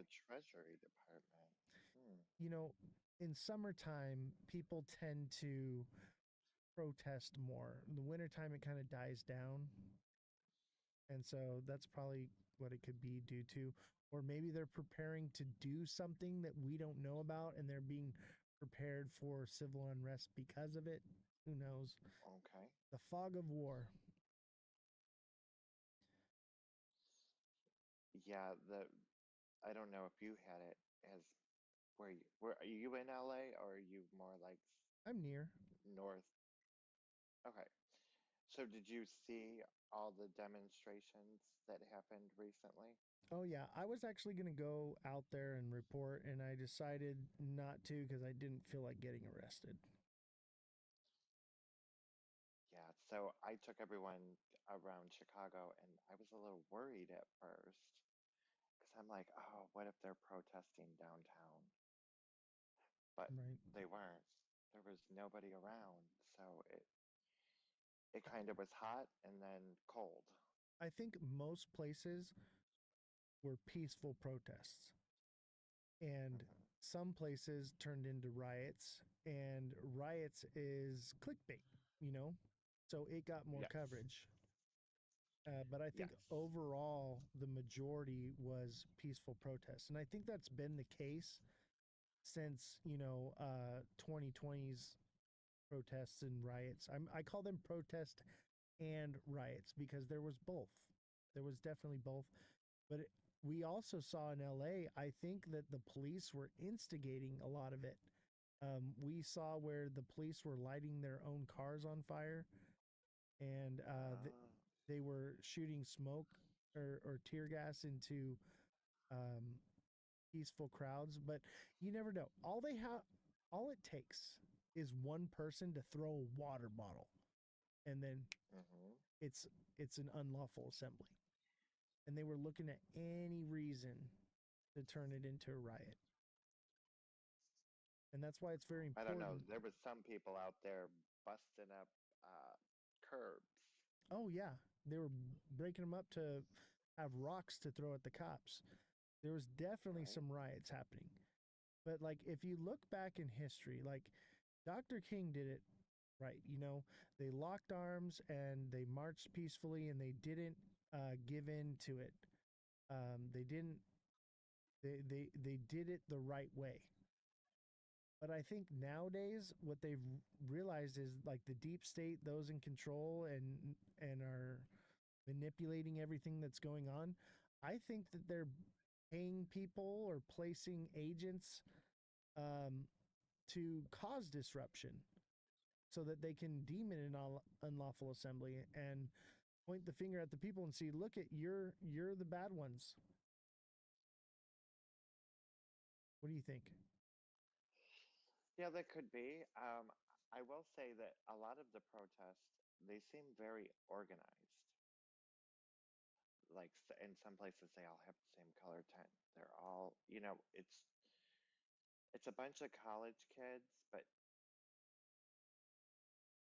the Treasury Department. You know, in summertime, people tend to protest more. In the wintertime, it kind of dies down. And so that's probably what it could be due to. Or maybe they're preparing to do something that we don't know about and they're being prepared for civil unrest because of it. Who knows? Okay. The fog of war. Yeah, I don't know if you had it as where are you in LA or are you more like I'm near. north? Okay. So did you see all the demonstrations that happened recently? Oh, yeah. I was actually going to go out there and report, and I decided not to because I didn't feel like getting arrested. Yeah, so I took everyone around Chicago and I was a little worried at first because I'm like, oh, what if they're protesting downtown? But Right. they weren't. There was nobody around, so it kind of was hot and then cold. I think most places were peaceful protests, and Hmm. some places turned into riots, and riots is clickbait, you know? So it got more Yes, coverage. But I think yes. overall, the majority was peaceful protests. And I think that's been the case since, 2020's protests and riots. I call them protest and riots because there was both. There was definitely both. But we also saw in LA, I think that the police were instigating a lot of it. We saw where the police were lighting their own cars on fire and Uh, they were shooting smoke or tear gas into um, peaceful crowds. But you never know. All it takes is one person to throw a water bottle, and then hmm. it's it's an unlawful assembly. And they were looking at any reason to turn it into a riot. And that's why it's very I don't know. important. There was some people out there busting up uh, curbs. Oh yeah, they were breaking them up to have rocks to throw at the cops. There was definitely Right? some riots happening. But like if you look back in history, like Dr. King did it right. They locked arms and they marched peacefully and they didn't give in to it. They didn't. They did it the right way. But I think nowadays what they've realized is like the deep state, those in control and are manipulating everything that's going on. I think that they're paying people or placing agents um, to cause disruption so that they can deem it an unlawful assembly and point the finger at the people and see, look at you're the bad ones. What do you think? Yeah, that could be. I will say that a lot of the protests, they seem very organized. Like in some places, they all have the same color tent. They're all, it's a bunch of college kids, but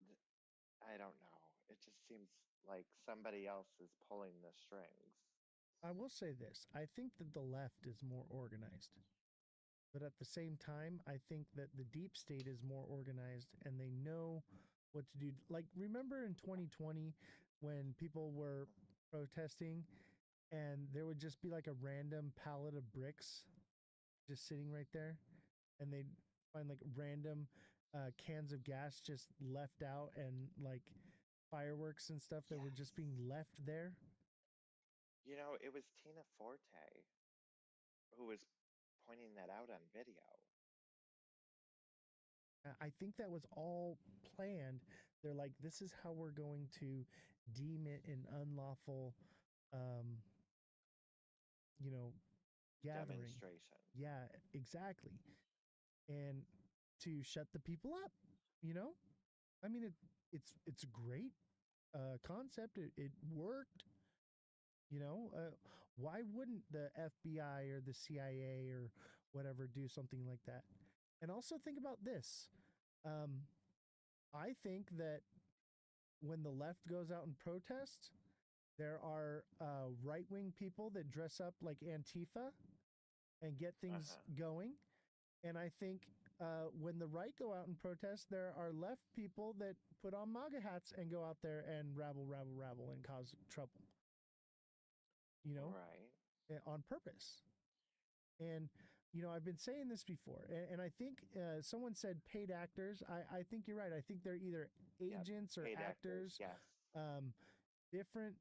th- I don't know. It just seems like somebody else is pulling the strings. I will say this. I think that the left is more organized. But at the same time, I think that the deep state is more organized and they know what to do. Like, remember in 2020 when people were protesting and there would just be like a random pallet of bricks just sitting right there and they'd find like random cans of gas just left out and like fireworks and stuff that were just Yes. being left there. It was Tina Forte who was pointing that out on video. I think that was all planned. They're like, this is how we're going to deem it an unlawful, um, you know, gathering. Demonstration. Yeah, exactly. And to shut the people up, you know. I mean, it's a great concept. It worked. Why wouldn't the FBI or the CIA or whatever do something like that? And also think about this. Um, I think that when the left goes out and protests, there are right wing people that dress up like Antifa and get things Uh-huh. going. And I think when the right go out and protest, there are left people that put on MAGA hats and go out there and rabble, rabble, rabble and cause trouble, you know, Right. on purpose. And, I've been saying this before, and I think someone said paid actors. I think you're right. I think they're either Yep. agents or Paid actors, actors, yes. um, different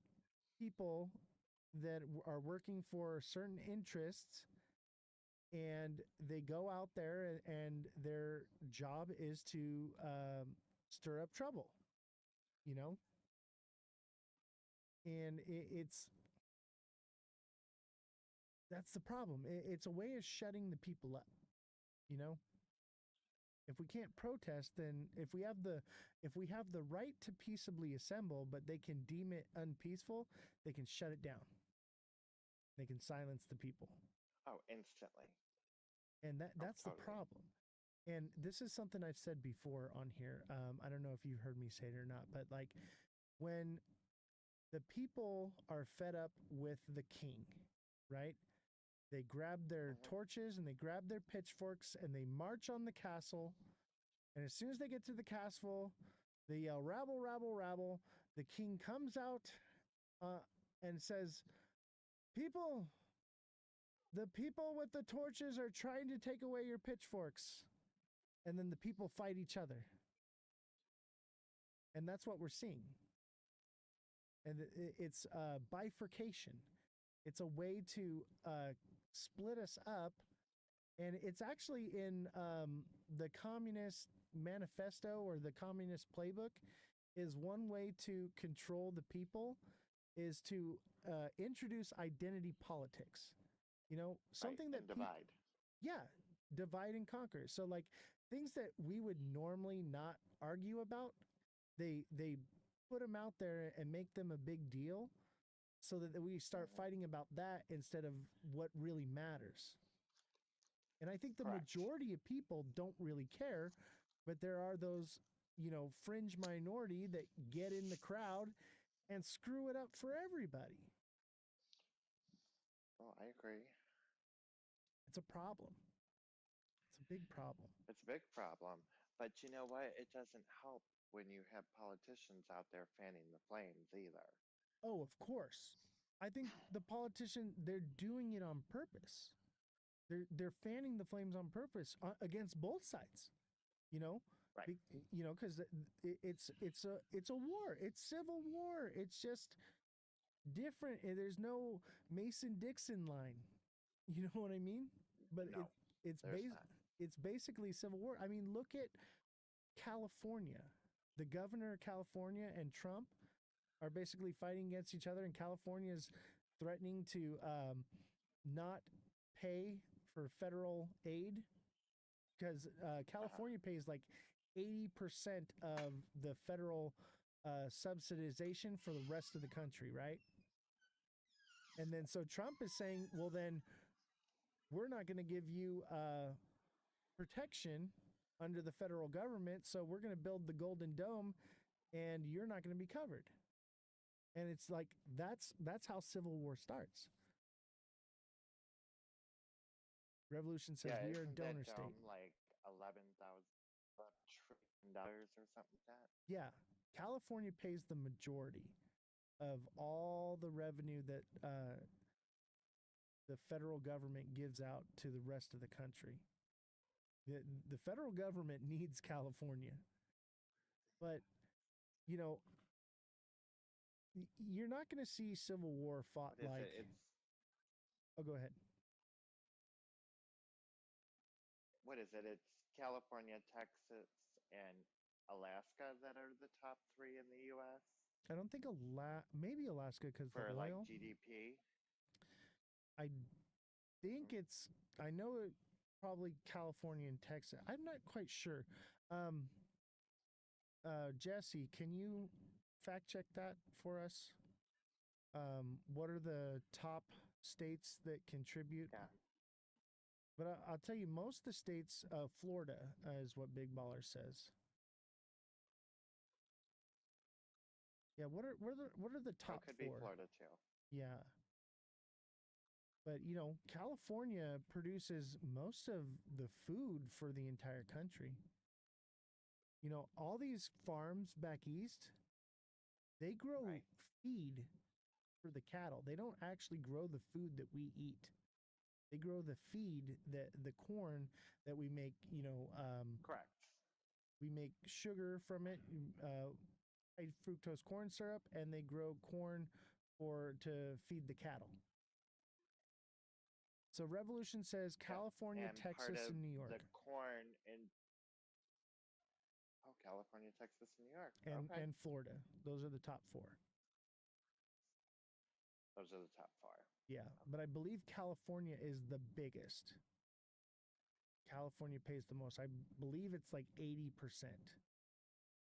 people that are working for certain interests, and they go out there and their job is to stir up trouble, you know? And it's that's the problem. It's a way of shutting the people up, you know? If we can't protest, then if we have the right to peaceably assemble, but they can deem it unpeaceful, they can shut it down. They can silence the people. Oh, instantly. And Oh, that's the totally. problem. And this is something I've said before on here. I don't know if you've heard me say it or not, but like when the people are fed up with the king, right? They grab their Hmm. torches and they grab their pitchforks and they march on the castle. And as soon as they get to the castle, they yell, rabble, rabble, rabble. The king comes out uh, and says, people, the people with the torches are trying to take away your pitchforks. And then the people fight each other. And that's what we're seeing. And it's bifurcation. It's a way to split us up. And it's actually in the Communist Manifesto or the Communist Playbook is one way to control the people is to introduce identity politics. Right. Something And that people, divide. yeah, divide and conquer. So like things that we would normally not argue about, they put them out there and make them a big deal so that we start Hmm. fighting about that instead of what really matters. And I think the Correct. majority of people don't really care, but there are those, fringe minority that get in the crowd and screw it up for everybody. Well, I agree. It's a problem. It's a big problem. It's a big problem. But you know what? It doesn't help when you have politicians out there fanning the flames either. Oh, of course. I think the politician they're doing it on purpose. They're fanning the flames on purpose against both sides. You know, Right. because it's a war. It's civil war. It's just different. There's no Mason Dixon line. You know what I mean? But No, it's there's base not. it's basically civil war. I mean, look at California. The governor of California and Trump are basically fighting against each other, and California is threatening to not pay for federal aid because Uh-huh. California pays like 80% of the federal subsidization for the rest of the country, right? And then so Trump is saying, well, then we're not going to give you protection under the federal government, so we're going to build the Golden Dome, and you're not going to be covered. And it's like that's how civil war starts. Revolution says Yeah, we are a isn't that donor state. dome like 11,000 trillion dollars or something like that? Yeah, California pays the majority of all the revenue that the federal government gives out to the rest of the country. The federal government needs California, but you know you're not going to see civil war fought What is it? like. Oh, go ahead. What is it? It's California, Texas, and Alaska that are the top three in the U.S. I don't think maybe Alaska because the for like oil. GDP. I think Hmm. it's. I know it probably California and Texas. I'm not quite sure. Um, Jesse, can you fact check that for us? What are the top states that contribute? Yeah. But I'll tell you, most of the states, Florida is what Big Baller says. Yeah, what are the Oh, top could be four? Florida too. Yeah, But California produces most of the food for the entire country. All these farms back east, they grow Right. feed for the cattle. They don't actually grow the food that we eat. They grow the feed, the corn that we make. Correct. We make sugar from it, high fructose corn syrup, and they grow corn to feed the cattle. So Revolution says Yep. California, And part Texas, of and New the York, corn in California, Texas, and New York. and Okay. and Florida. Those are the top four. Those are the top four. Yeah, but Okay. I believe California is the biggest. California pays the most. I believe it's like 80%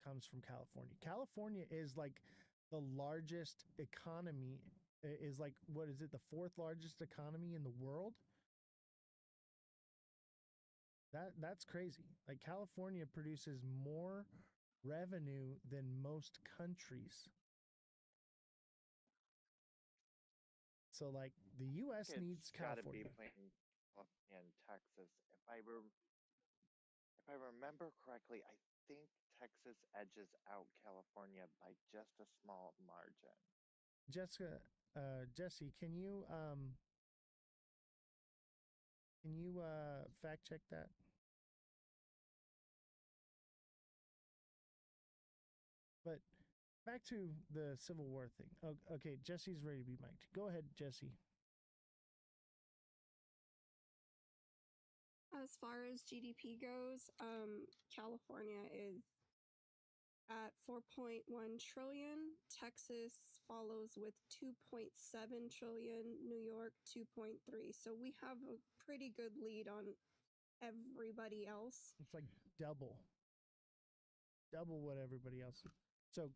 comes from California. California is like the largest economy, is like, what is it, the fourth largest economy in the world? That's crazy. Like California produces more revenue than most countries. So like the US needs It's got to be California. between California and Texas. If I remember correctly, I think Texas edges out California by just a small margin. Jesse, can you fact check that? But back to the Civil War thing. Oh, okay, Jesse's ready to be mic'd. Go ahead, Jesse. As far as GDP goes, California is at 4.1 trillion. Texas follows with 2.7 trillion. New York 2.3. So we have a pretty good lead on everybody else. It's like double what everybody else. So,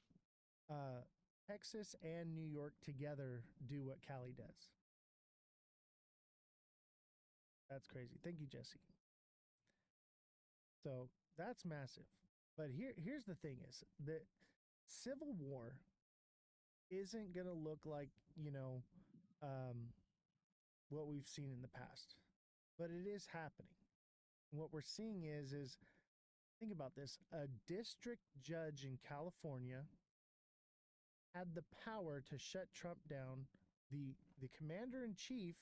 uh, Texas and New York together do what Cali does. That's crazy. Thank you, Jesse. So that's massive. But here's the thing: is the Civil War isn't going to look like um, what we've seen in the past, but it is happening. What we're seeing is think about this: a district judge in California had the power to shut Trump down. The commander in chief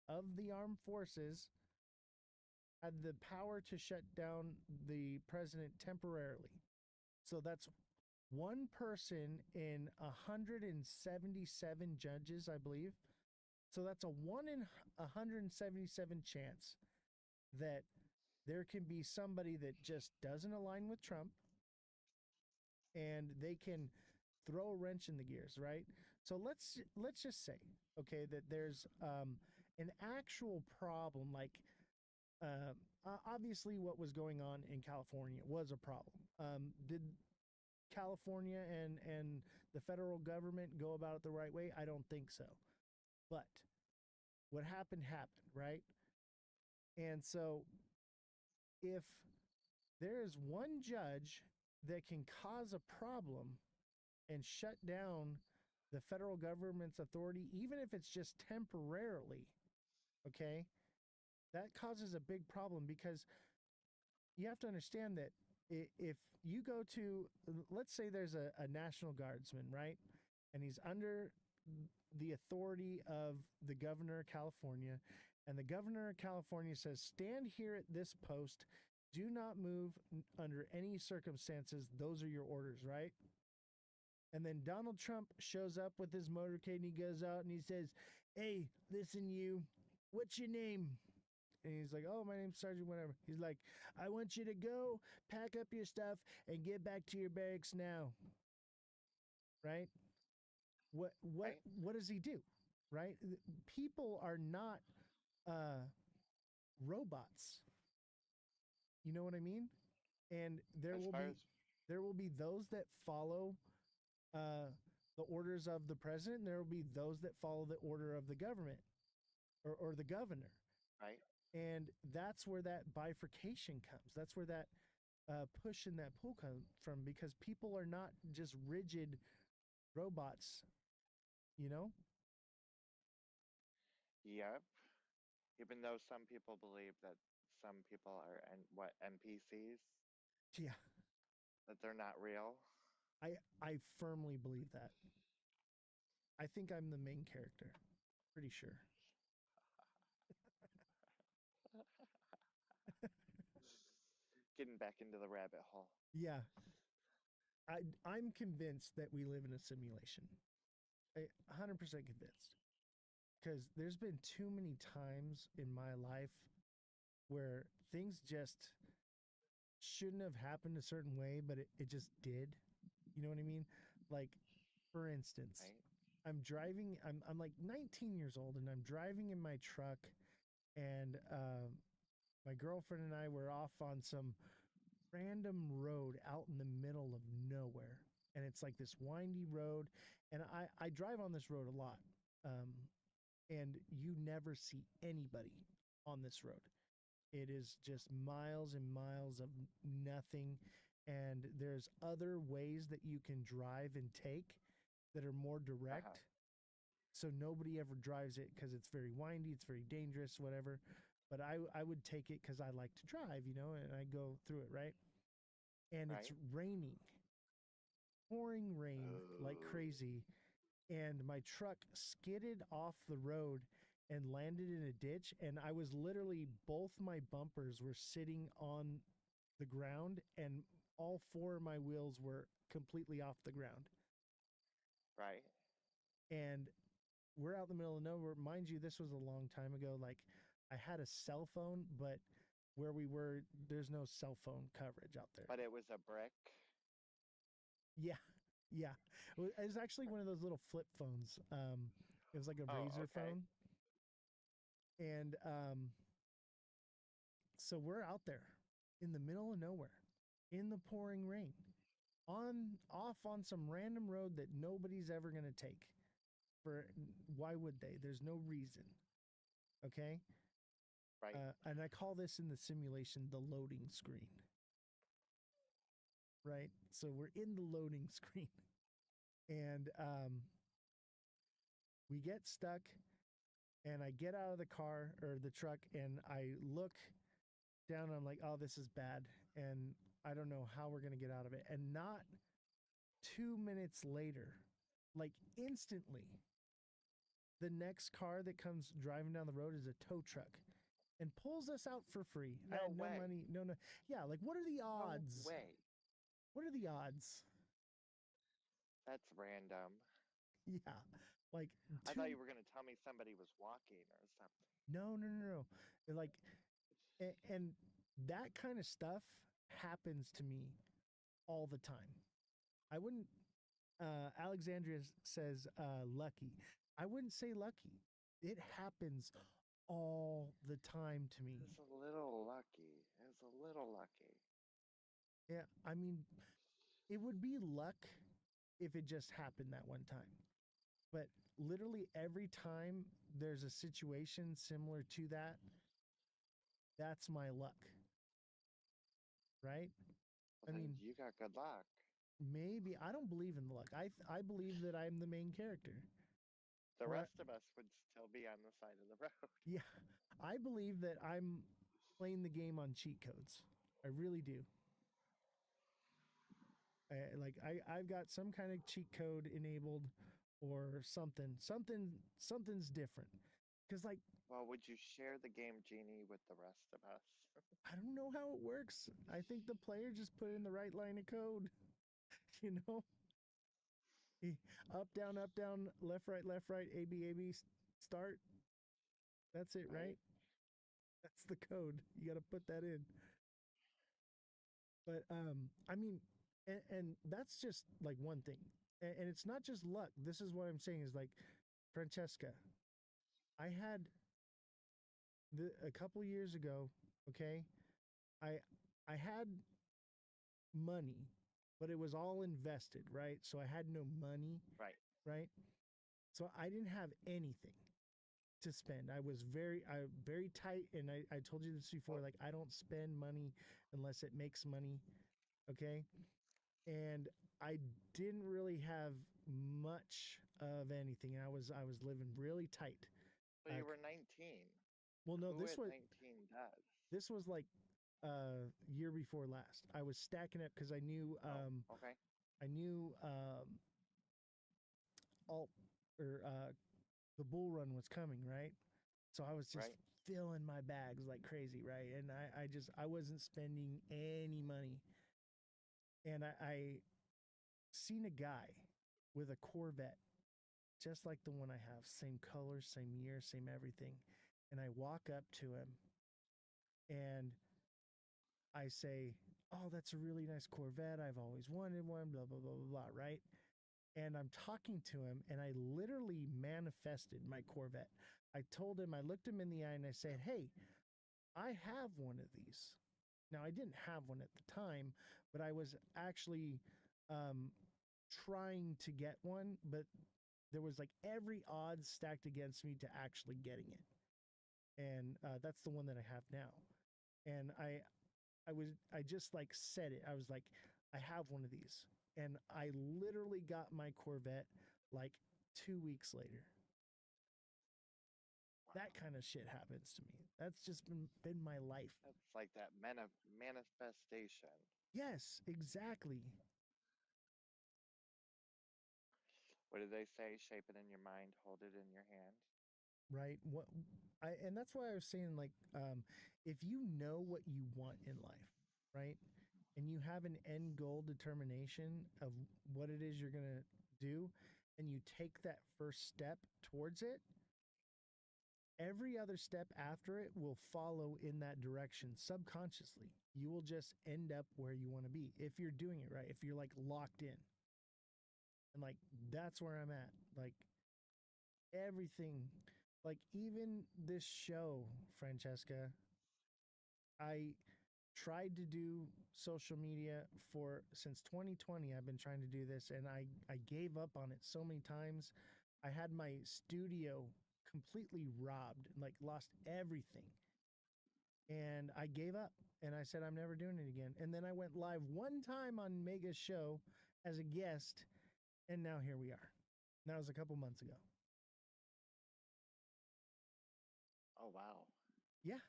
of the armed forces had the power to shut down the president temporarily. So that's one person in 177 judges, I believe. So that's a 1 in 177 chance that there can be somebody that just doesn't align with Trump and they can throw a wrench in the gears, right? So let's just say, okay, that there's an actual problem, like obviously what was going on in California was a problem. Did California and the federal government go about it the right way? I don't think so. But what happened, right? And so if there is one judge that can cause a problem and shut down the federal government's authority, even if it's just temporarily, okay, that causes a big problem because you have to understand that if you go to, let's say there's a National Guardsman, right? And he's under the authority of the governor of California, and the governor of California says, stand here at this post, do not move under any circumstances. Those are your orders, right? And then Donald Trump shows up with his motorcade and he goes out and he says, hey, listen, you, what's your name? And he's like, oh, my name's Sergeant whatever. He's like, I want you to go pack up your stuff and get back to your barracks now. Right? Right? What does he do? Right? People are not uh robots. You know what I mean? And As far as there will be those that follow uh the orders of the president, and there will be those that follow the order of the government or the governor. right, And that's where that bifurcation comes. That's where that push and that pull comes from, because people are not just rigid robots, you know? yep. Even though some people believe that some people are NPCs, Yeah, that they're not real. I firmly believe that. I think I'm the main character. Pretty sure. Getting back into the rabbit hole. Yeah, I'm convinced that we live in a simulation. 100% convinced. Because there's been too many times in my life where things just shouldn't have happened a certain way, but it just did. You know what I mean? Like, for instance, Right? I'm like 19 years old and I'm driving in my truck, and my girlfriend and I were off on some random road out in the middle of nowhere. And it's like this windy road. And I drive on this road a lot. Um, and you never see anybody on this road. It is just miles and miles of nothing. And there's other ways that you can drive and take that are more direct. So nobody ever drives it because it's very windy, it's very dangerous, whatever. But I would take it because I like to drive, and I go through it, right? And it's Right? raining, pouring rain like Oh. crazy. And my truck skidded off the road and landed in a ditch. And I was literally, both my bumpers were sitting on the ground, and all four of my wheels were completely off the ground. Right? And we're out in the middle of nowhere. Mind you, this was a long time ago. Like, I had a cell phone, but where we were, there's no cell phone coverage out there. But it was a brick. Yeah, yeah. It was actually one of those little flip phones. It was like a Oh, razor okay. phone. And so we're out there in the middle of nowhere, in the pouring rain, off on some random road that nobody's ever going to take. Why would they? There's no reason. Okay. Right? And I call this in the simulation the loading screen. Right. So we're in the loading screen, and we get stuck, and I get out of the car or the truck, and I look down, and I'm like, oh, this is bad. And I don't know how we're going to get out of it. And not 2 minutes later, like instantly, the next car that comes driving down the road is a tow truck and pulls us out for free. I No had no way. money. No. Yeah. Like, what are the No odds? way. What are the odds? That's random. Yeah. Like, I thought you were going to tell me somebody was walking or something. No. Like, and that kind of stuff happens to me all the time. I wouldn't, Alexandria says lucky. I wouldn't say lucky. It happens all the time to me. It's a little lucky. It's a little lucky. Yeah, I mean, it would be luck if it just happened that one time. But literally every time there's a situation similar to that, that's my luck. Right? Well, I then mean, you got good luck. maybe I don't believe in luck. I believe that I'm the main character. The Or rest of us would still be on the side of the road. yeah, I believe that I'm playing the game on cheat codes. I really do. I've got some kind of cheat code enabled or something. Something's different. Cuz like, Well, would you share the game genie with the rest of us? I don't know how it works. I think the player just put in the right line of code, you know? Up down, left right, A B A B start. That's it, Right? right? That's the code. You got to put that in. But I mean, and that's just like one thing. And it's not just luck. This is what I'm saying is like, Francesca, I had a couple years ago, okay? I I had money, but it was all invested, right? So I had no money, Right. right? So I didn't have anything to spend. I was very tight, and I told you this before, Well, like, I don't spend money unless it makes money, okay? And I didn't really have much of anything. I was living really tight. well, you were 19. Well, no, Who at 19 does? this was like year before last. I was stacking up because Oh, okay. I knew alt or the bull run was coming, right? So I was just Right. filling my bags like crazy, right? And I wasn't spending any money. And I seen a guy with a Corvette just like the one I have, same color, same year, same everything. And I walk up to him and I say, "Oh, that's a really nice Corvette. I've always wanted one, blah, blah, blah, blah, blah," right? And I'm talking to him and I literally manifested my Corvette. I told him, I looked him in the eye and I said, "Hey, I have one of these." Now, I didn't have one at the time, but I was actually um, trying to get one, but there was like every odds stacked against me to actually getting it. And that's the one that I have now. And I just like said it. I was like, I have one of these. And I literally got my Corvette like 2 weeks later. Wow. That kind of shit happens to me. That's just been my life. That's like that manifestation. Yes, exactly. What do they say? Shape it in your mind, hold it in your hand. Right. What I and that's why I was saying like if you know what you want in life, right? And you have an end goal determination of what it is you're going to do and you take that first step towards it, every other step after it will follow in that direction subconsciously. You will just end up where you want to be if you're doing it right, if you're like locked in. And like that's where I'm at. Like everything, like even this show, Francesca, I tried to do social media for since 2020. I've been trying to do this and I gave up on it so many times. I had my studio completely robbed, like lost everything. And I gave up and I said I'm never doing it again. And then I went live one time on Mega's show as a guest and now here we are. That was a couple months ago. Oh, wow. Yeah.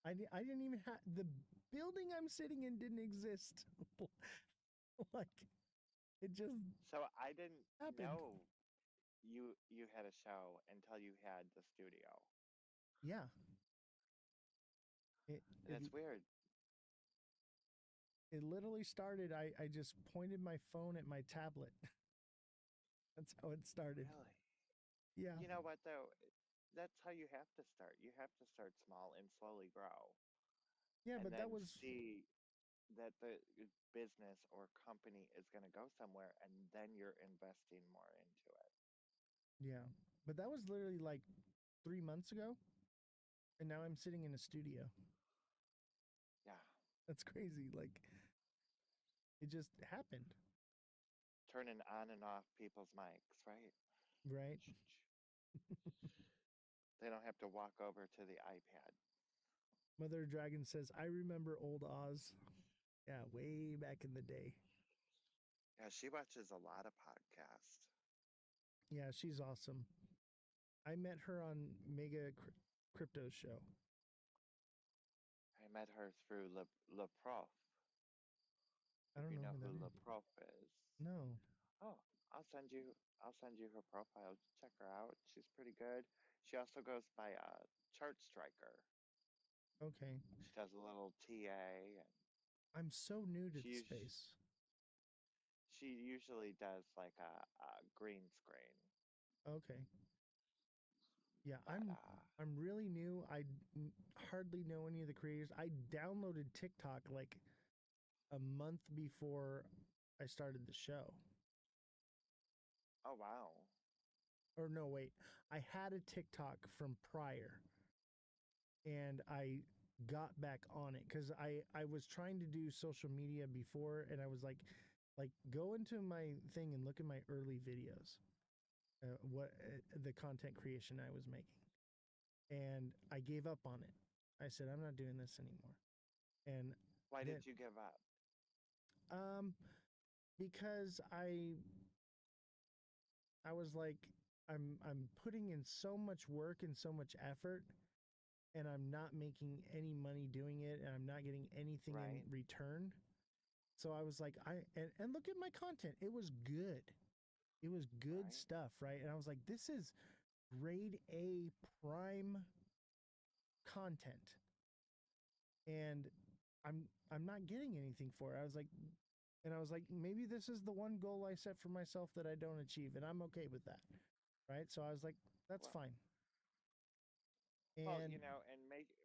I didn't even have the building I'm sitting in didn't exist. Like it just So I didn't happened. know you had a show until you had the studio. Yeah. It And it it's weird. it literally started. I just pointed my phone at my tablet. That's how it started. Really. Yeah. You know what though? That's how you have to start. You have to start small and slowly grow. Yeah, And but that then was see that the business or company is going to go somewhere and then you're investing more into it. yeah. But that was literally like 3 months ago and now I'm sitting in a studio. Yeah. That's crazy. Like it just happened, Turning on and off people's mics, right? right? They don't have to walk over to the iPad. Mother Dragon says, "I remember old Oz." Yeah, way back in the day. Yeah, she watches a lot of podcasts. Yeah, she's awesome. I met her on Mega Crypto show. I met her through Le Prof, I if don't you know know who who that Le is. Prof is. No. Oh, I'll send you her profile. Check her out. She's pretty good. She also goes by Chart Striker. Okay. She does a little TA and I'm so new to she the us- space. she usually does like a green screen. Okay. Yeah, But I'm really new. Hardly know any of the creators. I downloaded TikTok like a month before I started the show. oh wow. Or no, wait. I had a TikTok from prior and I got back on it cuz I was trying to do social media before and I was like go into my thing and look at my early videos. What the content creation I was making. And I gave up on it. I said I'm not doing this anymore. And Why then did you give up? um because I was like I'm putting in so much work and so much effort and I'm not making any money doing it, and I'm not getting anything in Right. return. So I was like, and look at my content. It was good. It was good Right. stuff, right? And I was like, this is grade A prime content. And I'm not getting anything for it. I was like, maybe this is the one goal I set for myself that I don't achieve, and I'm okay with that. Right? So I was like, that's Well, fine. well, And and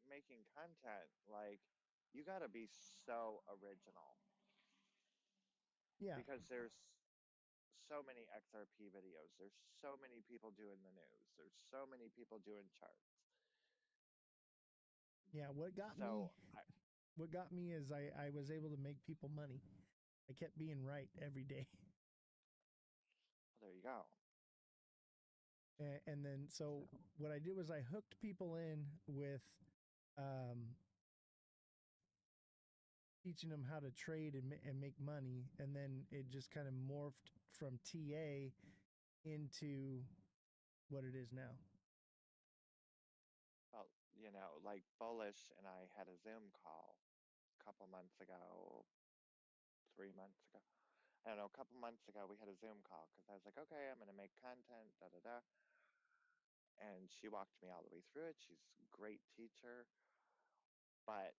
making content, like, you got to be so original yeah, because there's so many XRP videos. There's so many people doing the news. There's so many people doing charts. yeah, So, what got me is I was able to make people money. I kept being right every day. well, there you go. And then so So, what I did was I hooked people in with um, teaching them how to trade and make money, and then it just kind of morphed from TA into what it is now. well, like Bullish and I had a Zoom call a couple months ago, 3 months ago. I don't know, a couple months ago, we had a Zoom call because I was like, okay, I'm going to make content, da da da. And she walked me all the way through it. She's a great teacher, but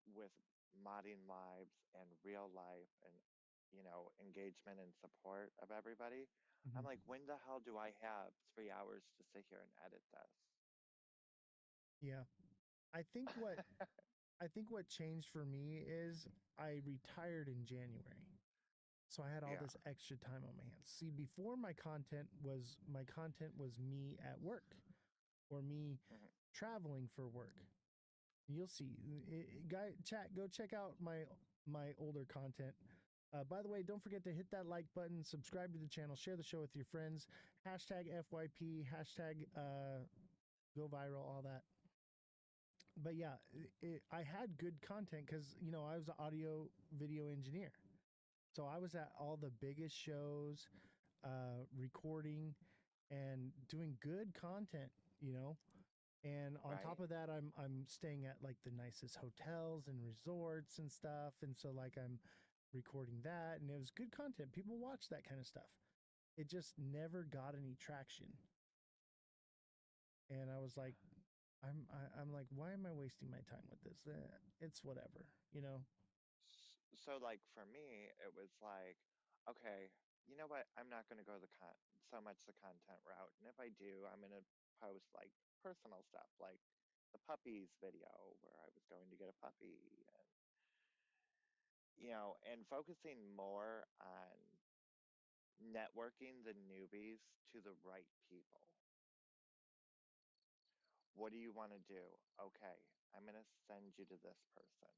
with modding lives and real life and, engagement and support of everybody, I'm Mm-hmm. like, when the hell do I have 3 hours to sit here and edit Yeah, I think what I think what changed for me is I retired in January. So I had all Yeah. this extra time on my hands. See, before my content was me at work or me Mhm. traveling for work. You'll see, guy chat. Go check out my older content. By the way, don't forget to hit that like button, subscribe to the channel, share the show with your friends. Hashtag FYP, hashtag go viral, all that. But yeah, I had good content because I was an audio video engineer. So I was at all the biggest shows, recording and doing good content, you know. And on top Right. of that, I'm staying at like the nicest hotels and resorts and stuff. And so like I'm recording that, and it was good content. People watch that kind of stuff. It just never got any traction. And I was like, I'm like, why am I wasting my time with this? It's whatever, you know. So, like, for me, it was like, okay, you know what? I'm not going to go so much the content route. And if I do, I'm going to post like personal stuff, like the puppies video where I was going to get a puppy and focusing more on networking the newbies to the right people. What do you want to do? Okay, I'm going to send you to this person.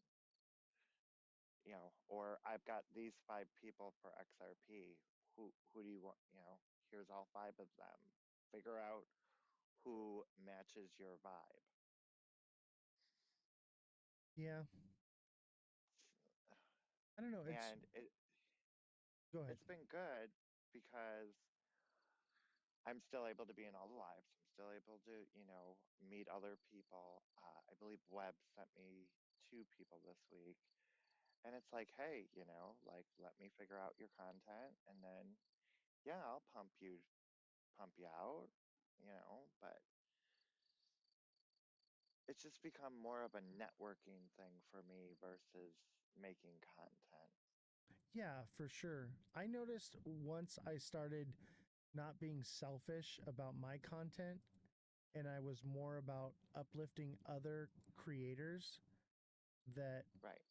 Or I've got these 5 people for XRP. Who do you want? Here's all 5 of them. Figure out who matches your vibe. Yeah, I don't know. And Go ahead. it's been good because I'm still able to be in all the lives. I'm still able to, meet other people. I believe Webb sent me 2 people this week. And it's like, hey, like, let me figure out your content, and then, yeah, I'll pump you out, but it's just become more of a networking thing for me versus making content. Yeah, for sure. I noticed once I started not being selfish about my content and I was more about uplifting other creators that Right.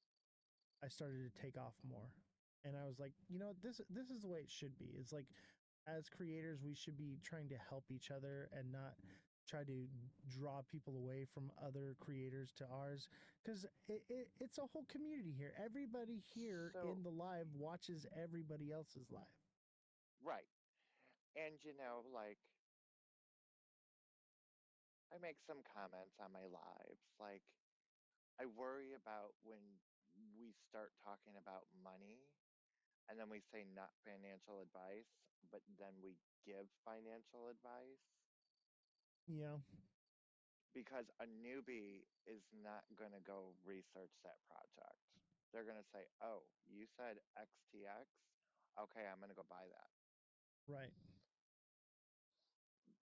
I started to take off more. And I was like, this is the way it should be. It's like as creators, we should be trying to help each other and not try to draw people away from other creators to ours because it's a whole community here. Everybody here So, in the live watches everybody else's live. right. And, like, I make some comments on my lives. Like, I worry about when we start talking about money and then we say not financial advice, but then we give financial advice. Yeah. because a newbie is not going to go research that project. They're going to say, "Oh, you said XTX? Okay, I'm going to go buy that." Right.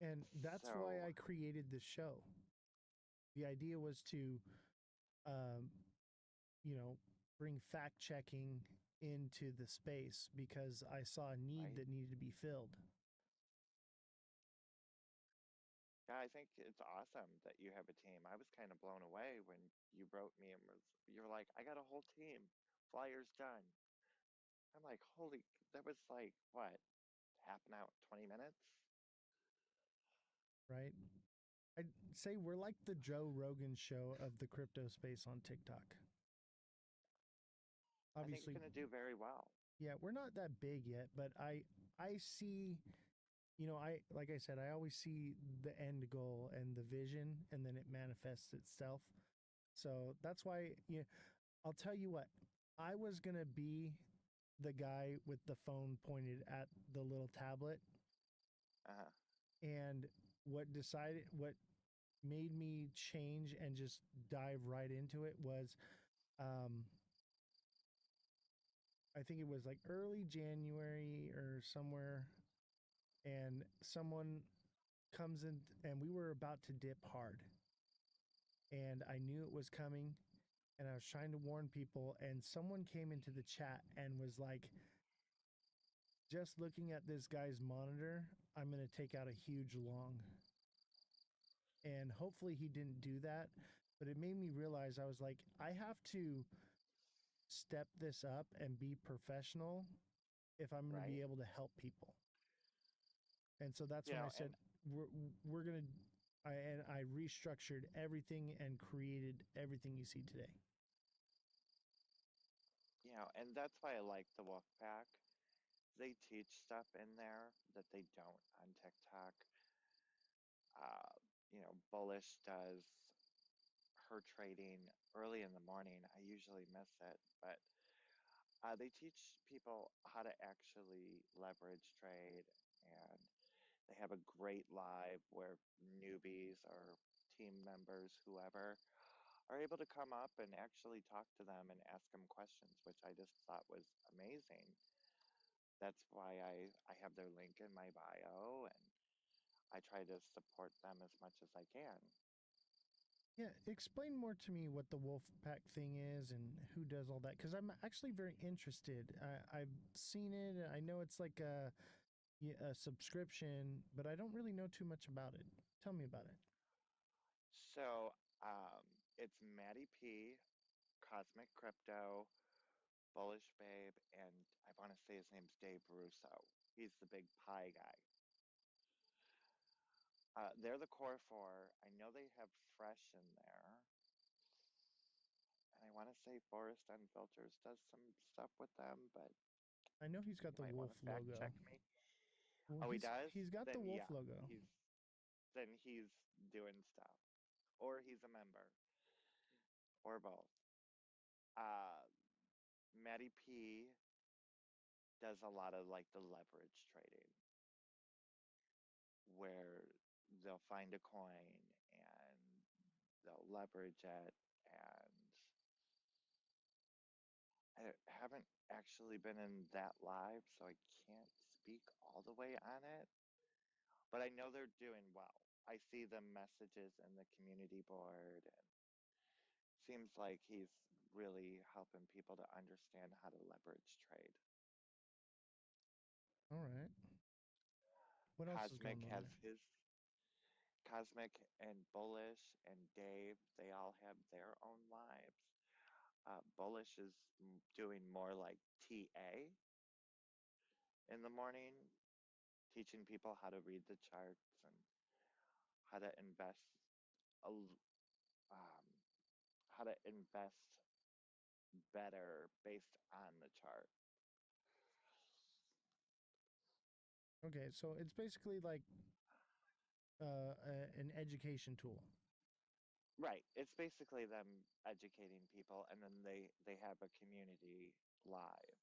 And that's why So, I created this show. The idea was to, um, you know, bring fact checking into the space because I saw a need right? that needed to be filled. Yeah, I think it's awesome that you have a team. I was kind of blown away when you wrote me and you were like, "I got a whole team. Flyers done." I'm like, "Holy, that was like what? Half an hour, 20 minutes?" Right. I'd say we're like the Joe Rogan show of the crypto space on TikTok. I think it's Obviously, going to do very well. yeah, we're not that big yet, but I see, I like I said, I always see the end goal and the vision, and then it manifests itself. So that's why, I'll tell you what, I was gonna be the guy with the phone pointed at the little tablet, Uh-huh. and what made me change and just dive right into it was, um, I think it was like early January or somewhere, and someone comes in, and we were about to dip hard, and I knew it was coming, and I was trying to warn people, and someone came into the chat and was like, just looking at this guy's monitor, I'm going to take out a huge long. And hopefully he didn't do that, but it made me realize, I was like, I have to step this up and be professional if I'm going to be Right? able to help people. And so that's You when know, I and said, we're going to, and I restructured everything and created everything you see today. and that's why I like the Wolf Pack. They teach stuff in there that they don't on TikTok. Uh, Bullish does her trading early in the morning. I usually miss it, but they teach people how to actually leverage trade, and they have a great live where newbies or team members, whoever, are able to come up and actually talk to them and ask them questions, which I just thought was amazing. That's why I have their link in my bio, and I try to support them as much as I can. Yeah, explain more to me what the wolf pack thing is and who does all that, because I'm actually very interested. I've seen it. I know it's like a subscription, but I don't really know too much about it. Tell me about it. So it's Maddie P, Cosmic Crypto, Bullish Babe, and I want to say his name's Dave Russo. He's the big pie guy. They're the core four. I know they have Fresh in there. And I want to say Forest Unfilters does some stuff with them, but I know he's got you the might want wolf to fact logo. check me. Well, Oh, he does? he's got the Then wolf yeah, logo. he's doing stuff, or he's a member, or both. Uh, Matty P does a lot of like the leverage trading, where they'll find a coin and they'll leverage it. And I haven't actually been in that live, so I can't speak all the way on it. But I know they're doing well. I see the messages in the community board, and seems like he's really helping people to understand how to leverage trade. All right. What else is Cosmic going on has there? his Cosmic and Bullish and Dave, they all have their own lives. Bullish is doing more like TA in the morning, teaching people how to read the charts and how to invest, um, how to invest better based on the chart. Okay, so it's basically like an education tool. Right. It's basically them educating people, and then they have a community live.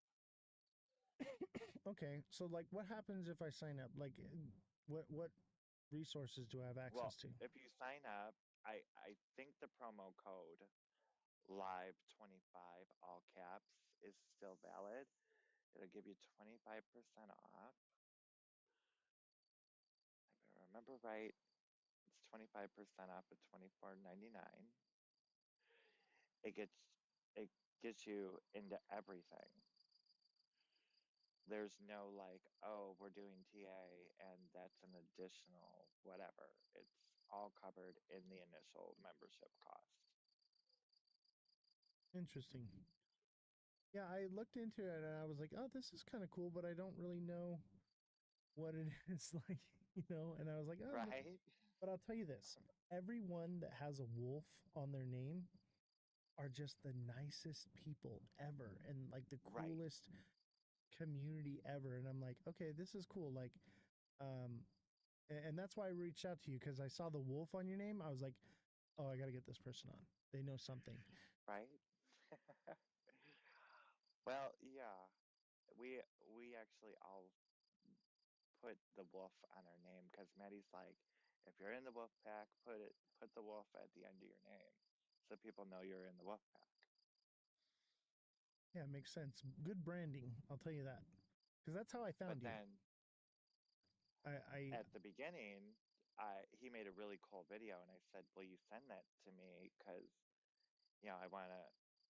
Okay, so like, what happens if I sign up? Like, what resources do I have Well, access to? if you sign up, I think the promo code live25 all caps is still valid. It'll give you 25% off. If I remember right, it's 25% off of $24.99. It gets you into everything. There's no like, oh, we're doing TA and that's an additional whatever. It's all covered in the initial membership cost. Interesting. Yeah, I looked into it and I was like, oh, this is kind of cool, but I don't really know what it is like, and I was like, oh, Right? but I'll tell you this, everyone that has a wolf on their name are just the nicest people ever and like the Right. coolest community ever. And I'm like, okay, this is cool. Like, um, and that's why I reached out to you because I saw the wolf on your name. I was like, oh, I got to get this person on. They know something. Right? Well, yeah. We actually all put the wolf on our name because Maddie's like, if you're in the wolf pack, put the wolf at the end of your name so people know you're in the wolf pack. Yeah, it makes sense. Good branding. I'll tell you that because that's how I But found you. then I at the beginning, he made a really cool video, and I said, "Will you send that to me? Because I want to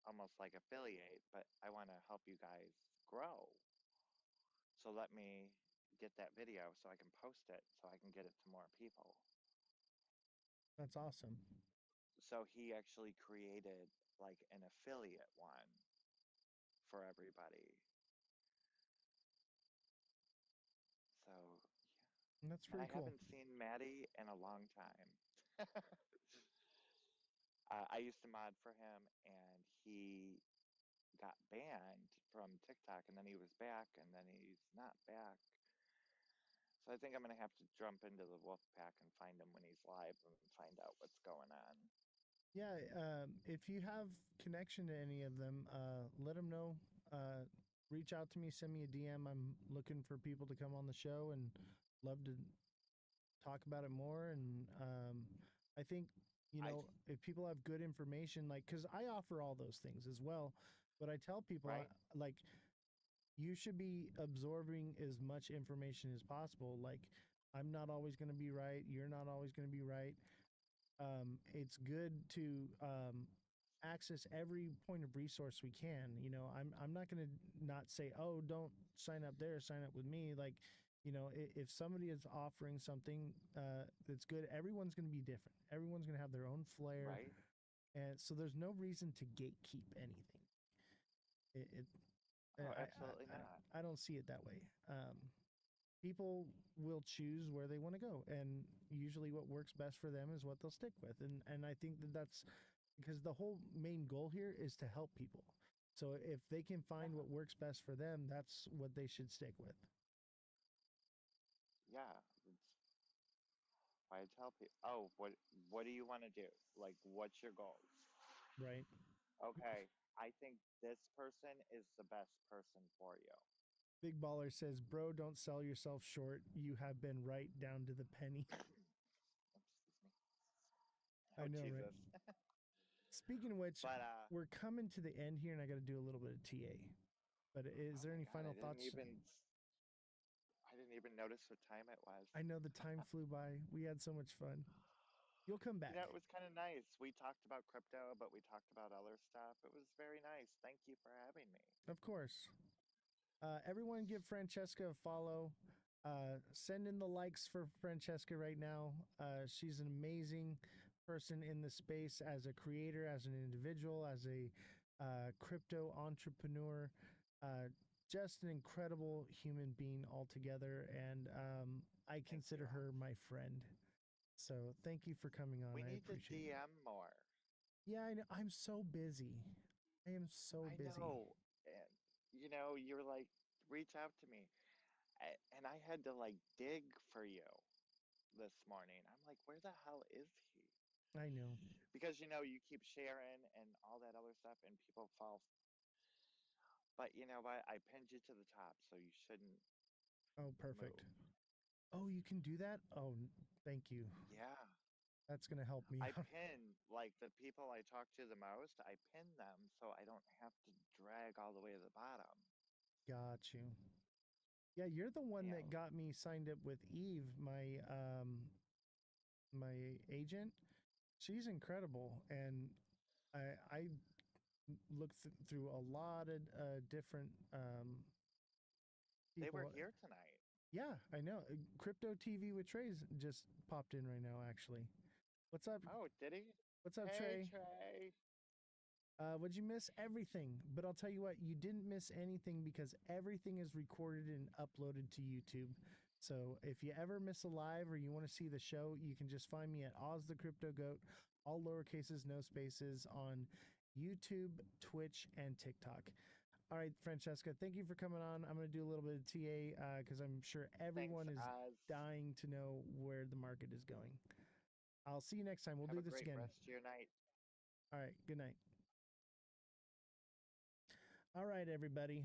almost like affiliate, but I want to help you guys grow. So let me get that video so I can post it so I can get it to more people." That's awesome. So he actually created like an affiliate one for everybody. So, That's and I pretty cool. haven't seen Maddie in a long time. I used to mod for him, and he got banned from TikTok, and then he was back, and then he's not back. So I think I'm gonna have to jump into the wolf pack and find him when he's live and find out what's going on. Yeah, if you have connection to any of them, let them know. Reach out to me, send me a DM. I'm looking for people to come on the show and love to talk about it more. And I think, I if people have good information, like, because I offer all those things as well, but I tell people, right, like, you should be absorbing as much information as possible. Like, I'm not always going to be right. You're not always going to be right. It's good to access every point of resource we can. I'm not going to not say, oh, don't sign up there, sign up with me. Like, if somebody is offering something that's good, everyone's going to be different. Everyone's going to have their own flair, right. and so there's no reason to gatekeep anything. It Oh, I, absolutely I not. I don't see it that way. People will choose where they want to go, and usually what works best for them is what they'll stick with. And I think that's because the whole main goal here is to help people. So if they can find Yeah, what works best for them, that's what they should stick with. yeah. It's why I tell people. Oh, what do you want to do? Like, what's your goals? Right. Okay, I think this person is the best person for you. Big Baller says, bro, don't sell yourself short. You have been right down to the penny. Excuse me. I Oh, know, right? Jesus. Speaking of which, But we're coming to the end here and I got to do a little bit of TA. But is oh there my any God, final thoughts? I didn't even notice what time it was. I know the time flew by. We had so much fun. You'll come back. It was kind of nice. We talked about crypto, but we talked about other stuff. It was very nice. Thank you for having me. Of course. Everyone give Francesca a follow. Send in the likes for Francesca right now. She's an amazing person in the space as a creator, as an individual, as a crypto entrepreneur. Uh, just an incredible human being altogether. And I Thank consider you. her my friend. So thank you for coming on. We I need to appreciate it. DM more. Yeah, I know. I'm so busy. I am so I busy. know. And, you're like, reach out to me. And I had to like dig for you this morning. I'm like, where the hell is he? I know. Because, you keep sharing and all that other stuff, and people fall. But you know what? I pinned you to the top, so you shouldn't Oh, perfect. move. Oh, you can do that? Oh, thank you. Yeah. That's going to help me I out. pin, like, the people I talk to the most, I pin them so I don't have to drag all the way to the bottom. Got you. Yeah, you're the one Yeah. that got me signed up with Eve, my agent. She's incredible, and I looked through a lot of different They were people. here tonight. Yeah, I know. Crypto TV with Trey's just popped in right now. Actually, what's up? Oh, did he? What's up, Hey, Trey? Trey. Would you miss everything? But I'll tell you what, you didn't miss anything because everything is recorded and uploaded to YouTube. So if you ever miss a live or you want to see the show, you can just find me at Ozthecryptogoat, all lowercases, no spaces, on YouTube, Twitch, and TikTok. All right, Francesca, thank you for coming on. I'm going to do a little bit of TA because I'm sure everyone Thanks, is Oz. dying to know where the market is going. I'll see you next time. We'll Have do a this great again. rest of your night. All right, good night. All right, everybody.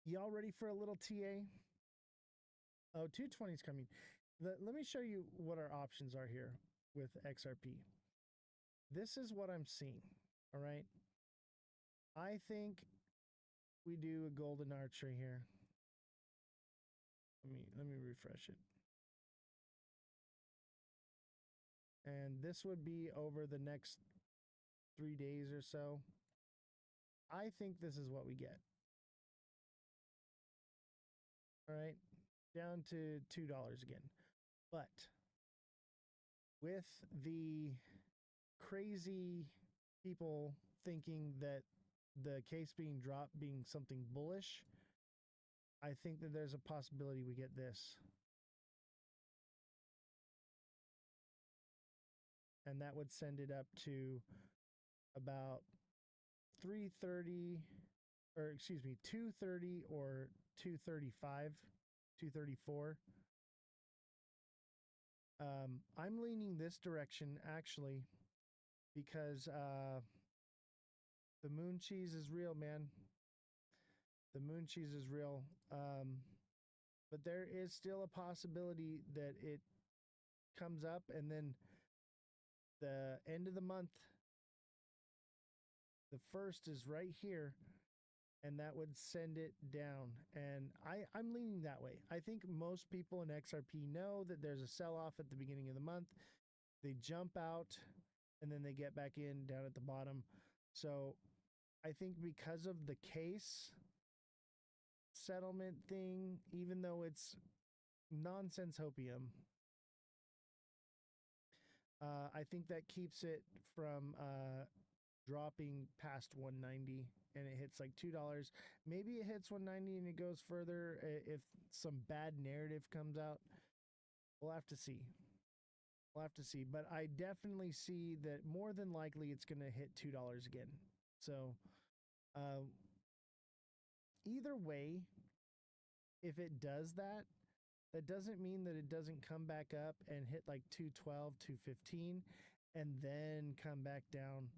Y'all ready for a little TA? Oh, 220 is coming. Let me show you what our options are here with XRP. This is what I'm seeing. All right. I think we do a golden arch right here. Let me refresh it. And this would be over the next 3 days or so. I think this is what we get. All right. Down to $2 again. But with the crazy people thinking that the case being dropped being something bullish, I think that there's a possibility we get this. And that would send it up to about 330, or excuse me, 230 or 235, 234. I'm leaning this direction actually because the moon cheese is real, man. The moon cheese is real. But there is still a possibility that it comes up and then the end of the month, the first is right here, and that would send it down. And I'm leaning that way. I think most people in XRP know that there's a sell-off at the beginning of the month. They jump out and then they get back in down at the bottom. So I think because of the case settlement thing, even though it's nonsense hopium, I think that keeps it from dropping past 190 and it hits like $2. Maybe it hits 190 and it goes further if some bad narrative comes out. We'll have to see. We'll have to see. But I definitely see that more than likely it's going to hit $2 again. So either way, if it does that, that doesn't mean that it doesn't come back up and hit like 212, 215, and then come back down.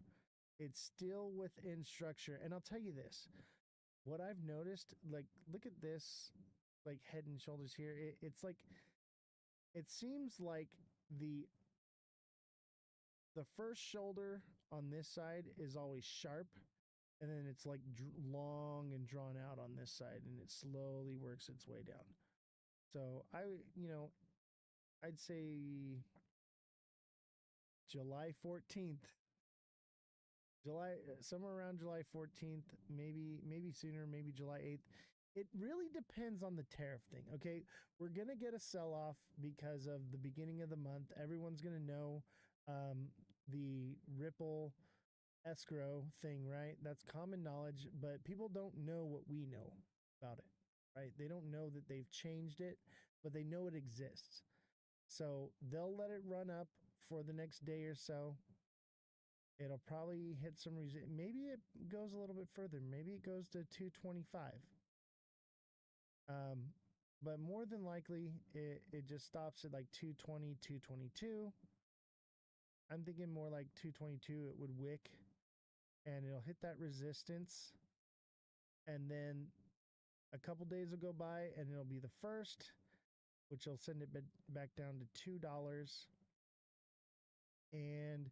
It's still within structure. And I'll tell you this, what I've noticed, like, look at this, like, head and shoulders here. It's like, it seems like the first shoulder on this side is always sharp, and then it's like long and drawn out on this side, and it slowly works its way down. So I'd say July 14th, somewhere around July 14th, maybe sooner, maybe July 8th. It really depends on the tariff thing. Okay, we're gonna get a sell-off because of the beginning of the month. Everyone's gonna know the Ripple escrow thing, right? That's common knowledge, but people don't know what we know about it, right? They don't know that they've changed it, but they know it exists. So they'll let it run up for the next day or so. It'll probably hit some reason. Maybe it goes a little bit further. Maybe it goes to 225. But more than likely, it just stops at like 220, 222. I'm thinking more like 222. It would wick and it'll hit that resistance. And then a couple days will go by and it'll be the first, which will send it back down to $2. And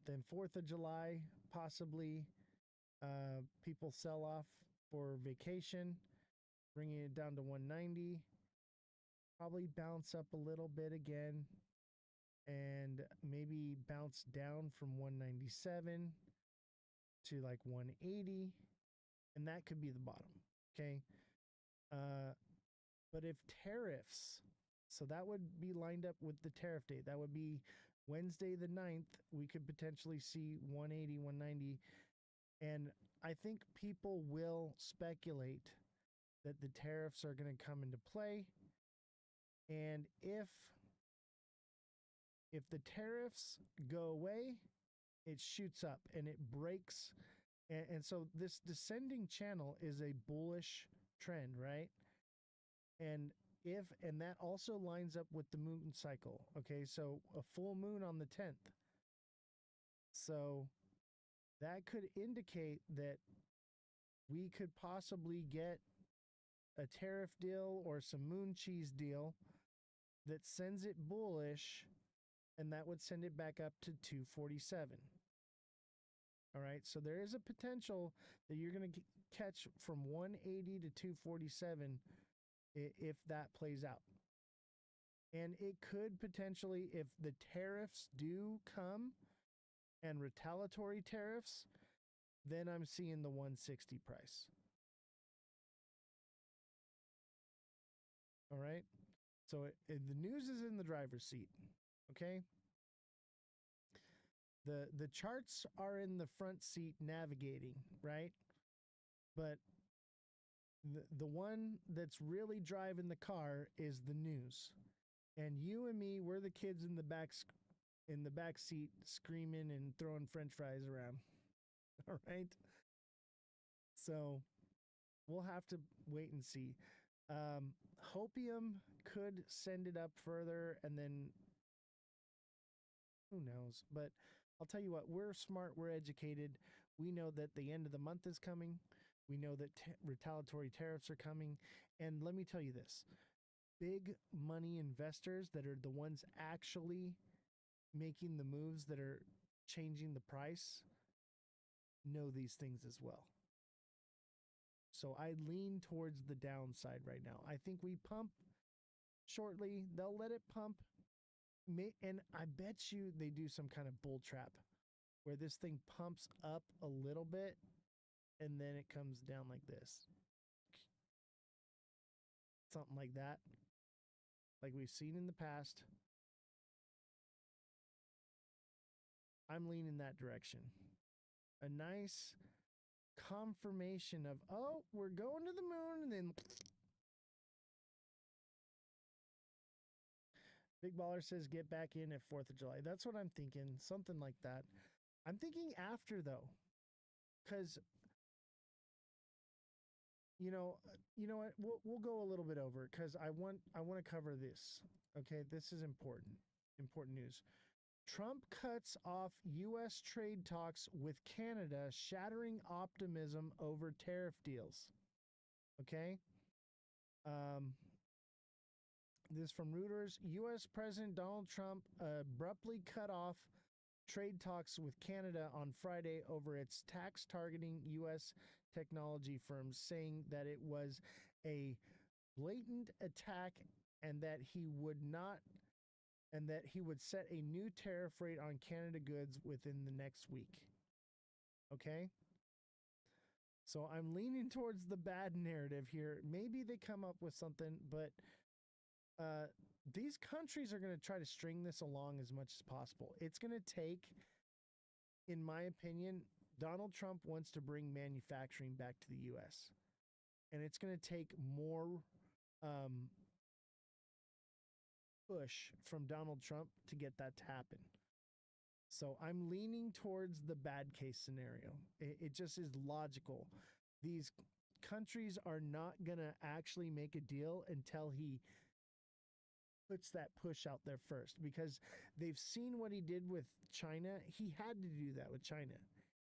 then 4th of July, possibly people sell off for vacation, bringing it down to 190. Probably bounce up a little bit again and maybe bounce down from 197 to like 180. And that could be the bottom. Okay. But if tariffs, so that would be lined up with the tariff date. That would be Wednesday the 9th. We could potentially see 180, 190. And I think people will speculate that the tariffs are going to come into play. And if the tariffs go away, it shoots up and it breaks. And so this descending channel is a bullish trend, right? And that also lines up with the moon cycle. Okay, so a full moon on the 10th. So that could indicate that we could possibly get a tariff deal or some moon cheese deal that sends it bullish, and that would send it back up to 247. All right, so there is a potential that you're going to catch from 180 to 247 if that plays out. And it could potentially, if the tariffs do come and retaliatory tariffs, then I'm seeing the 160 price. All right. So the news is in the driver's seat. Okay. The charts are in the front seat navigating, right? But the one that's really driving the car is the news. And you and me, we're the kids in the back seat screaming and throwing french fries around. All right. So we'll have to wait and see. Hopium could send it up further, and then who knows? But I'll tell you what, we're smart, we're educated. We know that the end of the month is coming. We know that retaliatory tariffs are coming. And let me tell you this, big money investors that are the ones actually making the moves that are changing the price know these things as well. So I lean towards the downside right now. I think we pump shortly. They'll let it pump. And I bet you they do some kind of bull trap where this thing pumps up a little bit and then it comes down like this. Something like that. Like we've seen in the past. I'm leaning that direction. A nice confirmation of, oh, we're going to the moon, and then Big Baller says get back in at 4th of July. That's what I'm thinking. Something like that. I'm thinking after, though, because you know what? We'll go a little bit over because I want to cover this. Okay, this is important news. Trump cuts off U.S. trade talks with Canada, shattering optimism over tariff deals. Okay. This is from Reuters. U.S. President Donald Trump abruptly cut off trade talks with Canada on Friday over its tax targeting U.S. technology firms, saying that it was a blatant attack and that he would set a new tariff rate on Canada goods within the next week. Okay? So I'm leaning towards the bad narrative here. Maybe they come up with something, but these countries are going to try to string this along as much as possible. It's going to take, in my opinion, Donald Trump wants to bring manufacturing back to the U.S. And it's going to take more push from Donald Trump to get that to happen. So I'm leaning towards the bad case scenario. It just is logical. These countries are not going to actually make a deal until he puts that push out there first, because they've seen what he did with China. He had to do that with China.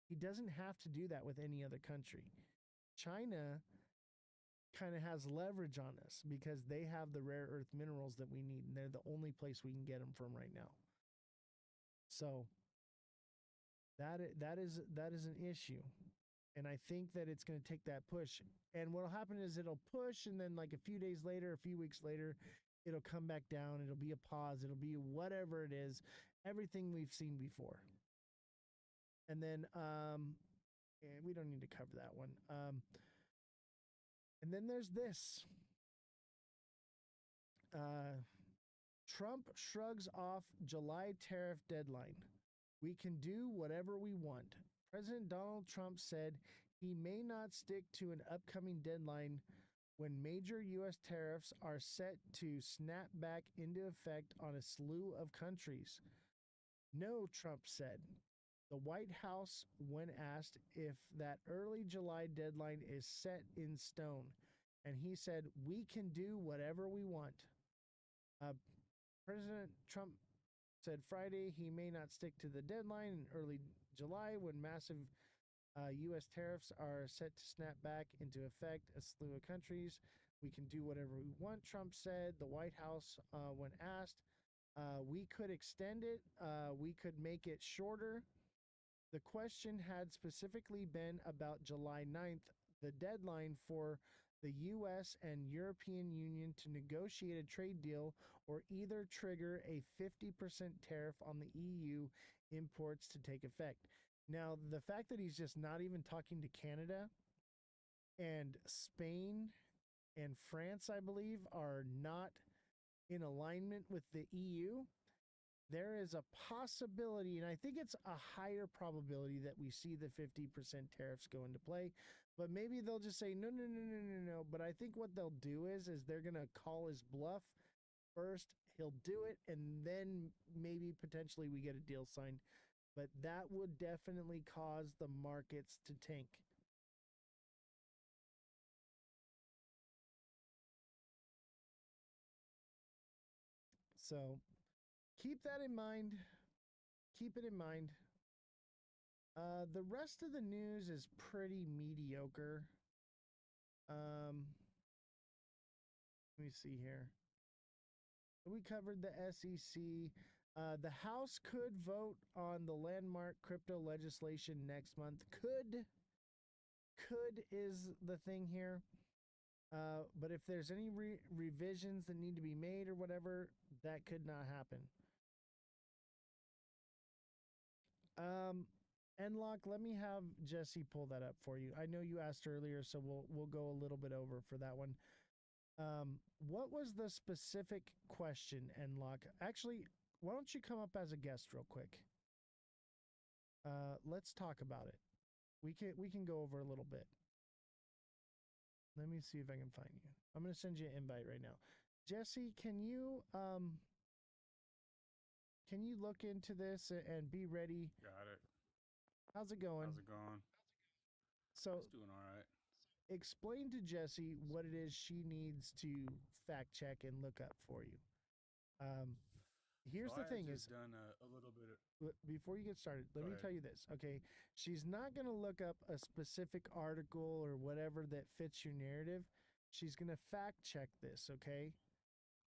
He doesn't have to do that with any other country. China kind of has leverage on us because they have the rare earth minerals that we need, and they're the only place we can get them from right now. So that is an issue. And I think that it's going to take that push. And what'll happen is it'll push, and then like a few days later, a few weeks later, it'll come back down. It'll be a pause. It'll be whatever it is, everything we've seen before. And then we don't need to cover that one. And then there's this. Trump shrugs off July tariff deadline. We can do whatever we want. President Donald Trump said he may not stick to an upcoming deadline when major U.S. tariffs are set to snap back into effect on a slew of countries. No, Trump said. The White House, when asked if that early July deadline is set in stone, and he said, we can do whatever we want. President Trump said Friday he may not stick to the deadline in early July when massive U.S. tariffs are set to snap back into effect a slew of countries. We can do whatever we want, Trump said. The White House, when asked, we could extend it. We could make it shorter. The question had specifically been about July 9th, the deadline for the U.S. and European Union to negotiate a trade deal or either trigger a 50% tariff on the EU imports to take effect. Now, the fact that he's just not even talking to Canada and Spain and France, I believe, are not in alignment with the EU, there is a possibility, and I think it's a higher probability that we see the 50% tariffs go into play. But maybe they'll just say, no, no, no, no, no, no. But I think what they'll do is they're going to call his bluff first. He'll do it, and then maybe potentially we get a deal signed. But that would definitely cause the markets to tank. So keep that in mind. Keep it in mind. The rest of the news is pretty mediocre. Let me see here. We covered the SEC. The House could vote on the landmark crypto legislation next month. Could is the thing here. But if there's any revisions that need to be made or whatever, that could not happen. Enlock, let me have Jesse pull that up for you. I know you asked earlier, so we'll go a little bit over for that one. What was the specific question, Enlock? Actually, why don't you come up as a guest real quick? Let's talk about it. We can go over a little bit. Let me see if I can find you. I'm going to send you an invite right now. Jesse, can you look into this and be ready? Got it. How's it going? How's it going? So it's doing all right. Explain to Jessie what it is she needs to fact check and look up for you. Here's so the thing: is done a little bit. Before you get started, let me ahead. tell you this. Okay, she's not going to look up a specific article or whatever that fits your narrative. She's going to fact check this, okay,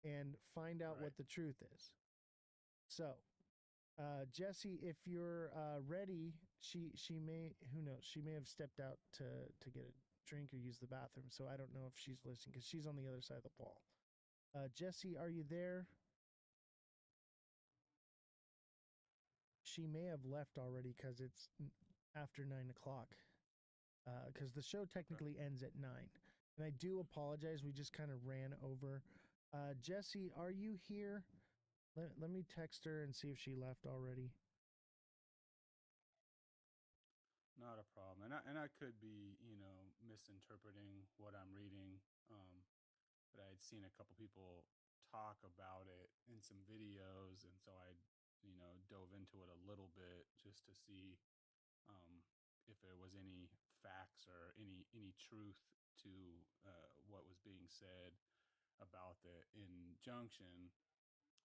and find out what the truth is. So, Jesse, if you're ready, she may, who knows, she may have stepped out to get a drink or use the bathroom. So I don't know if she's listening because she's on the other side of the wall. Jesse, are you there? She may have left already because it's after 9 o'clock. Because the show technically ends at 9. And I do apologize. We just kind of ran over. Jesse, are you here? Let me text her and see if she left already. Not a problem. And I could be, misinterpreting what I'm reading. But I had seen a couple people talk about it in some videos, and so I, dove into it a little bit just to see if there was any facts or any truth to what was being said about the injunction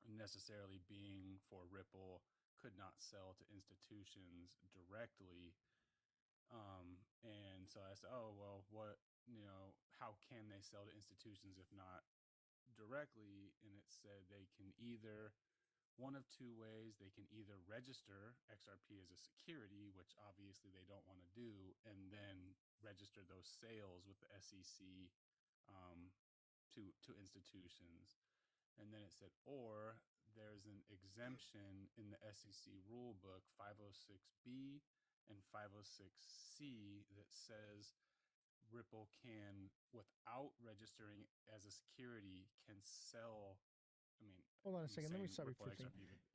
necessarily being for Ripple could not sell to institutions directly. And so I said, oh, well, how can they sell to institutions if not directly? And it said they can either one of two ways. They can either register XRP as a security, which obviously they don't want to do, and then register those sales with the SEC to institutions. And then it said, or there's an exemption in the SEC rule book 506B and 506C that says Ripple can, without registering as a security, can sell. I mean, Hold on a I'm second. Let me saying stop you Ripple for a second. XRP, but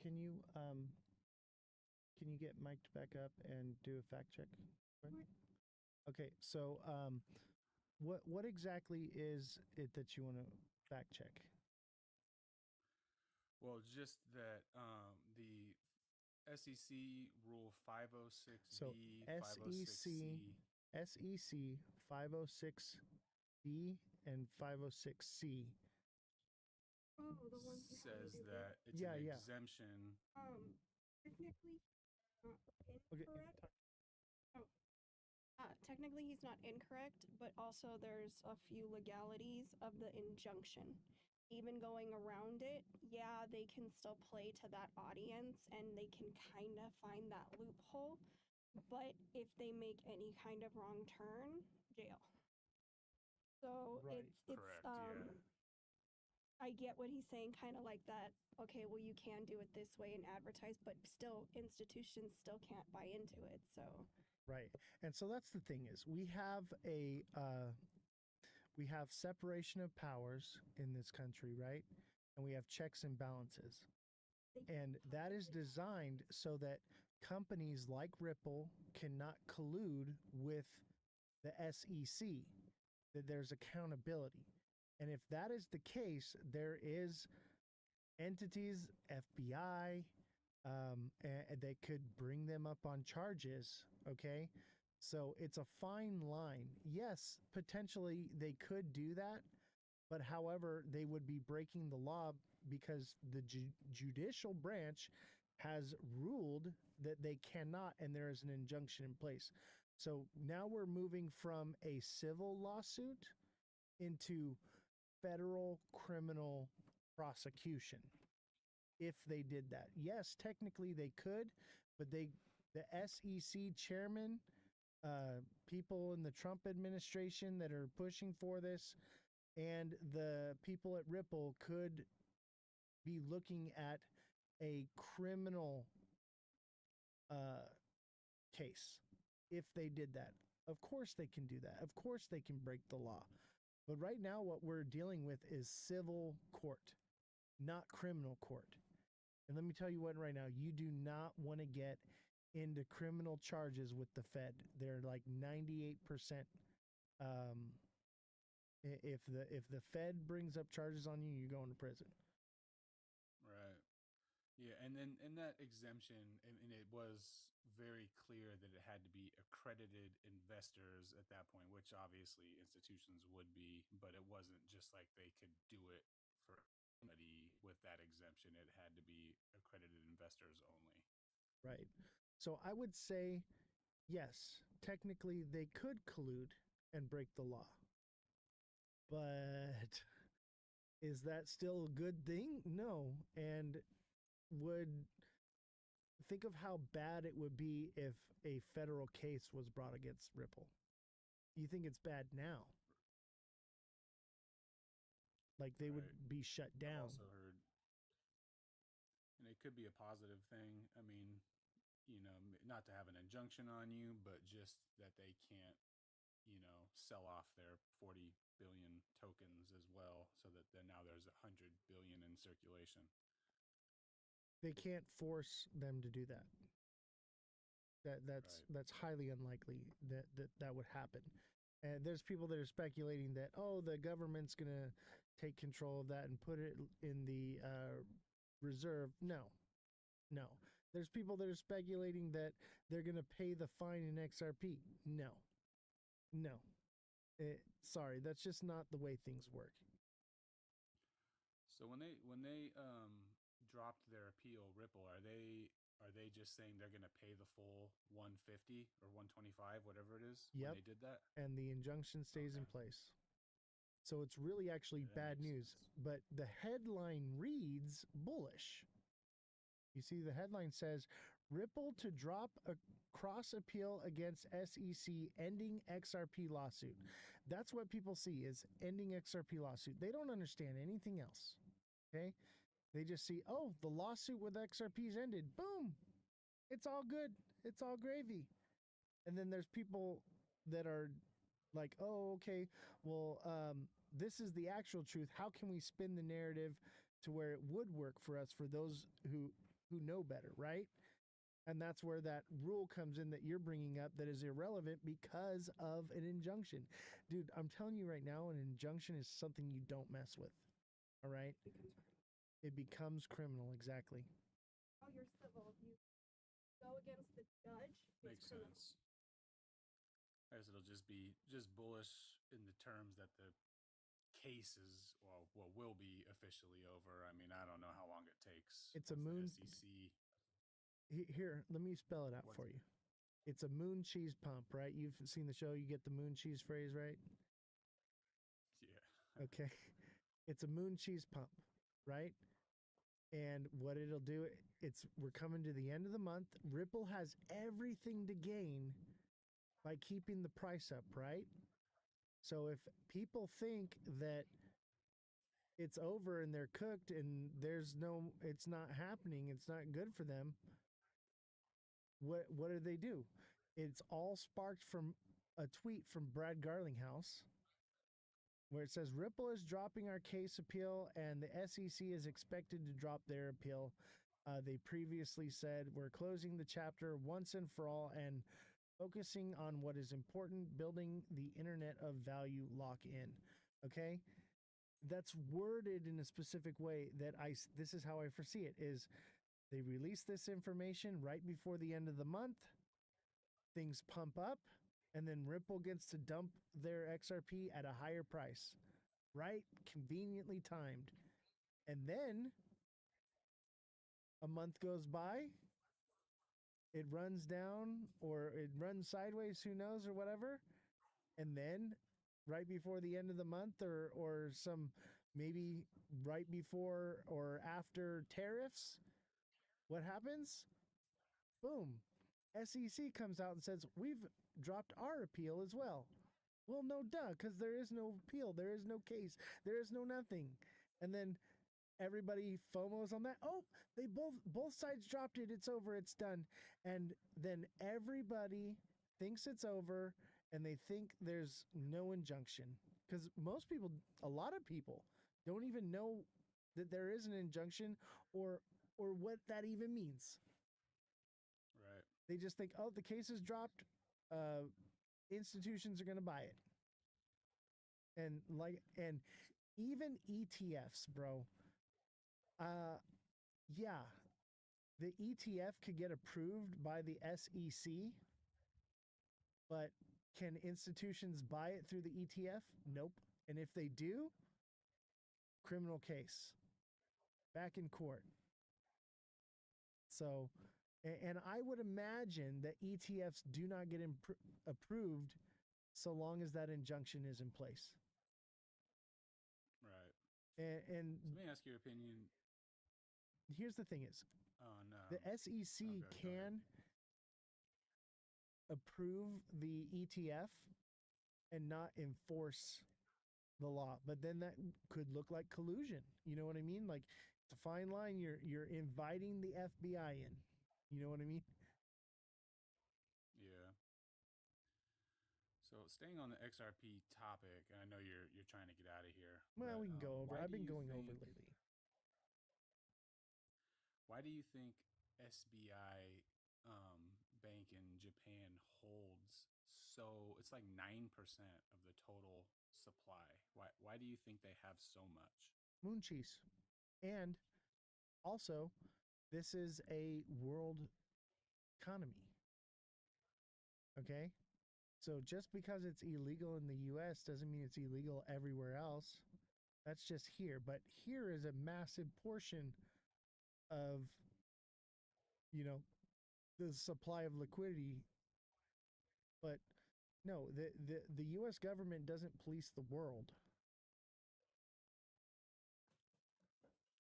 Can you get mic'd back up and do a fact check? Okay, so what exactly is it that you want to fact check? well, just that the SEC rule 506B, So 506C SEC 506B and 506C. Oh, the one you says handed that it's Yeah, an yeah. exemption. Technically, not Okay. incorrect. Technically, he's not incorrect, but also there's a few legalities of the injunction. Even going around it, yeah, they can still play to that audience and they can kind of find that loophole. But if they make any kind of wrong turn, jail. So Right. it's Correct, yeah. I get what he's saying, kind of like that. Okay, well, you can do it this way and advertise, but still, institutions still can't buy into it. So Right. And so that's the thing is we have separation of powers in this country, right? And we have checks and balances. And that is designed so that companies like Ripple cannot collude with the SEC, that there's accountability. And if that is the case, there is entities, FBI, and they could bring them up on charges. Okay. So it's a fine line. Yes, potentially they could do that, but however, they would be breaking the law because the judicial branch has ruled that they cannot, and there is an injunction in place. So now we're moving from a civil lawsuit into federal criminal prosecution if they did that. Yes, technically they could, but the SEC chairman, people in the Trump administration that are pushing for this, and the people at Ripple could be looking at a criminal case if they did that. Of course they can do that. Of course they can break the law. But right now, what we're dealing with is civil court, not criminal court. And let me tell you what right now, you do not want to get into criminal charges with the Fed. They're like 98%. If the Fed brings up charges on you, you're going to prison. Right. Yeah, and then in that exemption, and it was very clear that it had to be accredited investors at that point, which obviously institutions would be, but it wasn't just like they could do it for anybody with that exemption. It had to be accredited investors only. Right. So I would say, yes, technically they could collude and break the law. But is that still a good thing? No. And would think of how bad it would be if a federal case was brought against Ripple. You think it's bad now? Like they would be shut down. I've also heard, and it could be a positive thing. I mean, not to have an injunction on you, but just that they can't, sell off their 40 billion tokens as well, so that then now there's 100 billion in circulation. They can't force them to do that. That's highly unlikely that would happen. And there's people that are speculating that, oh, the government's going to take control of that and put it in the reserve. No. There's people that are speculating that they're going to pay the fine in XRP. No. Sorry, that's just not the way things work. So when they dropped their appeal, Ripple, are they just saying they're going to pay the full 150 or 125, whatever it is? Yep. When they did that, and the injunction stays in place. So it's really actually bad news. sense. But the headline reads bullish. You see, the headline says Ripple to drop a cross appeal against SEC ending XRP lawsuit. That's what people see is ending XRP lawsuit. They don't understand anything else. Okay. They just see, oh, the lawsuit with XRP's ended. Boom. It's all good. It's all gravy. And then there's people that are like, oh, okay, well, this is the actual truth. How can we spin the narrative to where it would work for us, for those who know better, right? And that's where that rule comes in that you're bringing up that is irrelevant because of an injunction. Dude, I'm telling you right now, an injunction is something you don't mess with. All right? It becomes criminal, exactly. Oh, you're civil. You go against the judge. Makes sense. I guess it'll just be just bullish in the terms that the case is will be officially over. I mean, I don't know how long it takes. It's a moon. SEC. Here, let me spell it out for you. It's a moon cheese pump, right? You've seen the show. You get the moon cheese phrase, right? Yeah. Okay. It's a moon cheese pump, right? And what it'll do, we're coming to the end of the month. Ripple has everything to gain by keeping the price up, right? So if people think that it's over and they're cooked and it's not happening, it's not good for them, what do? It's all sparked from a tweet from Brad Garlinghouse where it says Ripple is dropping our case appeal and the SEC is expected to drop their appeal. They previously said we're closing the chapter once and for all and focusing on what is important, building the Internet of Value lock-in. Okay? That's worded in a specific way that this is how I foresee it, is they release this information right before the end of the month, things pump up, and then Ripple gets to dump their XRP at a higher price, right? Conveniently timed. And then a month goes by, it runs down or it runs sideways, who knows, or whatever. And then right before the end of the month or some maybe right before or after tariffs, what happens? Boom. SEC comes out and says, we've dropped our appeal as well. Well, no duh, because there is no appeal. There is no case. There is no nothing. And then everybody FOMOs on that. Oh, they both sides dropped it. It's over. It's done. And then everybody thinks it's over and they think there's no injunction. Because most people, a lot of people, don't even know that there is an injunction or what that even means. Right. They just think, oh, the case is dropped. Institutions are going to buy it. And even ETFs, bro. Yeah, the ETF could get approved by the SEC, but can institutions buy it through the ETF? Nope. And if they do, criminal case, back in court. So, and I would imagine that ETFs do not get approved so long as that injunction is in place. Right. And so let me ask your opinion. Here's the thing is, the SEC can approve the ETF and not enforce the law, but then that could look like collusion. You know what I mean? Like, it's a fine line. You're inviting the FBI in. You know what I mean? Yeah. So staying on the XRP topic, and I know you're trying to get out of here. Well, we can go over. I've been going over lately. Why do you think SBI Bank in Japan holds it's like 9% of the total supply? Why do you think they have so much? Moon cheese. And also, this is a world economy. Okay? So just because it's illegal in the US doesn't mean it's illegal everywhere else. That's just here. But here is a massive portion of, the supply of liquidity. But no, the US government doesn't police the world.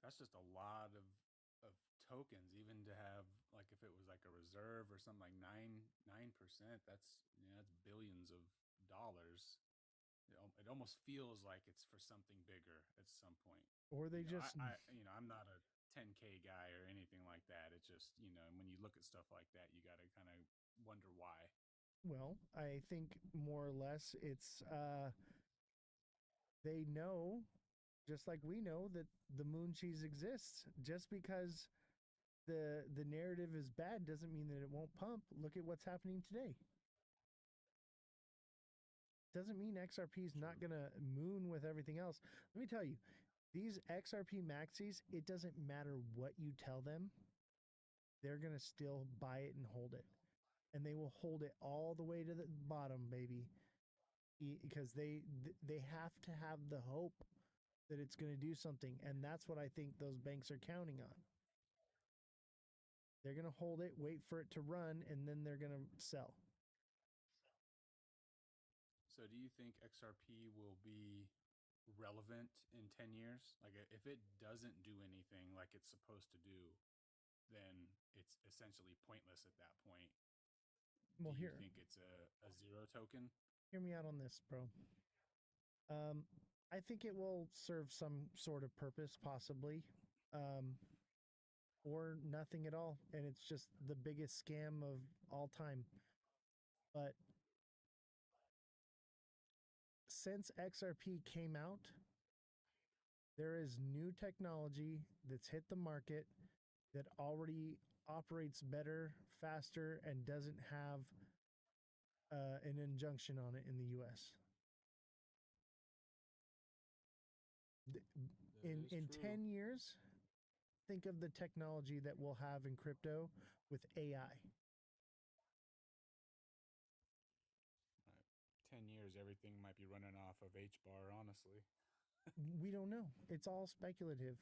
That's just a lot of tokens, even to have like if it was like a reserve or something like 9%, that's billions of dollars. It almost feels like it's for something bigger at some point. Or they just I'm not a 10K guy or anything like that. It's just, when you look at stuff like that, you got to kind of wonder why. Well, I think more or less it's they know, just like we know, that the moon cheese exists. Just because the narrative is bad doesn't mean that it won't pump. Look at what's happening today. Doesn't mean XRP is not going to moon with everything else. Let me tell you, these XRP maxis, it doesn't matter what you tell them, they're going to still buy it and hold it. And they will hold it all the way to the bottom, baby, because they have to have the hope that it's going to do something. And that's what I think those banks are counting on. They're going to hold it, wait for it to run, and then they're going to sell. So do you think XRP will be relevant in 10 years? Like if it doesn't do anything like it's supposed to do, then it's essentially pointless at that point. Well, do you think it's a zero token? Hear me out on this, bro. I think it will serve some sort of purpose, possibly, or nothing at all, and it's just the biggest scam of all time. But since XRP came out, there is new technology that's hit the market that already operates better, faster, and doesn't have an injunction on it in the US. In 10 years, think of the technology that we'll have in crypto with AI. Right. 10 years, everything might be running off of HBAR, honestly. We don't know. It's all speculative.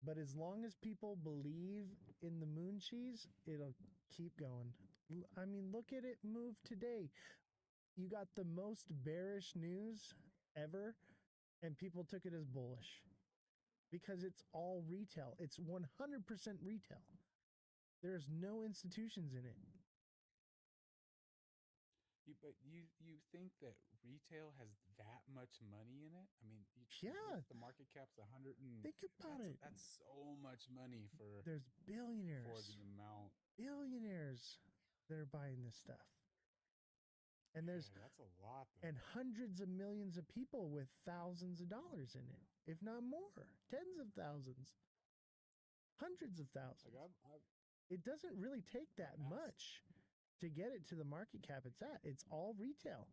But as long as people believe in the moon cheese, it'll keep going. I mean, look at it move today. You got the most bearish news ever, and people took it as bullish because it's all retail. It's 100% retail. There's no institutions in it. But you think that retail has that much money in it? I mean, the market cap's 100 and think about it. That's so much money for. There's billionaires for the amount. Billionaires that are buying this stuff. And there's that's a lot. Though. And hundreds of millions of people with thousands of dollars in it, if not more, tens of thousands, hundreds of thousands. Like it doesn't really take that much to get it to the market cap it's at. It's all retail.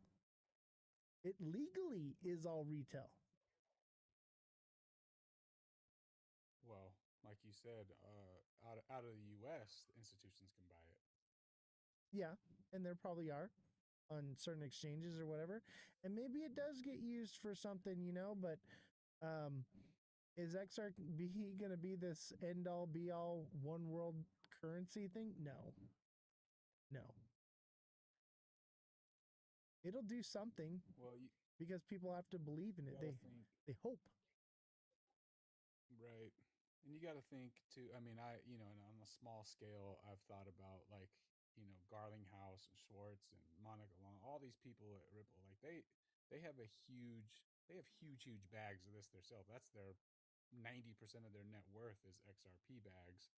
It legally is all retail. Well, like you said, out of the U.S., institutions can buy it. Yeah, and there probably are on certain exchanges or whatever. And maybe it does get used for something, but is XRP going to be this end-all, be-all, one-world currency thing? No. It'll do something. Well, because people have to believe in it. They hope. Right. And you got to think too. I mean, and on a small scale, I've thought about like, Garlinghouse and Schwartz and Monica Long, all these people at Ripple, like they have huge bags of this themselves. That's their 90% of their net worth is XRP bags.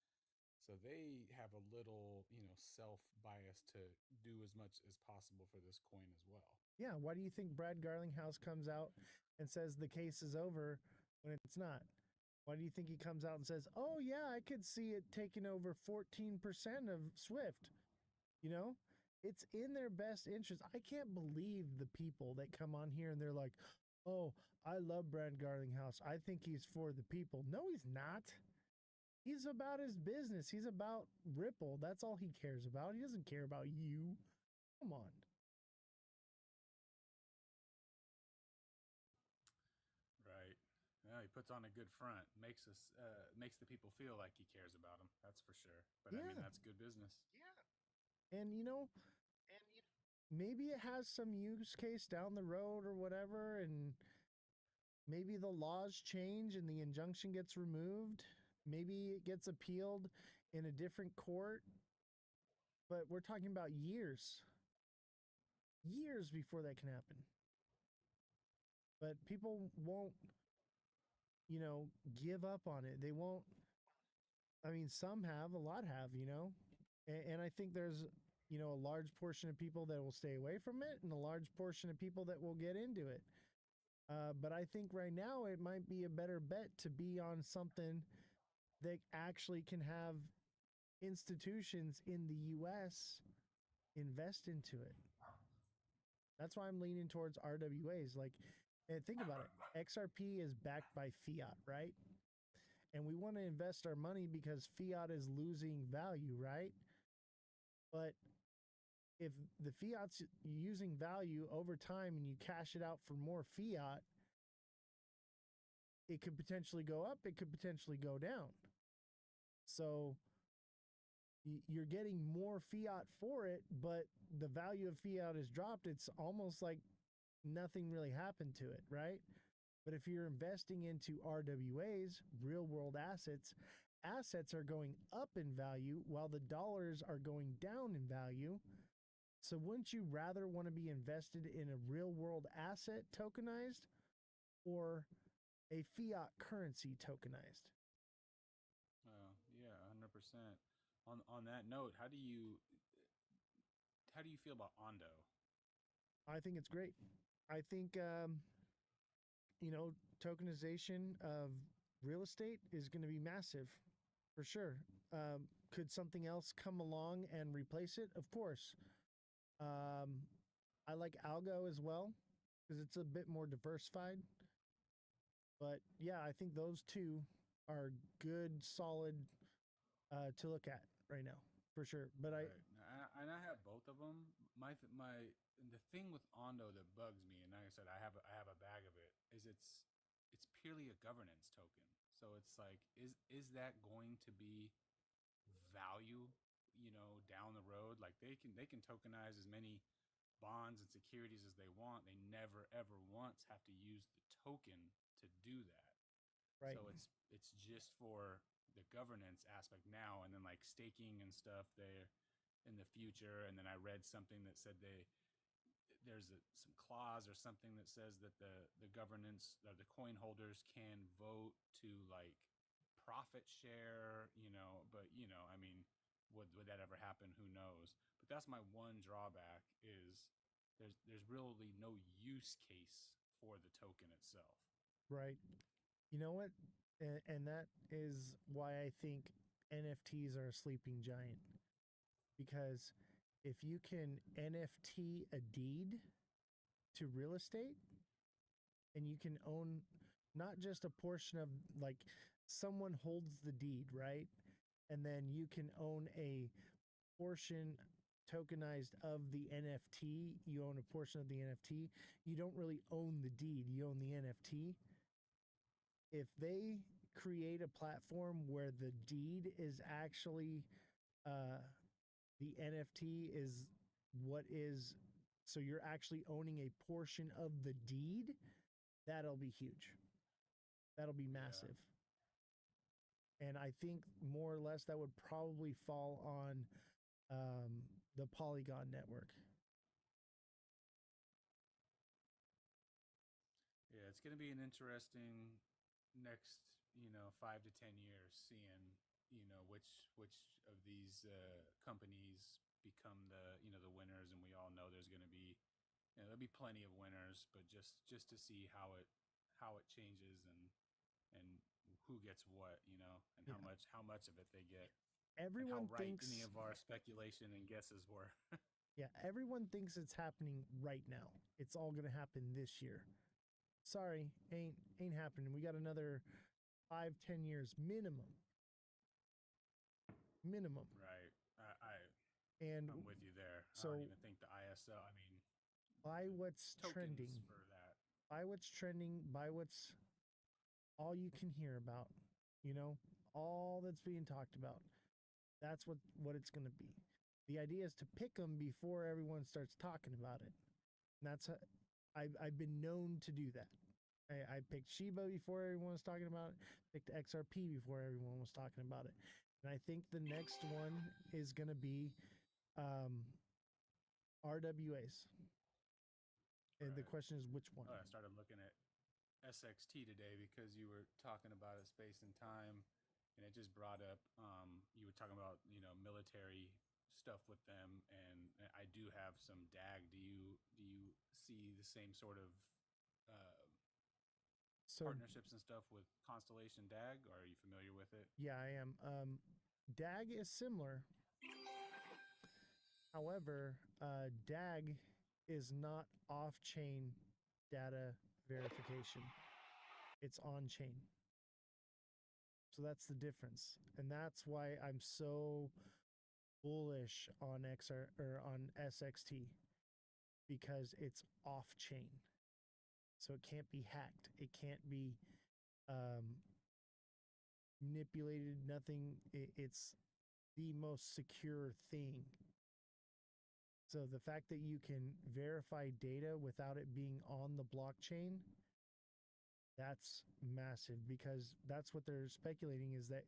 So they have a little, self-bias to do as much as possible for this coin as well. Yeah. Why do you think Brad Garlinghouse comes out and says the case is over when it's not? Why do you think he comes out and says, oh, yeah, I could see it taking over 14% of Swift? It's in their best interest. I can't believe the people that come on here and they're like, oh, I love Brad Garlinghouse. I think he's for the people. No, he's not. He's about his business. He's about Ripple. That's all he cares about. He doesn't care about you. Come on. Right. Yeah, he puts on a good front. Makes the people feel like he cares about them. That's for sure. But I mean, that's good business. Yeah. And maybe it has some use case down the road or whatever, and maybe the laws change and the injunction gets removed. Maybe it gets appealed in a different court, but we're talking about years before that can happen. But people won't, give up on it. They won't. I mean, some have, a lot have, and I think there's, a large portion of people that will stay away from it and a large portion of people that will get into it. But I think right now it might be a better bet to be on something that actually can have institutions in the US invest into it. That's why I'm leaning towards RWAs. Like, and think about it. XRP is backed by fiat, right? And we want to invest our money because fiat is losing value, right? But if the fiat's using value over time and you cash it out for more fiat, it could potentially go up, it could potentially go down. So you're getting more fiat for it, but the value of fiat is dropped. It's almost like nothing really happened to it, right? But if you're investing into RWAs, real world assets, assets are going up in value while the dollars are going down in value. So wouldn't you rather want to be invested in a real world asset tokenized or a fiat currency tokenized? Yeah, 100%. On that note, how do you feel about Ondo? I think it's great. I think tokenization of real estate is going to be massive for sure. Could something else come along and replace it? Of course. I like algo as well because it's a bit more diversified. But yeah, I think those two are good, solid to look at right now for sure. But right. I have both of them. The thing with Ondo that bugs me, and like I said, I have a bag of it, is it's purely a governance token. So it's like, is that going to be value, down the road? Like they can tokenize as many bonds and securities as they want. They never ever once have to use the token to do that. right. So it's just for the governance aspect now, and then like staking and stuff there in the future. And then I read something that said there's some clause or something that says that the governance or the coin holders can vote to like profit share, but I mean, would that ever happen? Who knows? But that's my one drawback is there's really no use case for the token itself. Right. You know what? And that is why I think NFTs are a sleeping giant. Because if you can NFT a deed to real estate and you can own not just a portion of, like, someone holds the deed, right? And then you can own a portion tokenized of the NFT. You own a portion of the NFT. You don't really own the deed, you own the NFT. If they create a platform where the deed is actually the NFT is what is, so you're actually owning a portion of the deed, that'll be huge. That'll be massive. Yeah. And I think more or less that would probably fall on the Polygon network. Yeah, it's going to be an interesting next, 5 to 10 years, seeing, which of these companies become the winners. And we all know there's going to be, there'll be plenty of winners, but just to see how it changes and who gets what, and Yeah. how much of it they get. Everyone and how right thinks any of our speculation and guesses were. yeah, everyone thinks it's happening right now. It's all going to happen this year. Sorry, ain't happening. We got another 5-10 years minimum. Right. And I'm with you there. So I don't even think the ISO. I mean, buy what's trending. For that. Buy what's trending. Buy what's all you can hear about. All that's being talked about. That's what it's going to be. The idea is to pick them before everyone starts talking about it. And that's I've been known to do that. I picked Shiba before everyone was talking about it. Picked XRP before everyone was talking about it. And I think the next one is going to be RWAs. And the Right. question is which one? Oh, I started looking at SXT today because you were talking about a space and time, and it just brought up you were talking about military stuff with them, and I do have some DAG. Do you see the same sort of uh, So partnerships and stuff with Constellation DAG? Or are you familiar with it? yeah, I am. DAG is similar. However, DAG is not off-chain data verification. It's on-chain. So that's the difference, and that's why I'm so bullish on XR or on SXT, because it's off-chain. So it can't be hacked. It can't be um, manipulated. Nothing. It's the most secure thing. So the fact that you can verify data without it being on the blockchain, that's massive, because that's what they're speculating, is that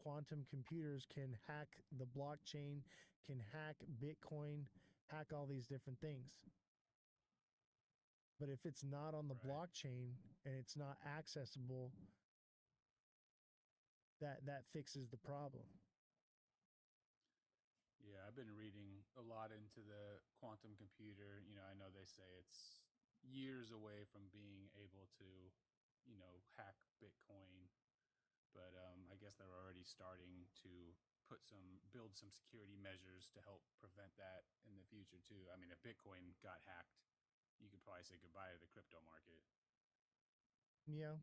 quantum computers can hack the blockchain, can hack Bitcoin, hack all these different things. But if it's not on the Right. blockchain and it's not accessible, that fixes the problem. Yeah, I've been reading a lot into the quantum computer. I know they say it's years away from being able to, hack Bitcoin, but I guess they're already starting to build some security measures to help prevent that in the future too. I mean, if Bitcoin got hacked, you could probably say goodbye to the crypto market. Yeah,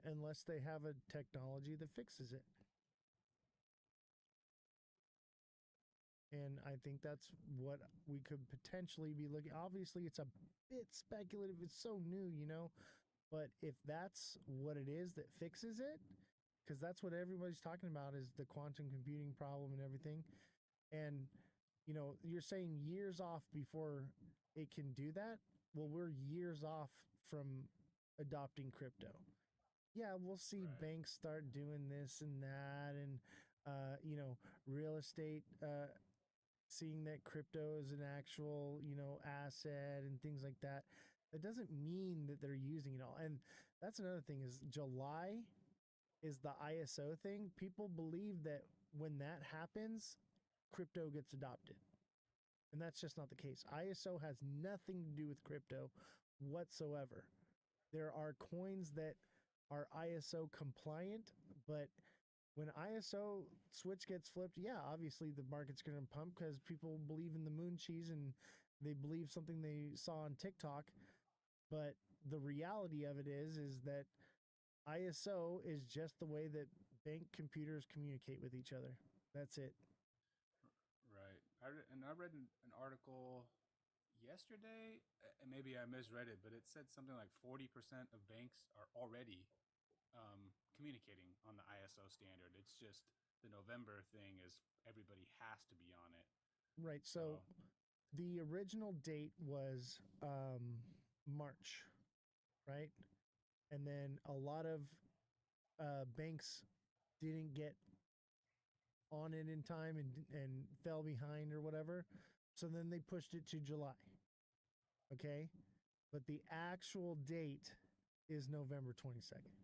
unless they have a technology that fixes it. And I think that's what we could potentially be looking. Obviously, it's a bit speculative. It's so new, But if that's what it is that fixes it, because that's what everybody's talking about, is the quantum computing problem and everything. And, you're saying years off before it can do that. Well, we're years off from adopting crypto. Yeah, we'll see Right. banks start doing this and that, and, real estate, seeing that crypto is an actual, asset and things like that. That doesn't mean that they're using it all. And that's another thing, is July is the ISO thing. People believe that when that happens, crypto gets adopted. And that's just not the case. ISO has nothing to do with crypto whatsoever. There are coins that are ISO compliant, but when ISO switch gets flipped, yeah, obviously the market's going to pump because people believe in the moon cheese and they believe something they saw on TikTok. But the reality of it is that ISO is just the way that bank computers communicate with each other. That's it. Right. I read an article yesterday, and maybe I misread it, but it said something like 40% of banks are already communicating on the ISO standard. It's just the November thing is everybody has to be on it. Right. So So the original date was March, right? And then a lot of banks didn't get on it in time and fell behind or whatever. So then they pushed it to July. Okay. But the actual date is November 22nd.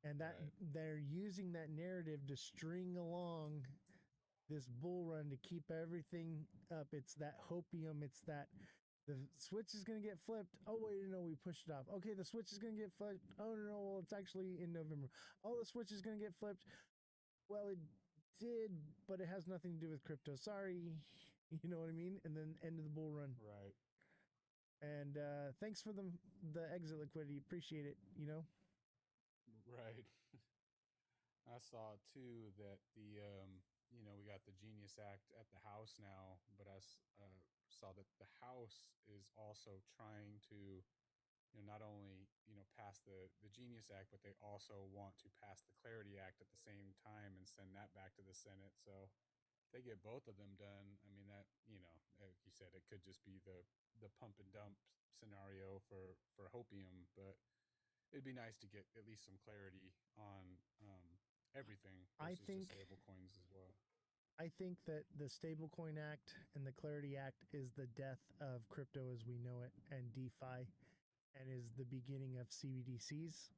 And that right. they're using that narrative to string along this bull run to keep everything up. It's that hopium. It's that the switch is going to get flipped. Oh, wait, no, we pushed it off. Okay, the switch is going to get flipped. Oh, no, well, it's actually in November. Oh, the switch is going to get flipped. Well, it did, but it has nothing to do with crypto. Sorry. You know what I mean? And then end of the bull run. Right. And thanks for the exit liquidity. Appreciate it, Right. I saw too that we got the Genius Act at the House now, but saw that the House is also trying to, not only, pass the Genius Act, but they also want to pass the Clarity Act at the same time and send that back to the Senate. So if they get both of them done, I mean, that, like you said, it could just be the pump and dump scenario for hopium, but it'd be nice to get at least some clarity on everything I versus just think stable coins as well. I think that the Stablecoin Act and the Clarity Act is the death of crypto as we know it and DeFi, and is the beginning of CBDCs.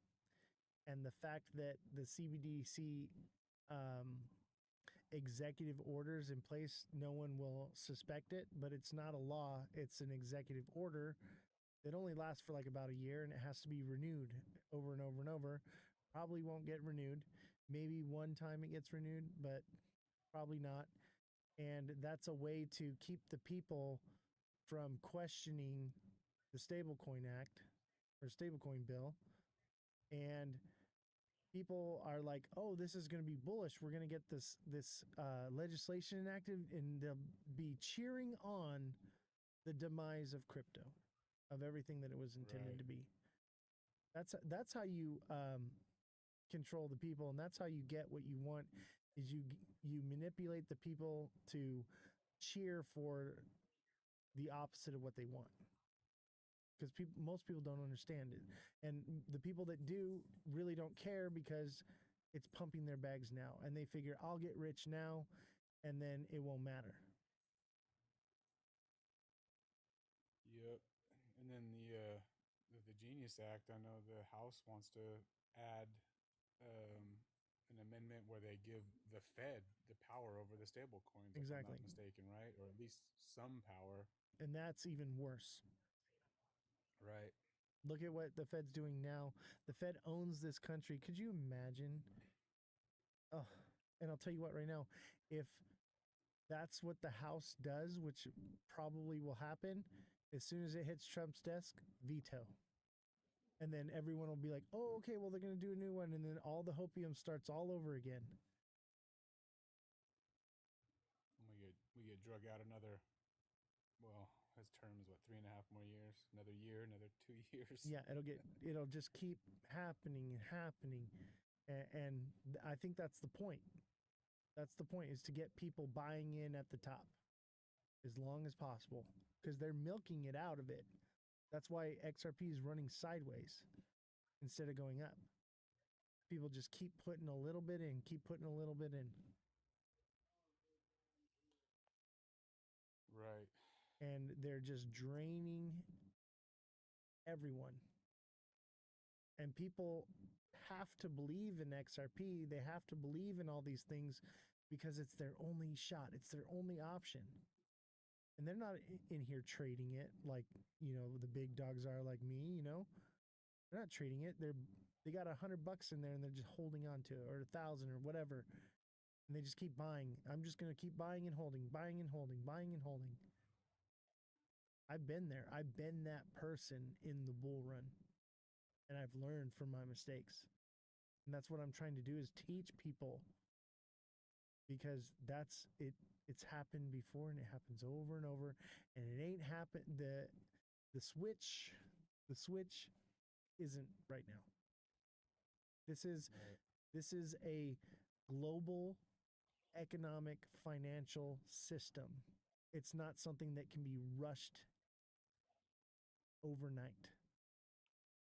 And the fact that the CBDC um, executive orders in place, no one will suspect it, but it's not a law. It's an executive order that only lasts for like about a year, and it has to be renewed over and over and over. Probably won't get renewed. Maybe one time it gets renewed, but probably not. And that's a way to keep the people from questioning the Stablecoin Act or Stablecoin Bill. And people are like, "Oh, this is going to be bullish. We're going to get this legislation enacted, and they'll be cheering on the demise of crypto, of everything that it was intended Right. to be." That's how you control the people, and that's how you get what you want. Is you manipulate the people to cheer for the opposite of what they want, because most people don't understand it, and the people that do really don't care because it's pumping their bags now, and they figure I'll get rich now, and then it won't matter. Yep. And then the Genius Act. I know the House wants to add um, an amendment where they give the Fed the power over the stable coins, if I'm Exactly, not mistaken, right? Or at least some power. and that's even worse. Right. Look at what the Fed's doing now. The Fed owns this country. Could you imagine? Oh, and I'll tell you what right now, if that's what the House does, which probably will happen, as soon as it hits Trump's desk, veto. And then everyone will be like, oh, okay, well, they're going to do a new one. And then all the hopium starts all over again. And we get drug out another. Well, his term is what, 3.5 more years? Another year, another 2 years. Yeah, it'll just keep happening and happening. And I think that's the point. That's the point, is to get people buying in at the top as long as possible, because they're milking it out of it. That's why XRP is running sideways instead of going up. People just keep putting a little bit in, keep putting a little bit in. Right. And they're just draining everyone. And people have to believe in XRP. They have to believe in all these things because it's their only shot. It's their only option. And they're not in here trading it like, the big dogs are like me, They're not trading it. They got $100 in there and they're just holding on to it, or 1,000 or whatever. And they just keep buying. I'm just going to keep buying and holding, buying and holding, buying and holding. I've been there. I've been that person in the bull run. And I've learned from my mistakes. And that's what I'm trying to do, is teach people, because that's it. It's happened before, and it happens over and over, and it ain't happened. The switch isn't right now. This is Right. this is a global economic financial system. It's not something that can be rushed overnight.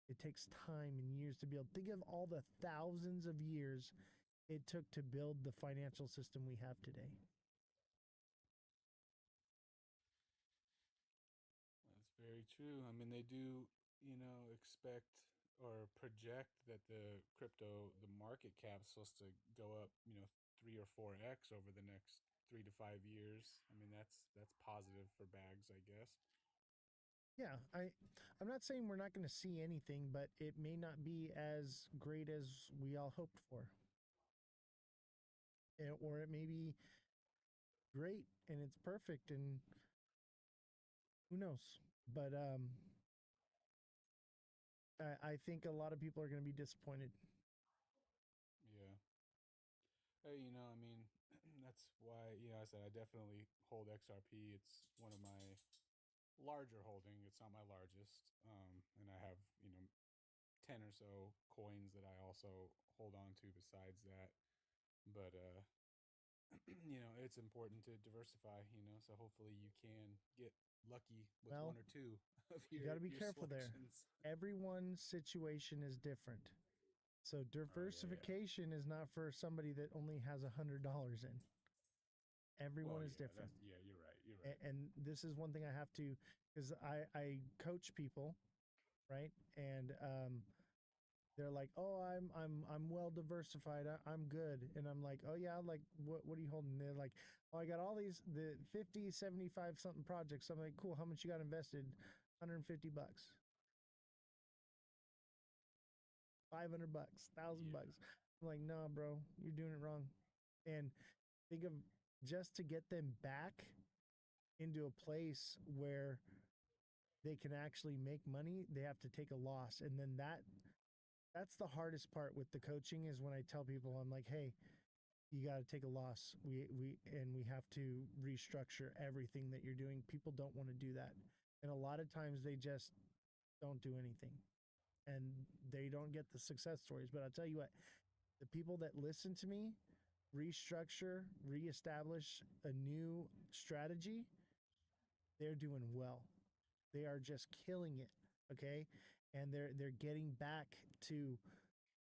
It takes time and years to build. Think of all the thousands of years it took to build the financial system we have today. That's very true. I mean, they do, expect or project that the market cap's supposed to go up, 3 or 4x over the next 3 to 5 years. I mean, that's positive for bags, I guess. Yeah, I'm not saying we're not going to see anything, but it may not be as great as we all hoped for. Or it may be great and it's perfect, and who knows. But I think a lot of people are going to be disappointed. Yeah. Hey, I mean, that's why, I said I definitely hold XRP. It's one of my larger holding. It's not my largest. And I have, 10 or so coins that I also hold on to besides that. But it's important to diversify, so hopefully you can get lucky with Well, one or two of you got to be your careful there. selections. Everyone's situation is different. So diversification is not for somebody that only has $100 in. Everyone is different. You're right. You're right. And this is one thing I have to, because I coach people, right? And they're like, "Oh, I'm well diversified. I'm good." And I'm like, "Oh yeah, like what are you holding?" And they're like, "Oh, I got all these the 50, 75 something projects." I'm like, "Cool. How much you got invested?" $150, $500, $1,000. I'm like, "No, bro, you're doing it wrong." And think of just to get them back into a place where they can actually make money, they have to take a loss. And then that's the hardest part with the coaching is when I tell people, I'm like, "Hey, you got to take a loss. We have to restructure everything that you're doing." People don't want to do that. And a lot of times they just don't do anything and they don't get the success stories. But I'll tell you what, the people that listen to me restructure, reestablish a new strategy, they're doing well. They are just killing it. Okay. And they're getting back to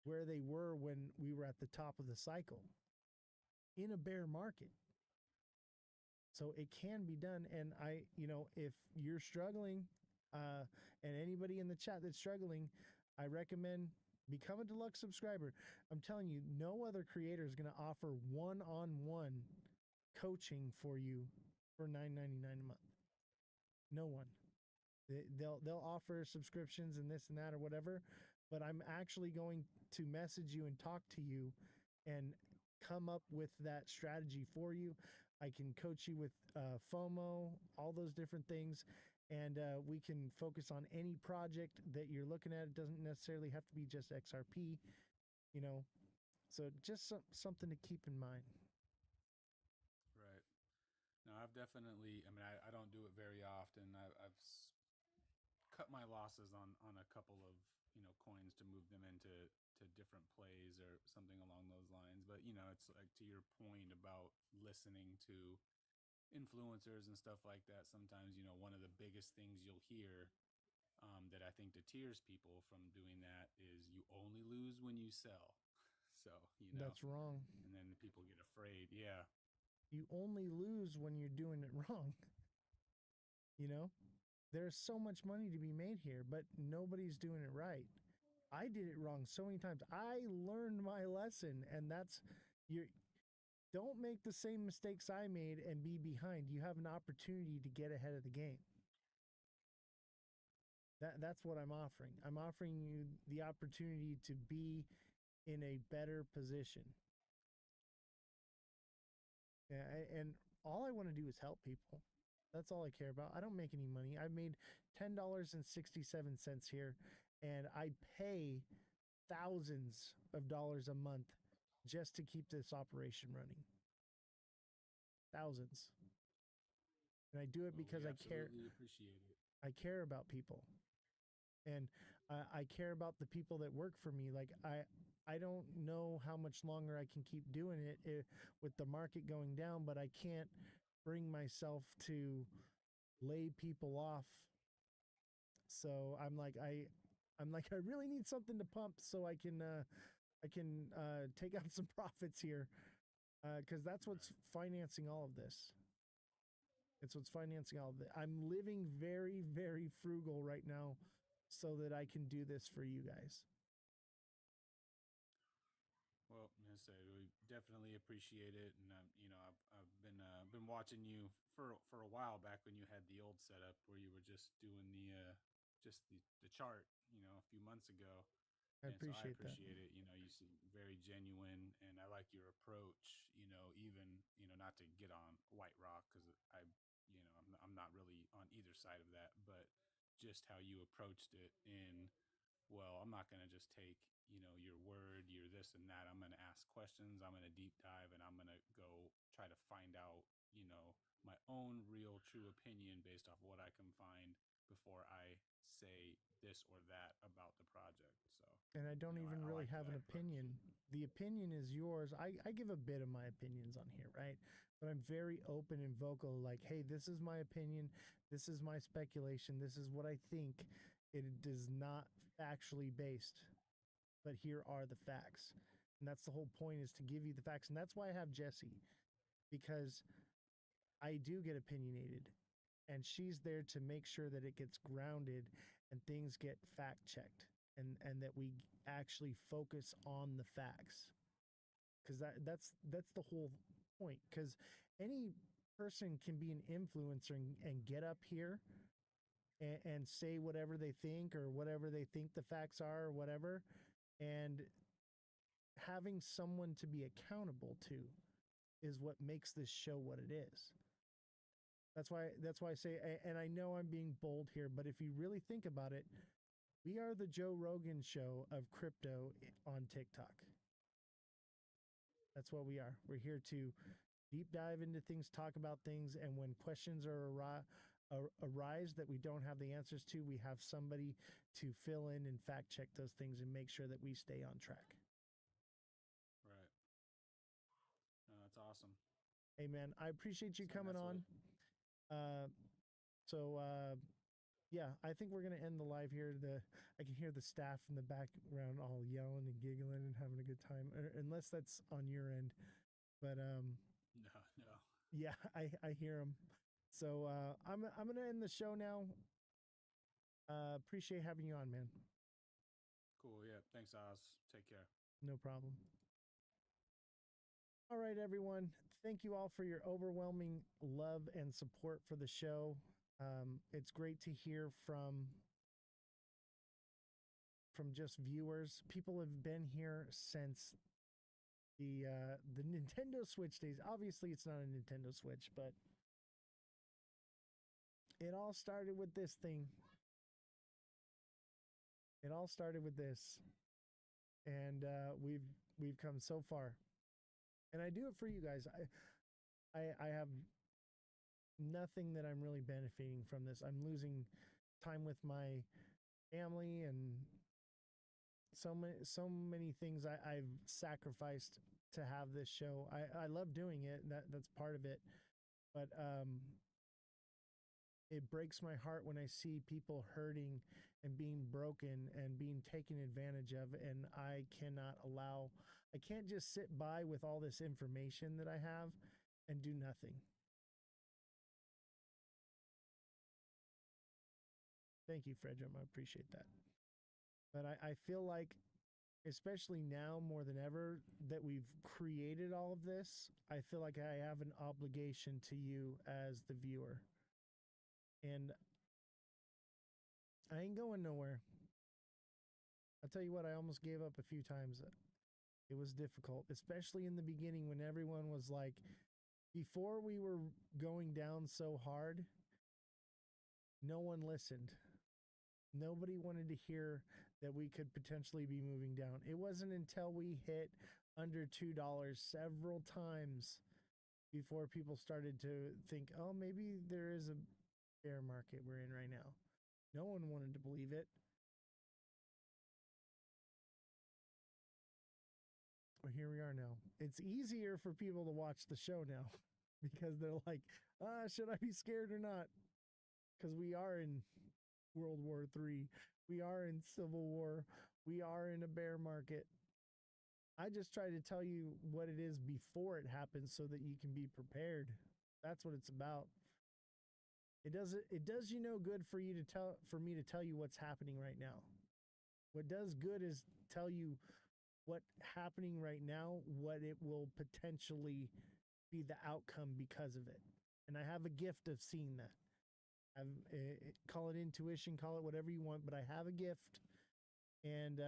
where they were when we were at the top of the cycle in a bear market. So it can be done. And if you're struggling, and anybody in the chat that's struggling, I recommend become a deluxe subscriber. I'm telling you, no other creator is going to offer one-on-one coaching for you for $9.99 a month. No one. They'll offer subscriptions and this and that or whatever, but I'm actually going to message you and talk to you and come up with that strategy for you. I can coach you with FOMO, all those different things, and we can focus on any project that you're looking at. It doesn't necessarily have to be just XRP, so just something to keep in mind. Right. No, I've definitely, I don't do it very often. I've cut my losses on a couple of coins to move them into different plays or something along those lines. But it's like to your point about listening to influencers and stuff like that. Sometimes one of the biggest things you'll hear that I think deters people from doing that is you only lose when you sell. So that's wrong. And then people get afraid. Yeah. You only lose when you're doing it wrong. There's so much money to be made here, but nobody's doing it right. I did it wrong so many times. I learned my lesson, and that's don't make the same mistakes I made and be behind. You have an opportunity to get ahead of the game. That's what I'm offering. I'm offering you the opportunity to be in a better position. Yeah, and all I want to do is help people. That's all I care about. I don't make any money. I made $10.67 here, and I pay thousands of dollars a month just to keep this operation running. Thousands. And I do it because I care. Appreciate it. I care about people, and I care about the people that work for me. Like I don't know how much longer I can keep doing it with the market going down, but I can't bring myself to lay people off. So I'm like I really need something to pump so I can take out some profits here, because that's what's financing all of this. It's what's financing all of it. I'm living very, very frugal right now so that I can do this for you guys. Well, I say we definitely appreciate it, and I've been watching you for a while back when you had the old setup where you were just doing the chart, a few months ago. I appreciate that. You you seem very genuine, and I like your approach. Even not to get on White Rock because I'm not really on either side of that, but just how you approached it in. Well, I'm not going to just take your word, your this and that. I'm going to ask questions. I'm going to deep dive, and I'm going to go try to find out my own real true opinion based off what I can find before I say this or that about the project. So, and I don't even really have an opinion. The opinion is yours. I give a bit of my opinions on here, right? But I'm very open and vocal, like, hey, this is my opinion. This is my speculation. This is what I think. It is not factually based. but here are the facts. And that's the whole point, is to give you the facts. And that's why I have Jessie, because I do get opinionated, and she's there to make sure that it gets grounded and things get fact checked, and that we actually focus on the facts. Because that's the whole point. Because any person can be an influencer and get up here and say whatever they think, or whatever they think the facts are, or whatever. And having someone to be accountable to is what makes this show what it is. That's why I say, and I know I'm being bold here, but if you really think about it, we are the Joe Rogan show of crypto on TikTok. That's what we are. We're here to deep dive into things, talk about things, and when questions arise that we don't have the answers to, we have somebody to fill in and fact check those things and make sure that we stay on track. Right. No, that's awesome. Hey, man, I appreciate you coming on. Yeah, I think we're going to end the live here. I can hear the staff in the background all yelling and giggling and having a good time, unless that's on your end. But No. yeah, I hear them. So I'm going to end the show now. Appreciate having you on, man. Cool. Yeah. Thanks, Oz. Take care. No problem. All right, everyone. Thank you all for your overwhelming love and support for the show. It's great to hear from just viewers. People have been here since the Nintendo Switch days. Obviously, it's not a Nintendo Switch, but it all started with this thing. It all started with this, and we've come so far. And I do it for you guys. I have nothing that I'm really benefiting from this. I'm losing time with my family and so many things I've sacrificed to have this show. I love doing it. That's part of it. But it breaks my heart when I see people hurting and being broken and being taken advantage of. And I can't just sit by with all this information that I have and do nothing. Thank you, Fredrum. I appreciate that. But I feel like, especially now more than ever, that we've created all of this, I feel like I have an obligation to you as the viewer. And I ain't going nowhere. I'll tell you what, I almost gave up a few times. It was difficult, especially in the beginning when everyone was like, before we were going down so hard, no one listened. Nobody wanted to hear that we could potentially be moving down. It wasn't until we hit under $2 several times before people started to think, oh, maybe there is a bear market we're in right now. No one wanted to believe it. Well, here we are now. It's easier for people to watch the show now because they're like, should I be scared or not? Because we are in World War III. We are in Civil War. We are in a bear market. I just try to tell you what it is before it happens so that you can be prepared. That's what it's about. It does you no good for me to tell you what's happening right now. What does good is tell you what's happening right now, what it will potentially be the outcome because of it. And I have a gift of seeing that. Call it intuition, call it whatever you want, but I have a gift, and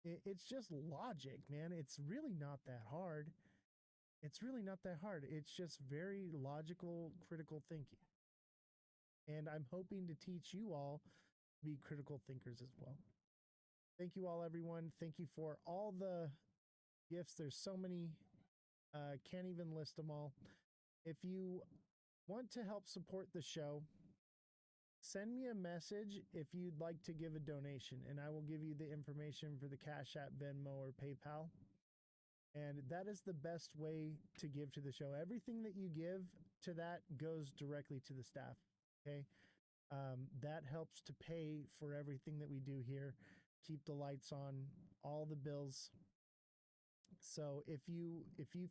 it's just logic, man. It's really not that hard. It's really not that hard. It's just very logical, critical thinking. And I'm hoping to teach you all to be critical thinkers as well. Thank you all, everyone. Thank you for all the gifts. There's so many. Can't even list them all. If you want to help support the show, send me a message if you'd like to give a donation, and I will give you the information for the Cash App, Venmo, or PayPal. And that is the best way to give to the show. Everything that you give to that goes directly to the staff. Okay. That helps to pay for everything that we do here. keep the lights on, all the bills. So if you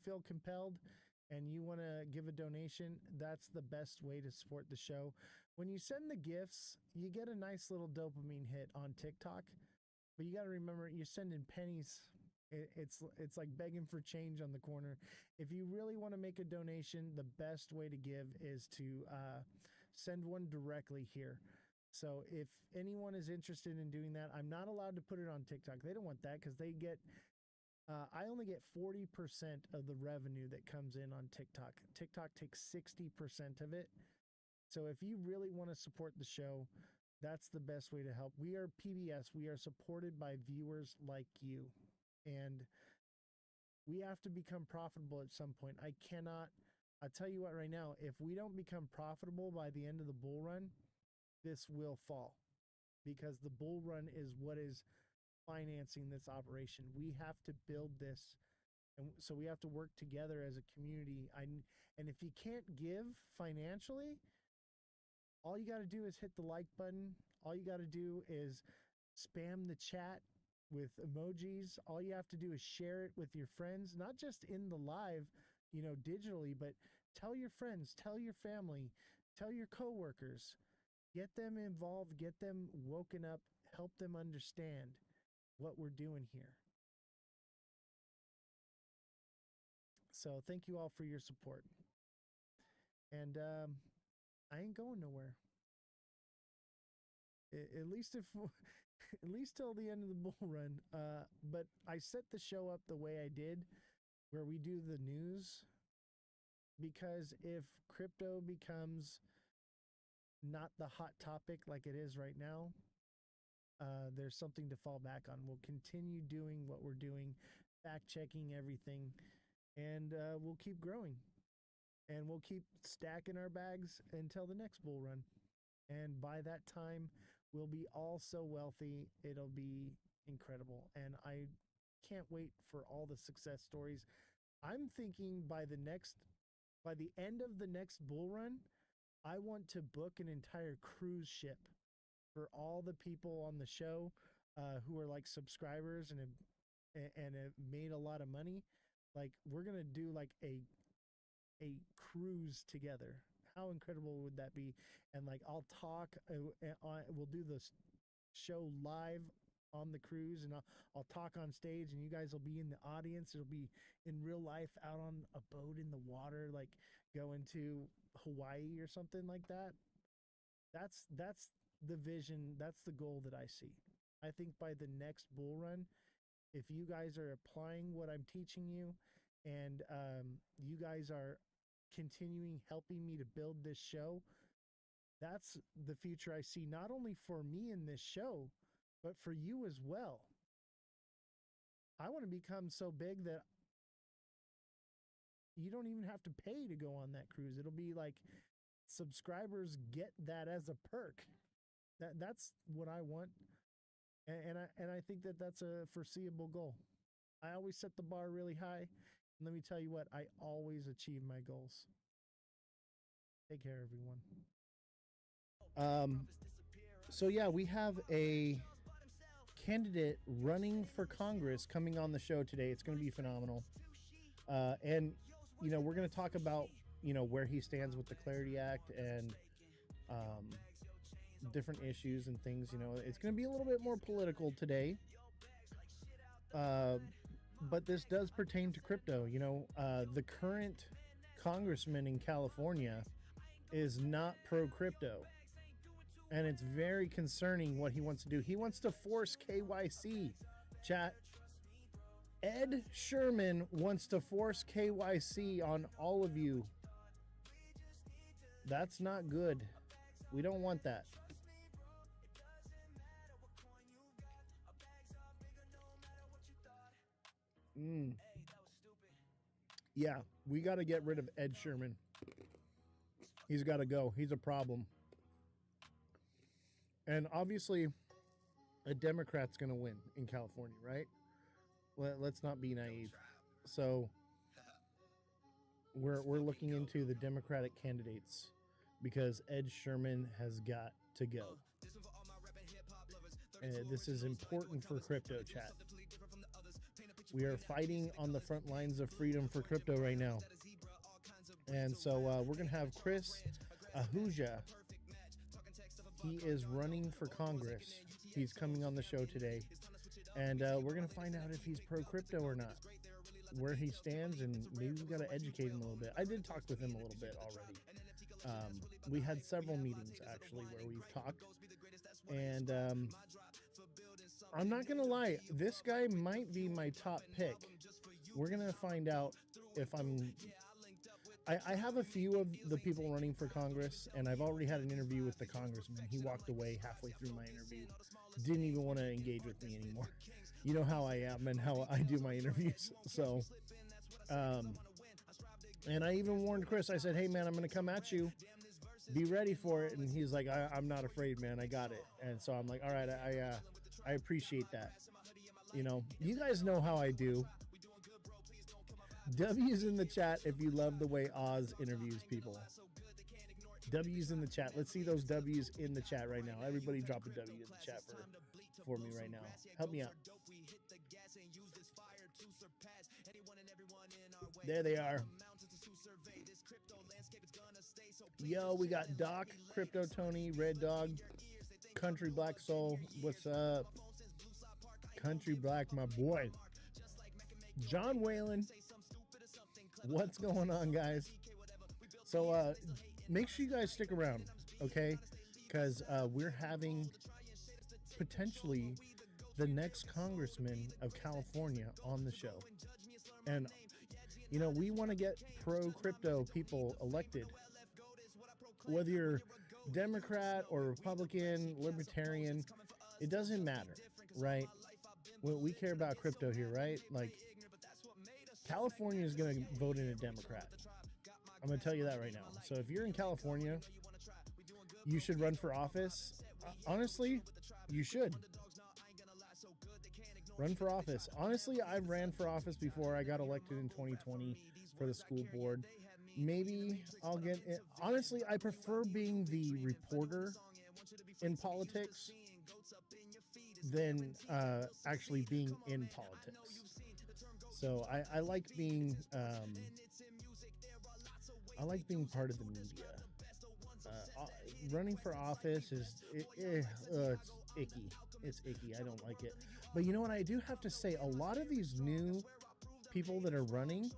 feel compelled and you want to give a donation, that's the best way to support the show. When you send the gifts, you get a nice little dopamine hit on TikTok, but you got to remember you're sending pennies. It's like begging for change on the corner. If you really want to make a donation, the best way to give is to send one directly here. So if anyone is interested in doing that, I'm not allowed to put it on TikTok. They don't want that because they get I only get 40% of the revenue that comes in on TikTok. TikTok takes 60% of it. So if you really want to support the show, that's the best way to help. We are PBS. We are supported by viewers like you. And we have to become profitable at some point. I'll tell you what right now, if we don't become profitable by the end of the bull run, this will fall because the bull run is what is financing this operation. We have to build this, and so we have to work together as a community. And if you can't give financially, all you got to do is hit the like button. All you got to do is spam the chat with emojis. All you have to do is share it with your friends, not just in the live, digitally, but tell your friends, tell your family, tell your coworkers, get them involved, get them woken up, help them understand what we're doing here. So thank you all for your support. And I ain't going nowhere. At least at least till the end of the bull run. But I set the show up the way I did, where we do the news, because if crypto becomes not the hot topic like it is right now, there's something to fall back on. We'll continue doing what we're doing, fact checking everything, and we'll keep growing. And we'll keep stacking our bags until the next bull run. And by that time, we'll be all so wealthy. It'll be incredible. And I can't wait for all the success stories. I'm thinking by the end of the next bull run, I want to book an entire cruise ship for all the people on the show who are like subscribers and have made a lot of money. Like, we're gonna do like a cruise together. How incredible would that be? And like, I'll talk. We'll do the show live on the cruise, and I'll talk on stage, and you guys will be in the audience. It'll be in real life, out on a boat in the water, like going to Hawaii or something like that. That's the vision. That's the goal that I see. I think by the next bull run, if you guys are applying what I'm teaching you, and you guys are continuing helping me to build this show, that's the future I see, not only for me in this show, but for you as well. I want to become so big that you don't even have to pay to go on that cruise. It'll be like subscribers get that as a perk. That's what I want. And I think that that's a foreseeable goal. I always set the bar really high. And let me tell you what, I always achieve my goals. Take care, everyone. So yeah, we have a candidate running for Congress coming on the show today. It's going to be phenomenal. And, we're going to talk about, where he stands with the Clarity Act and different issues and things. It's going to be a little bit more political today. But this does pertain to crypto. The current congressman in California is not pro-crypto. And it's very concerning what he wants to do. He wants to force KYC, chat. Ed Sherman wants to force KYC on all of you. That's not good. We don't want that. Yeah, we got to get rid of Ed Sherman. He's got to go. He's a problem. And obviously, a Democrat's going to win in California, right? Let's not be naive. So we're looking into the Democratic candidates because Ed Sherman has got to go. This is important for crypto chat. We are fighting on the front lines of freedom for crypto right now. And so we're going to have Chris Ahuja. He is running for Congress. He's coming on the show today. And we're going to find out if he's pro-crypto or not, where he stands, and maybe we got to educate him a little bit. I did talk with him a little bit already. We had several meetings, actually, where we've talked. And I'm not going to lie, this guy might be my top pick. We're going to find out if I have a few of the people running for Congress, and I've already had an interview with the congressman. He walked away halfway through my interview. Didn't even want to engage with me anymore. You know how I am and how I do my interviews. So, and I even warned Chris. I said, hey, man, I'm going to come at you. Be ready for it. And he's like, I'm not afraid, man. I got it. And so I'm like, all right, I appreciate that. You know, you guys know how I do. W's in the chat if you love the way Oz interviews people. W's in the chat. Let's see those W's in the chat right now. Everybody drop a W in the chat for me right now. Help me out. There they are. Yo, we got Doc, Crypto Tony, Red Dog, Country Black Soul. What's up? Country Black, my boy. John Whalen. What's going on, guys? So make sure you guys stick around, okay? Because we're having potentially the next congressman of California on the show. And, you know, we want to get pro-crypto people elected. Whether you're Democrat or Republican, Libertarian, it doesn't matter, right? We care about crypto here, right? Like, California is going to vote in a Democrat. I'm going to tell you that right now. So if you're in California, you should run for office. Honestly, you should. Run for office. Honestly, I ran for office before I got elected in 2020 for the school board. Maybe I'll get it. Honestly, I prefer being the reporter in politics than actually being in politics. So I like being part of the media. Running for office is it's icky. It's icky. I don't like it. But you know what? I do have to say, a lot of these new people that are running,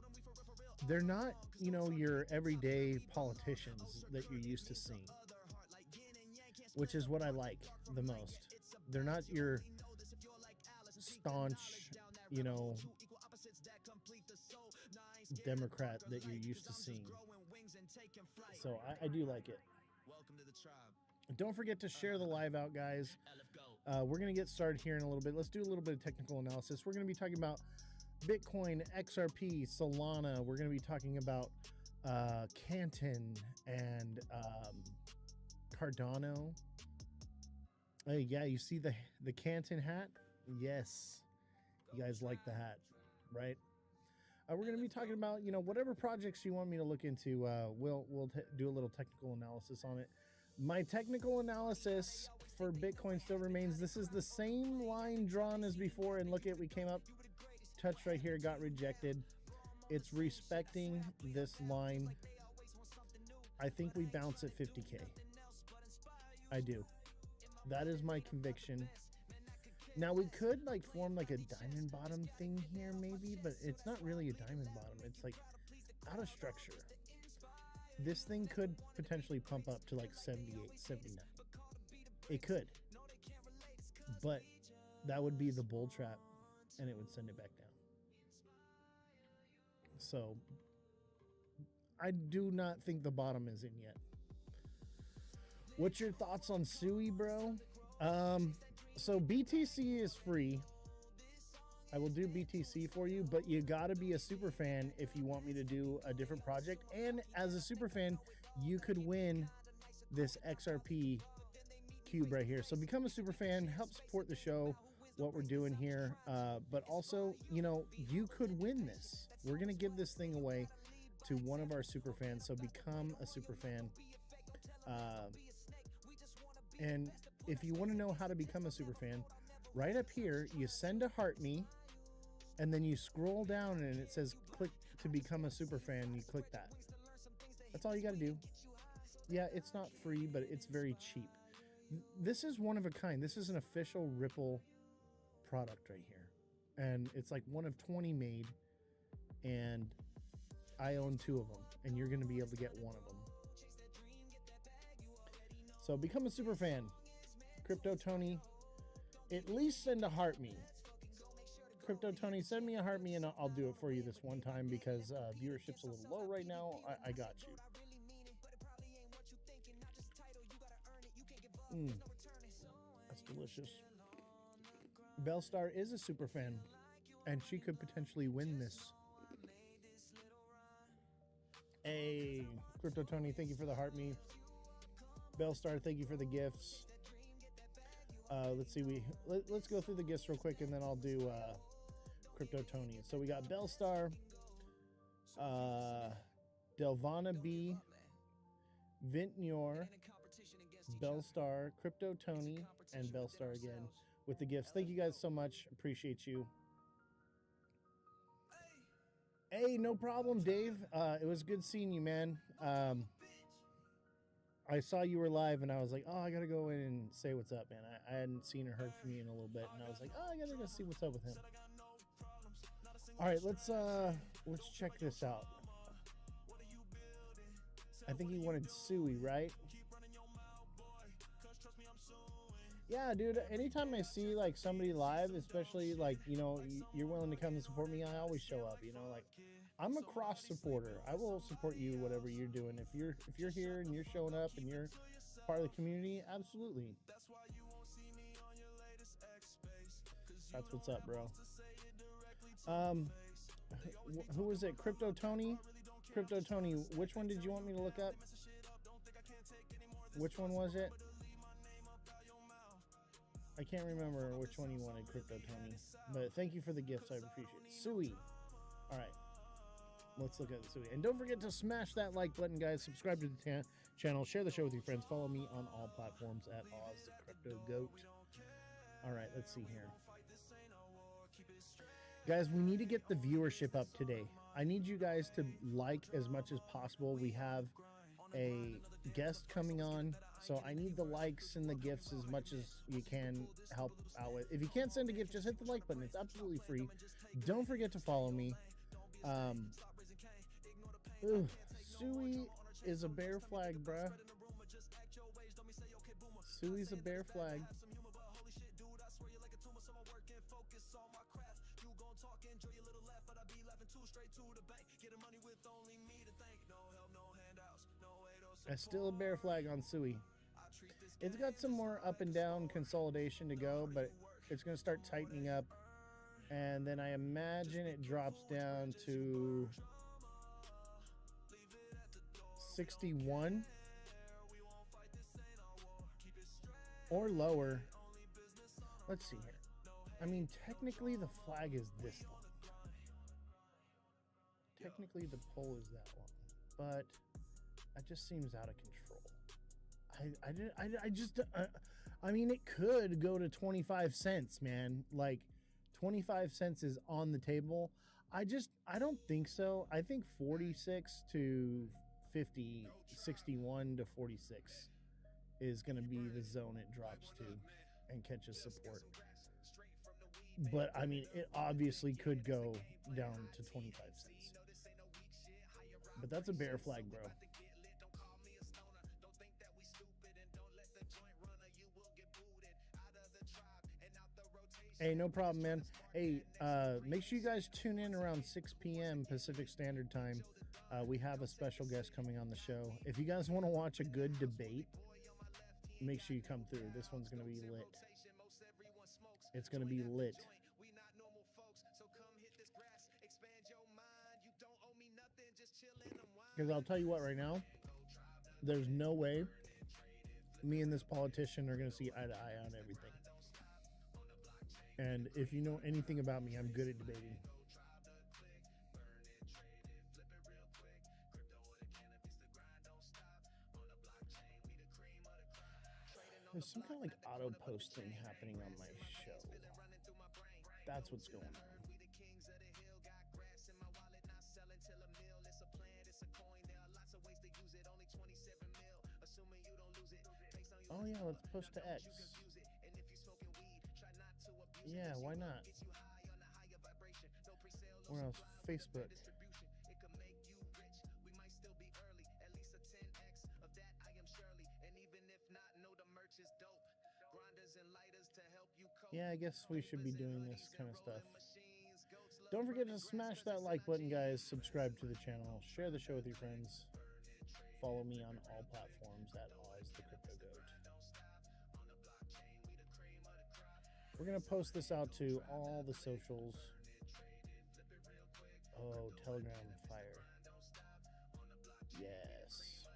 they're not, you know, your everyday politicians that you're used to seeing, which is what I like the most. They're not your staunch, you know, Democrat that you're used to seeing. So I do like it. Don't forget to share the live out, guys. We're going to get started here in a little bit. Let's do a little bit of technical analysis. We're going to be talking about Bitcoin, XRP, Solana. We're going to be talking about Canton and Cardano. Hey, yeah, you see the Canton hat? Yes. You guys like the hat, right? We're going to be talking about, you know, whatever projects you want me to look into. We'll do a little technical analysis on it. My technical analysis for Bitcoin still remains. This is the same line drawn as before. And look at, we came up, touched right here, got rejected. It's respecting this line. I think we bounce at 50K. I do. That is my conviction. Now we could like form like a diamond bottom thing here maybe, but it's not really a diamond bottom. It's like out of structure. This thing could potentially pump up to like 78, 79. It could. But that would be the bull trap and it would send it back down. So I do not think the bottom is in yet. What's your thoughts on Sui, bro? So BTC is free. I will do BTC for you, but you gotta be a super fan if you want me to do a different project. And as a super fan, you could win this XRP cube right here. So become a super fan, help support the show, what we're doing here. But also, you know, you could win this. We're gonna give this thing away to one of our super fans. So become a super fan. And if you want to know how to become a super fan, right up here, you send a heart me, and then you scroll down and it says click to become a super fan. You click that. That's all you got to do. Yeah, it's not free, but it's very cheap. This is one of a kind. This is an official Ripple product right here. And it's like one of 20 made. And I own 2 of them. And you're going to be able to get one of them. So become a super fan. Crypto Tony, at least send a heart me. Crypto Tony, send me a heart me and I'll do it for you this one time because viewership's a little low right now. I got you. That's delicious. Bellstar is a super fan, and she could potentially win this. Hey, Crypto Tony, thank you for the heart me. Bellstar, thank you for the gifts. Let's see, let's go through the gifts real quick, and then I'll do Crypto Tony. So we got Bellstar, Delvana B, Vintnor, Bellstar, Crypto Tony, and Bellstar again with the gifts. Thank you guys so much. Appreciate you. Hey, no problem, Dave. It was good seeing you, man. I saw you were live, and I was like, oh, I gotta go in and say what's up, man. I hadn't seen or heard from you in a little bit, and I was like, oh, I gotta go see what's up with him. All right, let's check this out. I think he wanted Suey, right? Yeah, dude, anytime I see like somebody live, especially like, you know, you're willing to come and support me, I always show up, you know, like I'm a cross supporter. I will support you whatever you're doing. If you're here and you're showing up and you're part of the community, absolutely. That's what's up, bro. Who was it? Crypto Tony? Crypto Tony, which one did you want me to look up? Which one was it? I can't remember which one you wanted, Crypto Tony. But thank you for the gifts. I appreciate it. Suey. All right. Let's look at the Suey. And don't forget to smash that like button, guys. Subscribe to the channel. Share the show with your friends. Follow me on all platforms at Ozthecryptogoat. All right. Let's see here. Guys, we need to get the viewership up today. I need you guys to like as much as possible. We have a guest coming on, so I need the likes and the gifts as much as you can help out with. If you can't send a gift, just hit the like button. It's absolutely free. Don't forget to follow me. Suey is a bear flag, bruh. Suey's a bear flag. That's still a bear flag on Suey. It's got some more up and down consolidation to go, but it's going to start tightening up. And then I imagine it drops down to 61 or lower. Let's see here. I mean, technically the flag is this long. Technically the pole is that long, but that just seems out of control. I mean, it could go to 25 cents, man. Like 25 cents is on the table. I don't think so. I think 46 to 50, 61 to 46 is going to be the zone it drops to and catches support. But I mean, it obviously could go down to 25 cents. But that's a bear flag, bro. Hey, no problem, man. Hey, make sure you guys tune in around 6 p.m. Pacific Standard Time. We have a special guest coming on the show. If you guys want to watch a good debate, make sure you come through. This one's going to be lit. It's going to be lit. Because I'll tell you what, right now, there's no way me and this politician are going to see eye to eye on everything. And if you know anything about me, I'm good at debating. There's some kind of like auto post thing happening on my show. That's what's going on. Oh yeah, let's post to X. Yeah, why not? Where else? Facebook. Yeah, I guess we should be doing this kind of stuff. Don't forget to smash that like button, guys. Subscribe to the channel. Share the show with your friends. Follow me on all platforms at Ozthecryptogoat. We're going to post this out to all the socials. Oh, Telegram fire. Yes.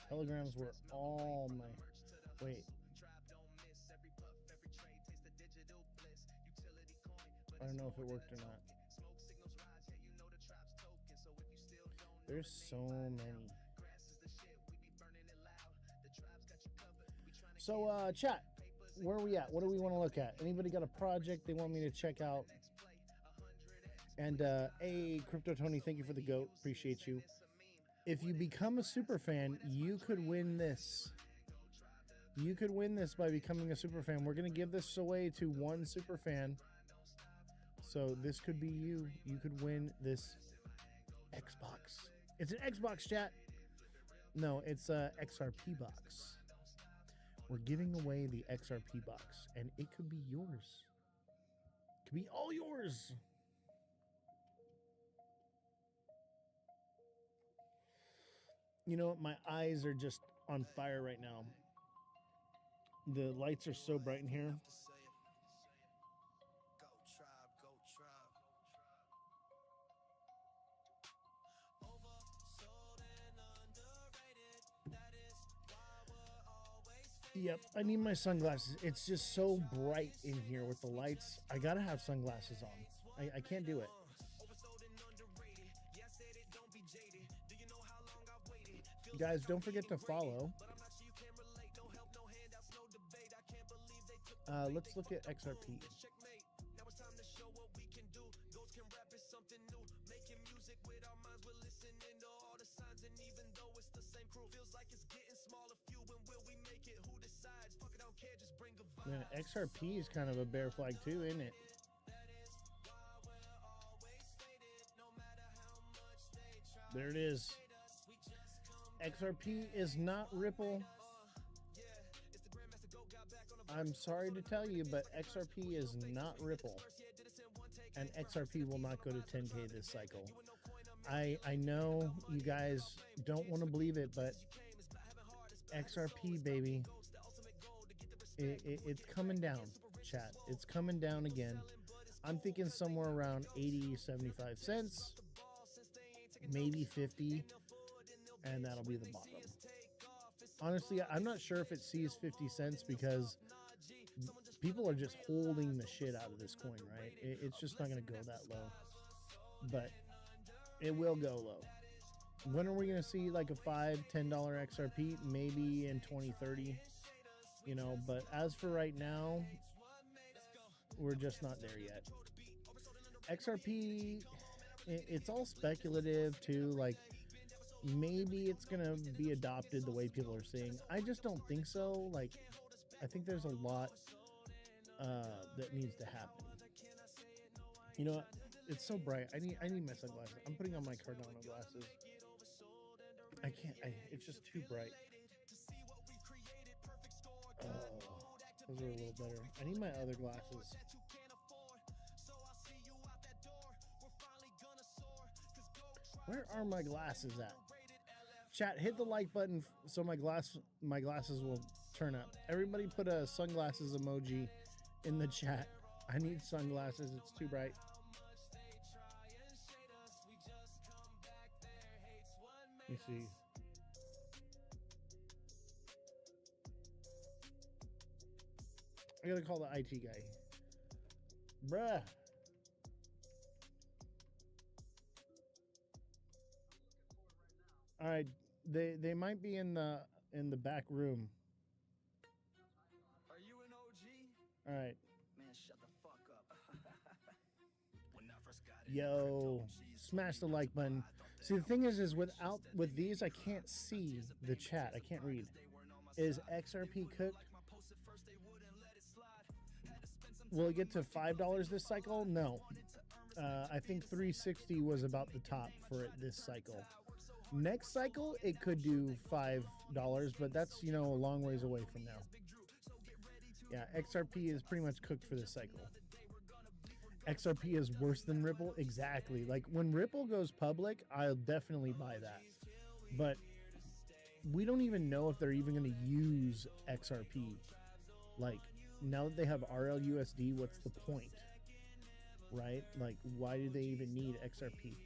Telegrams were all my... Wait. I don't know if it worked or not. There's so many. So, chat, where are we at? What do we want to look at? Anybody got a project they want me to check out? And, hey, Crypto Tony, thank you for the GOAT. Appreciate you. If you become a super fan, you could win this. You could win this by becoming a super fan. We're going to give this away to one super fan. So this could be you. You could win this Xbox. It's an Xbox, chat. No, it's a XRP box. We're giving away the XRP box, and it could be yours. It could be all yours. You know what? My eyes are just on fire right now. The lights are so bright in here. Yep, I need my sunglasses. It's just so bright in here with the lights. I gotta have sunglasses on. I can't do it. Guys, don't forget to follow. Let's look at XRP. Man, XRP is kind of a bear flag too, isn't it? There it is. XRP is not Ripple. I'm sorry to tell you, but XRP is not Ripple. And XRP will not go to 10K this cycle. I know you guys don't want to believe it, but XRP, baby, it's coming down, chat. It's coming down again. I'm thinking somewhere around 80, 75 cents, maybe 50, and that'll be the bottom. Honestly, I'm not sure if it sees 50 cents because people are just holding the shit out of this coin, right? It's just not going to go that low, but it will go low. When are we going to see like a $5, $10 XRP? Maybe in 2030, you know, but as for right now, we're just not there yet. XRP, it's all speculative too. Like, maybe it's going to be adopted the way people are saying. I just don't think so. Like, I think there's a lot that needs to happen. You know what? It's so bright. I need my sunglasses. I'm putting on my Cardano glasses. I can't. It's just too bright. Oh, those are a little better. I need my other glasses. Where are my glasses at? Chat, hit the like button so my glasses will turn up. Everybody put a sunglasses emoji in the chat. I need sunglasses. It's too bright. Let me see. I gotta call the IT guy. Bruh. All right, They might be in the back room. Are you an OG? All right. Man, shut the fuck up. When I first got into Yo, crypto, smash the like button. See, the thing is with these, I can't see the chat. I can't read. Is XRP cooked? Will it get to $5 this cycle? No. I think 360 was about the top for it this cycle. Next cycle, it could do $5, but that's, a long ways away from now. Yeah, XRP is pretty much cooked for this cycle. XRP is worse than Ripple? Exactly. Like, when Ripple goes public, I'll definitely buy that. But we don't even know if they're even going to use XRP. Like, now that they have RLUSD, what's the point? Right? Like, why do they even need XRP?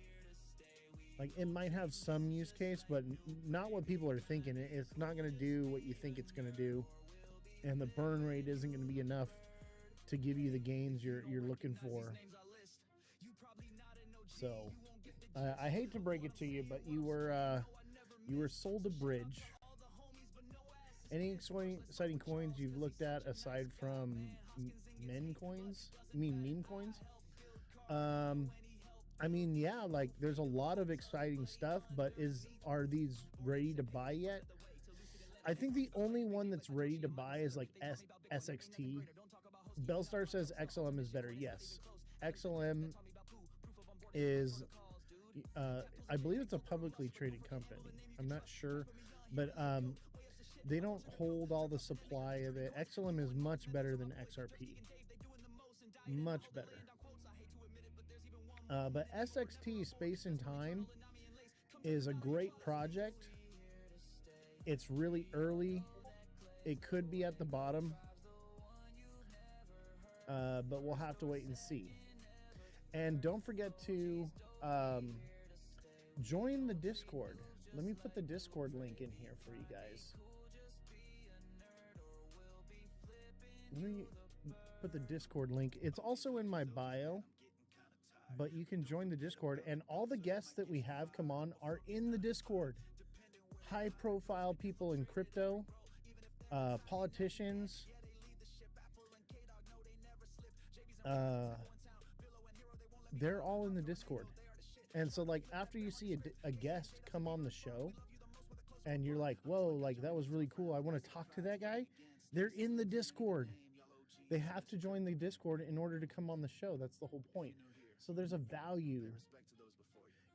Like, it might have some use case, but not what people are thinking. It's not going to do what you think it's going to do. And the burn rate isn't going to be enough to give you the gains you're looking for. So, I hate to break it to you, but you were sold a bridge. Any exciting coins you've looked at aside from meme coins? I mean, yeah, like there's a lot of exciting stuff, but are these ready to buy yet? I think the only one that's ready to buy is like SXT. Bellstar says XLM is better. Yes, XLM is, I believe it's a publicly traded company. I'm not sure, but they don't hold all the supply of it. XLM is much better than XRP. Much better. But SXT, Space and Time, is a great project. It's really early. It could be at the bottom. But we'll have to wait and see. And don't forget to join the Discord. Let me put the Discord link in here for you guys. Let me put the Discord link. It's also in my bio, but you can join the Discord, and all the guests that we have come on are in the Discord. High profile people in crypto, politicians, they're all in the Discord. And so, like, after you see a guest come on the show and you're like, whoa, like, that was really cool, I want to talk to that guy, they're in the Discord. They have to join the Discord in order to come on the show. That's the whole point. So there's a value.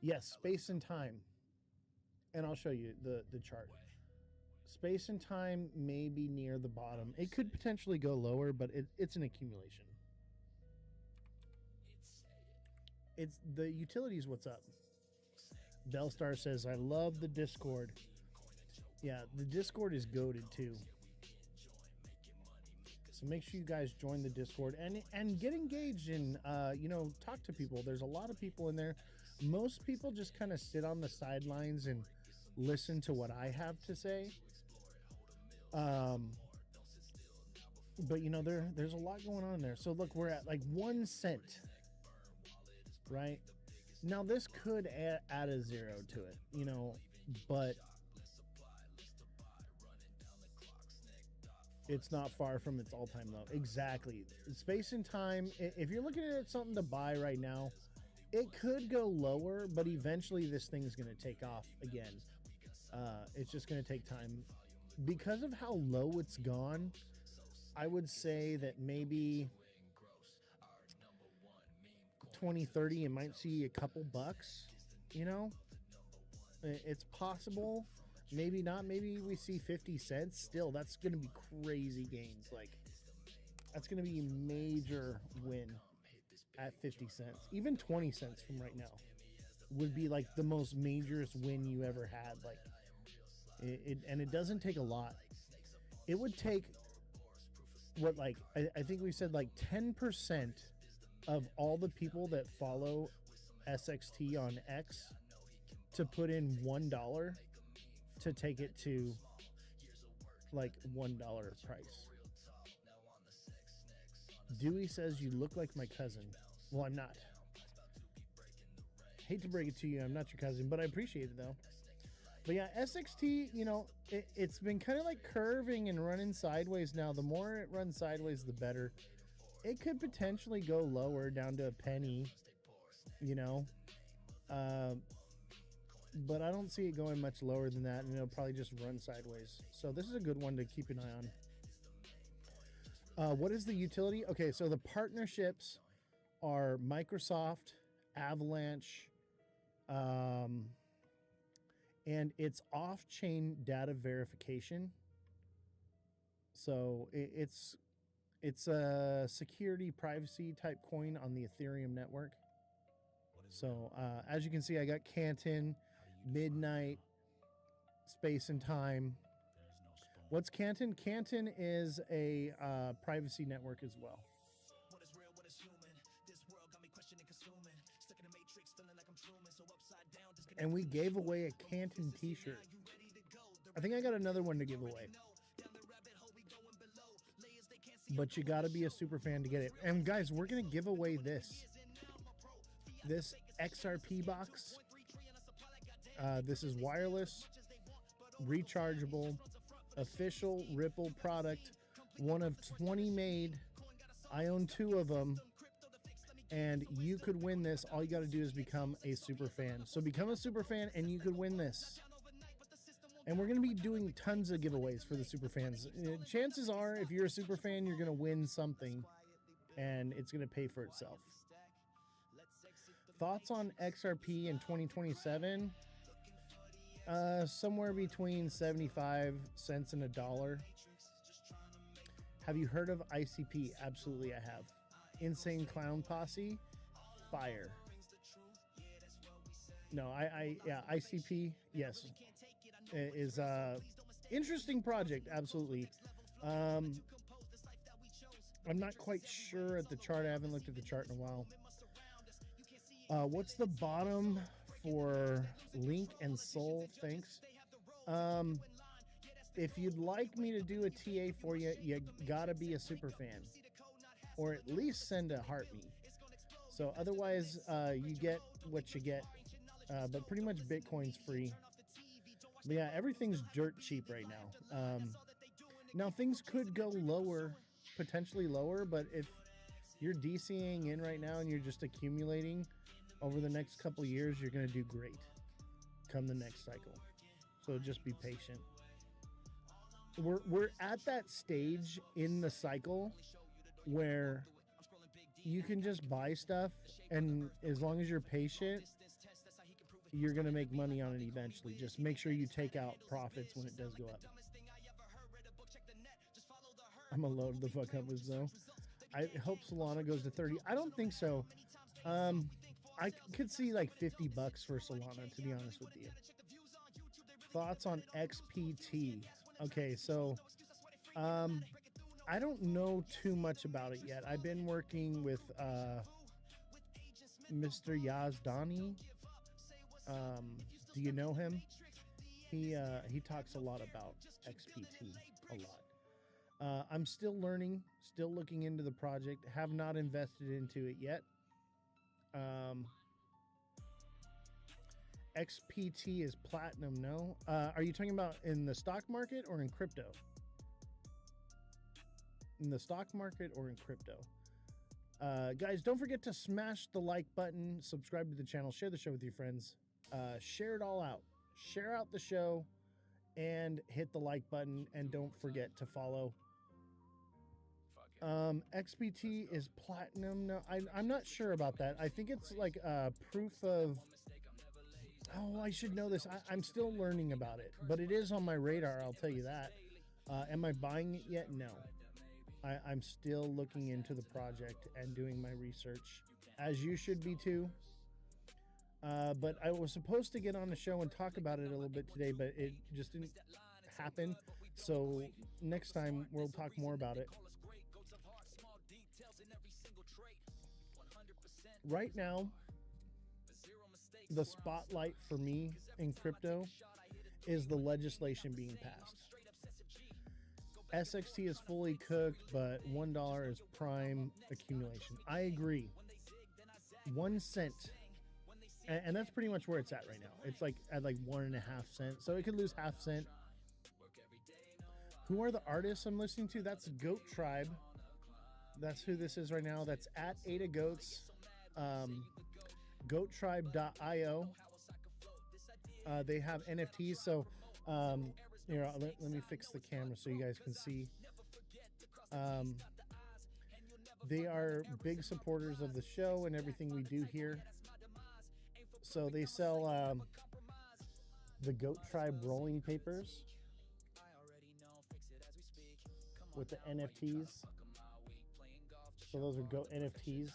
Yes, Space and Time. And I'll show you the chart. Space and Time may be near the bottom. It could potentially go lower, but it's an accumulation. It's the utilities. What's up? Bellstar says, I love the Discord. Yeah, the Discord is goated too. So make sure you guys join the Discord and get engaged and, talk to people. There's a lot of people in there. Most people just kind of sit on the sidelines and listen to what I have to say. But, there's a lot going on there. So, look, we're at like 1 cent, right? Now, this could add a zero to it, but it's not far from its all-time low. Exactly. Space and Time, if you're looking at something to buy right now, it could go lower, but eventually this thing is going to take off again. It's just going to take time. Because of how low it's gone, I would say that maybe 2030, it might see a couple bucks, It's possible. Maybe not. Maybe we see 50 cents. Still, that's going to be crazy gains. Like, that's going to be a major win at 50 cents. Even 20 cents from right now would be like the most majorest win you ever had. Like, and it doesn't take a lot. It would take I think we said like 10% of all the people that follow SXT on X to put in $1 to take it to like $1 price. Dewey says you look like my cousin. Well, I'm not. Hate to break it to you, I'm not your cousin, but I appreciate it though. But yeah, SXT, it's been kind of like curving and running sideways now. The more it runs sideways, the better. It could potentially go lower down to a penny, but I don't see it going much lower than that, and it'll probably just run sideways. So this is a good one to keep an eye on. What is the utility? Okay, so the partnerships are Microsoft, Avalanche, and it's off-chain data verification. So it's a security privacy type coin on the Ethereum network. So as you can see, I got Canton, Midnight, Space and Time. What's Canton? Canton is a privacy network as well. And we gave away a Canton t-shirt. I think I got another one to give away. But you got to be a super fan to get it. And guys, we're going to give away this XRP box. This is wireless, rechargeable, official Ripple product, one of 20 made. I own 2 of them, and you could win this. All you got to do is become a super fan. So become a super fan and you could win this. And we're going to be doing tons of giveaways for the super fans. Chances are, if you're a super fan, you're going to win something, and it's going to pay for itself. Thoughts on XRP in 2027? Somewhere between 75 cents and $1. Have you heard of ICP? Absolutely, I have. Insane Clown Posse? Fire. No, yeah, ICP, yes. Is interesting project, absolutely. I'm not quite sure at the chart. I haven't looked at the chart in a while. What's the bottom for Link and Soul? Thanks. If you'd like me to do a TA for you, you gotta be a super fan, or at least send a heart me. So otherwise, you get what you get. But pretty much Bitcoin's free. But yeah, everything's dirt cheap right now. Now things could go lower, potentially lower, but if you're DCing in right now and you're just accumulating over the next couple years, you're going to do great come the next cycle. So just be patient. We're at that stage in the cycle where you can just buy stuff, and as long as you're patient, you're going to make money on it eventually. Just make sure you take out profits when it does go up. I'm going to load the fuck up with Zoe. I hope Solana goes to 30. I don't think so. I could see like $50 for Solana, to be honest with you. Thoughts on XPT? Okay, so I don't know too much about it yet. I've been working with Mr. Yazdani. Do you know him? He talks a lot about XPT, a lot. I'm still learning, still looking into the project. Have not invested into it yet. XPT is platinum, no? Are you talking about in the stock market or in crypto? In the stock market or in crypto? Guys, don't forget to smash the like button, subscribe to the channel, share the show with your friends. Share it all out. Share out the show and hit the like button, and don't forget to follow. XPT is platinum. No, I'm not sure about that. I think it's like proof of... Oh, I should know this. I'm still learning about it, but it is on my radar, I'll tell you that. Am I buying it yet? No. I'm still looking into the project and doing my research, as you should be too. But I was supposed to get on the show and talk about it a little bit today, but it just didn't happen. So next time we'll talk more about it. Right now, the spotlight for me in crypto is the legislation being passed. SXT is fully cooked, but $1 is prime accumulation. I agree. 1 cent and that's pretty much where it's at right now. It's like at like 1.5 cents, so it could lose half cent. Who are the artists I'm listening to? That's Goat Tribe. That's who this is right now. That's at Ada Goats. GoatTribe.io. They have NFTs. So here, let me fix the camera so you guys can see. They are big supporters of the show and everything we do here. So they sell the Goat Tribe rolling papers with the NFTs. So those are Goat NFTs.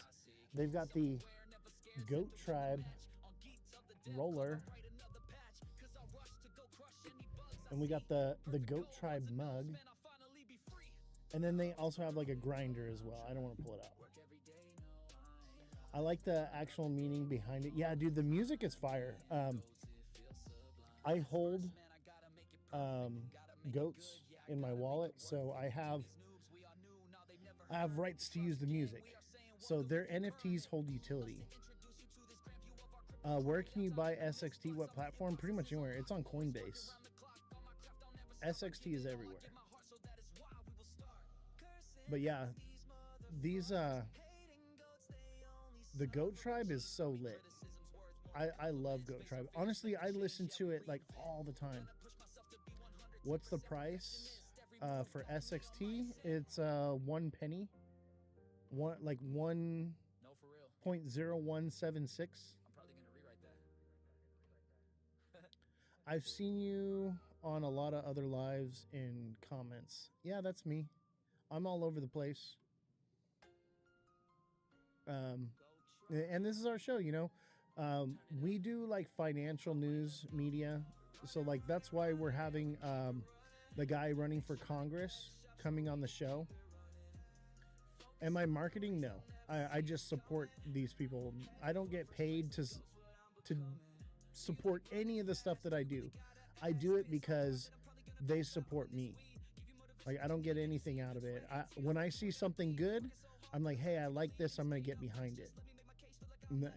They've got the Goat Tribe roller, and we got the Goat Tribe mug, and then they also have like a grinder as well. I don't want to pull it out. I like the actual meaning behind it. Yeah, dude, the music is fire. I hold goats in my wallet, so I have rights to use the music. So their NFTs hold utility. Where can you buy SXT? What platform? Pretty much anywhere. It's on Coinbase. SXT is everywhere. But yeah, these the Goat Tribe is so lit. I love Goat Tribe. Honestly, I listen to it like all the time. What's the price for SXT? It's 1 penny. Like 1.0176. I've seen you on a lot of other lives in comments. Yeah, that's me. I'm all over the place. And this is our show, you know. We do like financial news media. So like that's why we're having the guy running for Congress coming on the show. Am I marketing? No. I just support these people. I don't get paid to support any of the stuff that I do. I do it because they support me. Like I don't get anything out of it. When I see something good, I'm like, hey, I like this. I'm gonna get behind it.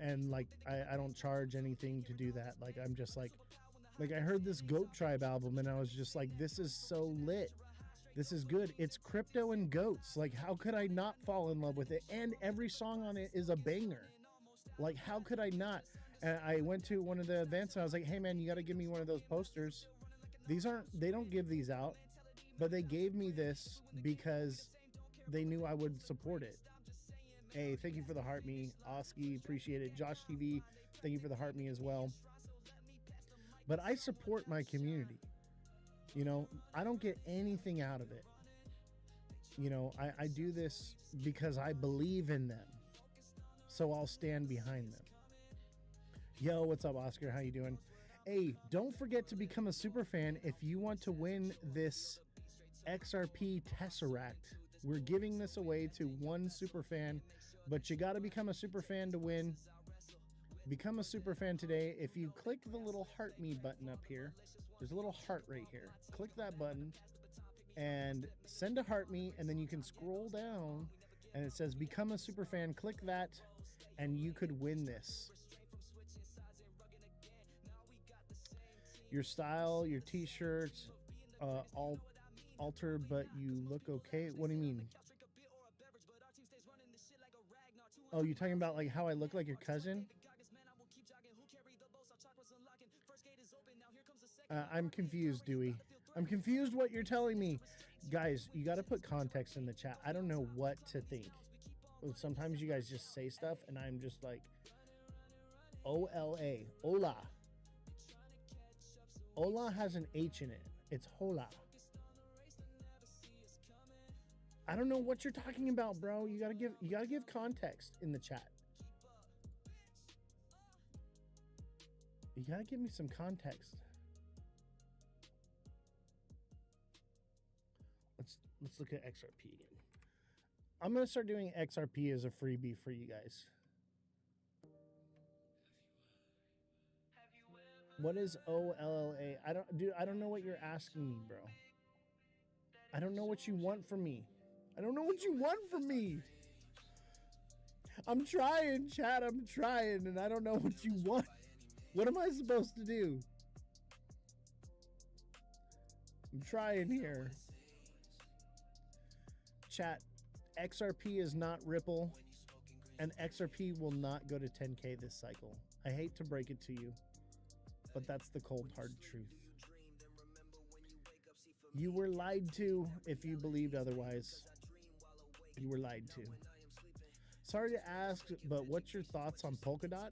And like I don't charge anything to do that. Like I'm just like I heard this Goat Tribe album and I was just like, this is so lit. This is good. It's crypto and goats. Like how could I not fall in love with it? And every song on it is a banger. Like how could I not? And I went to one of the events and I was like, hey man, you got to give me one of those posters. They don't give these out, but they gave me this because they knew I would support it. Hey, thank you for the heart me. Oski, appreciate it. Josh TV, thank you for the heart me as well. But I support my community. You know, I don't get anything out of it. You know, I do this because I believe in them. So I'll stand behind them. Yo, what's up, Oscar? How you doing? Hey, don't forget to become a super fan if you want to win this XRP Tesseract. We're giving this away to one super fan, but you got to become a super fan to win. Become a super fan today. If you click the little heart me button up here, there's a little heart right here. Click that button and send a heart me, and then you can scroll down and it says become a super fan. Click that and you could win this. Your style, your t-shirts, alter, but you look okay. What do you mean? Oh, you're talking about like how I look like your cousin? I'm confused, Dewey. I'm confused what you're telling me. Guys, you got to put context in the chat. I don't know what to think. Sometimes you guys just say stuff and I'm just like, O-L-A, hola. Hola has an H in it. It's hola. I don't know what you're talking about, bro. You gotta give context in the chat. You gotta give me some context. Let's look at XRP again. I'm gonna start doing XRP as a freebie for you guys. What is OLLA? I don't know what you're asking me, bro. I don't know what you want from me. I don't know what you want from me. I'm trying, chat. I'm trying, and I don't know what you want. What am I supposed to do? I'm trying here. Chat, XRP is not Ripple, and XRP will not go to 10K this cycle. I hate to break it to you, but that's the cold hard truth. You were lied to if you believed otherwise. You were lied to. Sorry to ask, but what's your thoughts on Polkadot?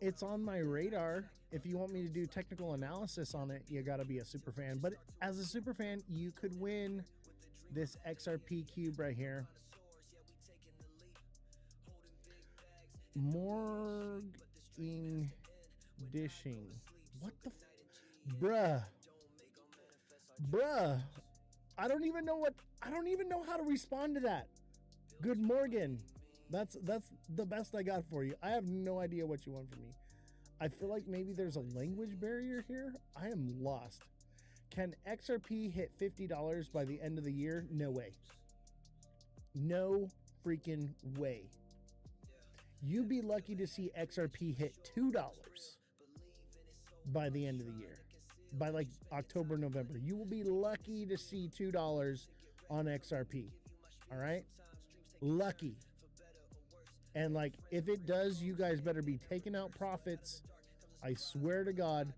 It's on my radar. If you want me to do technical analysis on it, you gotta be a super fan. But as a super fan, you could win this XRP cube right here. Morging dishing. What the bruh? Bruh. I don't even know how to respond to that. Good Morgan. That's the best I got for you. I have no idea what you want from me. I feel like maybe there's a language barrier here. I am lost. Can XRP hit $50 by the end of the year? No way. No freaking way. You'd be lucky to see XRP hit $2 by the end of the year. By like October, November. You will be lucky to see $2 on XRP. All right? Lucky. And like, if it does, you guys better be taking out profits. I swear to God.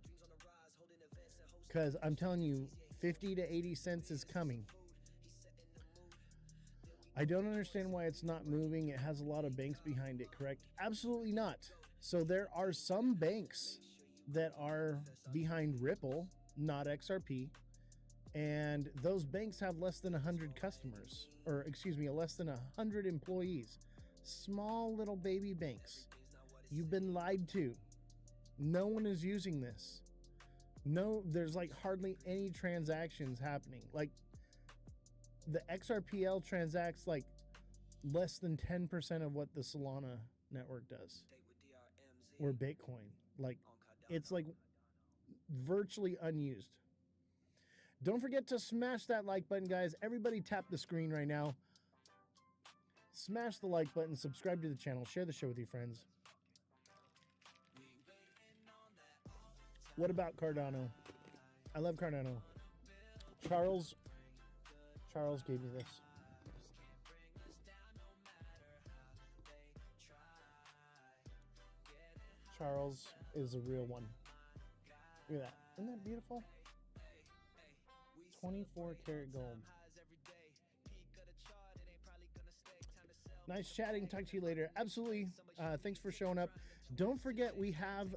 Because I'm telling you, 50 to 80 cents is coming. I don't understand why it's not moving. It has a lot of banks behind it, correct? Absolutely not. So there are some banks that are behind Ripple, not XRP. And those banks have less than 100 customers, or excuse me, less than 100 employees. Small little baby banks. You've been lied to. No one is using this. No, there's like hardly any transactions happening. Like the XRPL transacts like less than 10% of what the Solana network does, or Bitcoin. Like it's like virtually unused. Don't forget to smash that like button, guys. Everybody tap the screen right now. Smash the like button, subscribe to the channel, share the show with your friends. What about Cardano? I love Cardano. Charles gave me this. Charles is a real one. Look at that. Isn't that beautiful? 24 karat gold. Nice chatting. Talk to you later. Absolutely. Thanks for showing up. Don't forget, we have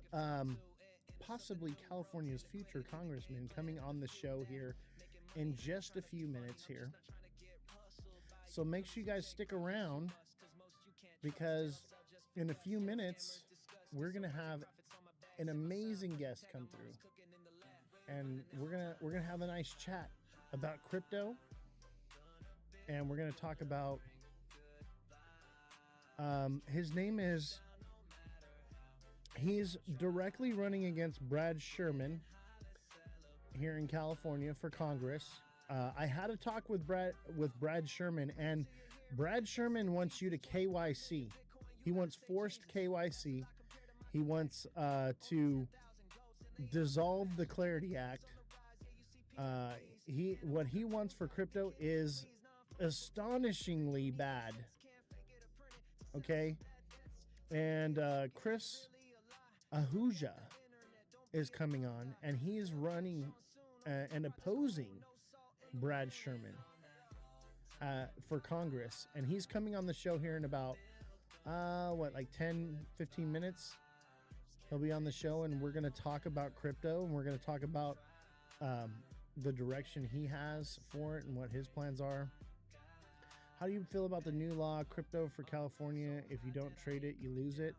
possibly California's future congressman coming on the show here in just a few minutes here. So make sure you guys stick around, because in a few minutes we're gonna have an amazing guest come through, and we're gonna have a nice chat about crypto, and we're gonna talk about his name is, he's directly running against Brad Sherman here in California for Congress. I had a talk with Brad Sherman, and Brad Sherman wants you to KYC. He wants forced KYC. He wants to dissolve the Clarity Act. What he wants for crypto is astonishingly bad. Okay, and Chris Ahuja is coming on, and he is running and opposing Brad Sherman for Congress, and he's coming on the show here in about like 10-15 minutes. He'll be on the show, and we're going to talk about crypto, and we're going to talk about the direction he has for it and what his plans are. How do you feel about the new law, crypto for California? If you don't trade it, you lose it.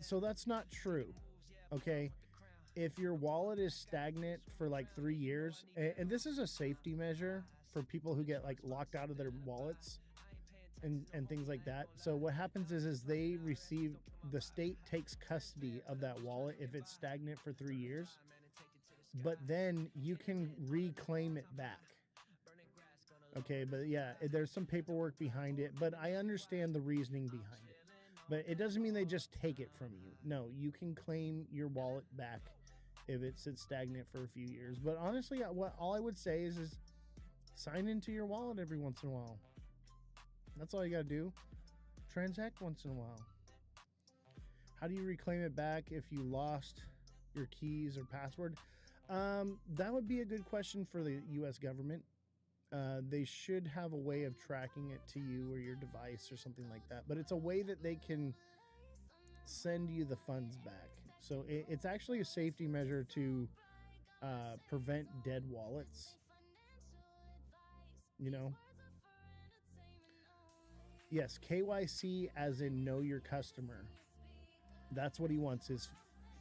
So that's not true. Okay. If your wallet is stagnant for like 3 years, and this is a safety measure for people who get like locked out of their wallets and things like that. So what happens is they receive, the state takes custody of that wallet if it's stagnant for 3 years, but then you can reclaim it back. Okay, but yeah, there's some paperwork behind it, but I understand the reasoning behind it. But it doesn't mean they just take it from you. No, you can claim your wallet back if it sits stagnant for a few years. But honestly, what all I would say is sign into your wallet every once in a while. That's all you gotta do. Transact once in a while. How do you reclaim it back if you lost your keys or password? That would be a good question for the U.S. government. They should have a way of tracking it to you or your device or something like that. But it's a way that they can send you the funds back. So it's actually a safety measure to prevent dead wallets. You know? Yes, KYC as in know your customer. That's what he wants, is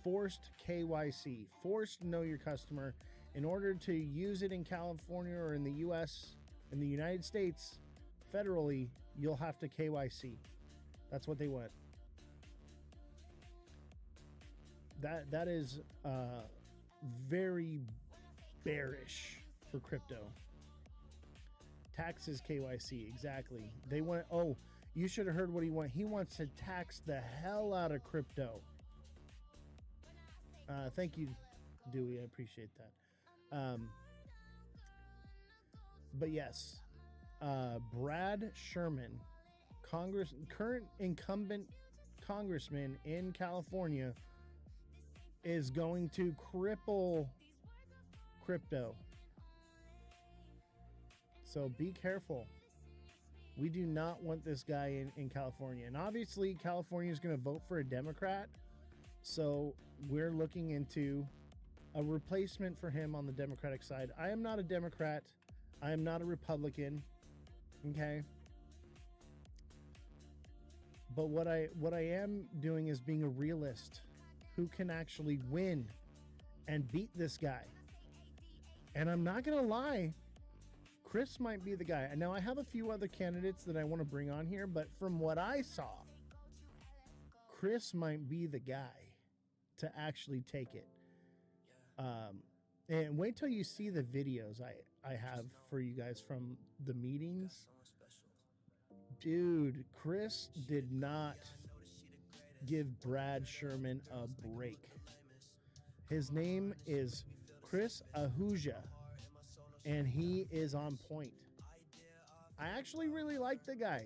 forced KYC, forced know your customer. In order to use it in California or in the US, in the United States, federally, you'll have to KYC. That's what they want. That is very bearish for crypto. Taxes KYC, exactly. They want, oh, you should have heard what he wants. He wants to tax the hell out of crypto. Thank you, Dewey. I appreciate that. But yes, Brad Sherman, current incumbent congressman in California, is going to cripple crypto. So be careful. We do not want this guy in California. And obviously, California is going to vote for a Democrat. So we're looking into a replacement for him on the Democratic side. I am not a Democrat. I am not a Republican. Okay. But what I am doing is being a realist who can actually win and beat this guy. And I'm not going to lie, Chris might be the guy. And now I have a few other candidates that I want to bring on here, but from what I saw, Chris might be the guy to actually take it. And wait till you see the videos I have for you guys from the meetings. Dude, Chris did not give Brad Sherman a break. His name is Chris Ahuja, and he is on point. I actually really like the guy.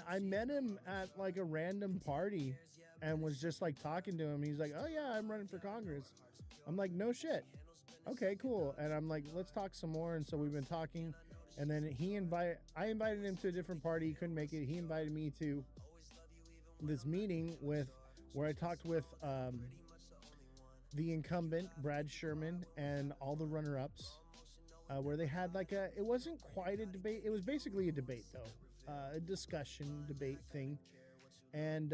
I met him at like a random party and was just like talking to him. He's like, oh yeah, I'm running for Congress. I'm like, no shit. Okay, cool. And I'm like, let's talk some more. And so we've been talking, and then I invited him to a different party. He couldn't make it. He invited me to this meeting where I talked with the incumbent Brad Sherman and all the runner-ups, where they had like it wasn't quite a debate. It was basically a debate though, a discussion debate thing. And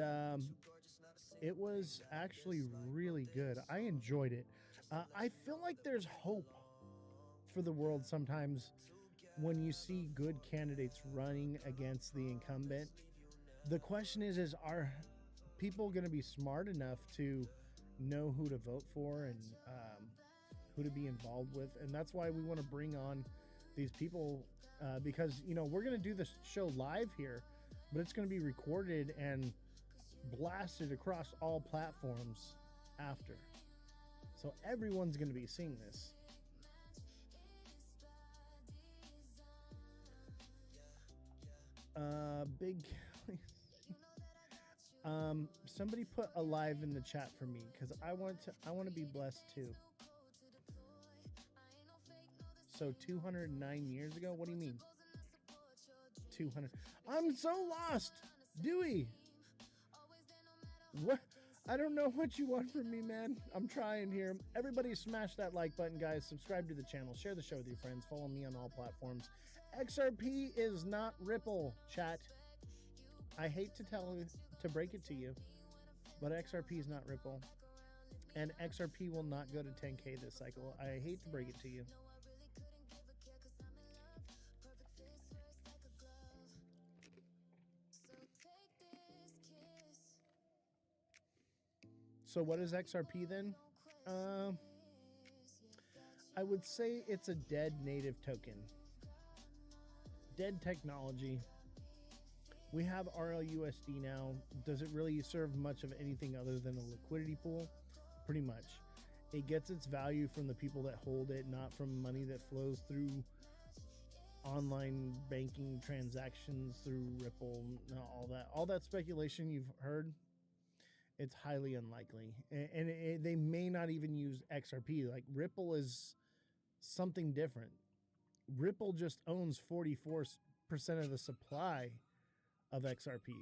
it was actually really good. I enjoyed it. I feel like there's hope for the world sometimes when you see good candidates running against the incumbent. The question is are people going to be smart enough to know who to vote for and who to be involved with? And that's why we want to bring on these people, because, you know, we're going to do this show live here, but it's going to be recorded and blasted across all platforms after. So everyone's going to be seeing this. Big somebody put alive in the chat for me, because I want to be blessed too. So 209 years ago, what do you mean? 200. I'm so lost. Dewey, what? I don't know what you want from me, man. I'm trying here. Everybody smash that like button, guys. Subscribe to the channel. Share the show with your friends. Follow me on all platforms. XRP is not Ripple, chat. I hate to break it to you, but XRP is not Ripple. And XRP will not go to 10K this cycle. I hate to break it to you. So what is XRP then? I would say it's a dead native token. Dead technology. We have RLUSD now. Does it really serve much of anything other than a liquidity pool? Pretty much. It gets its value from the people that hold it, not from money that flows through online banking transactions through Ripple, all that speculation you've heard. It's highly unlikely, and they may not even use XRP. Like, Ripple is something different. Ripple just owns 44% of the supply of XRP.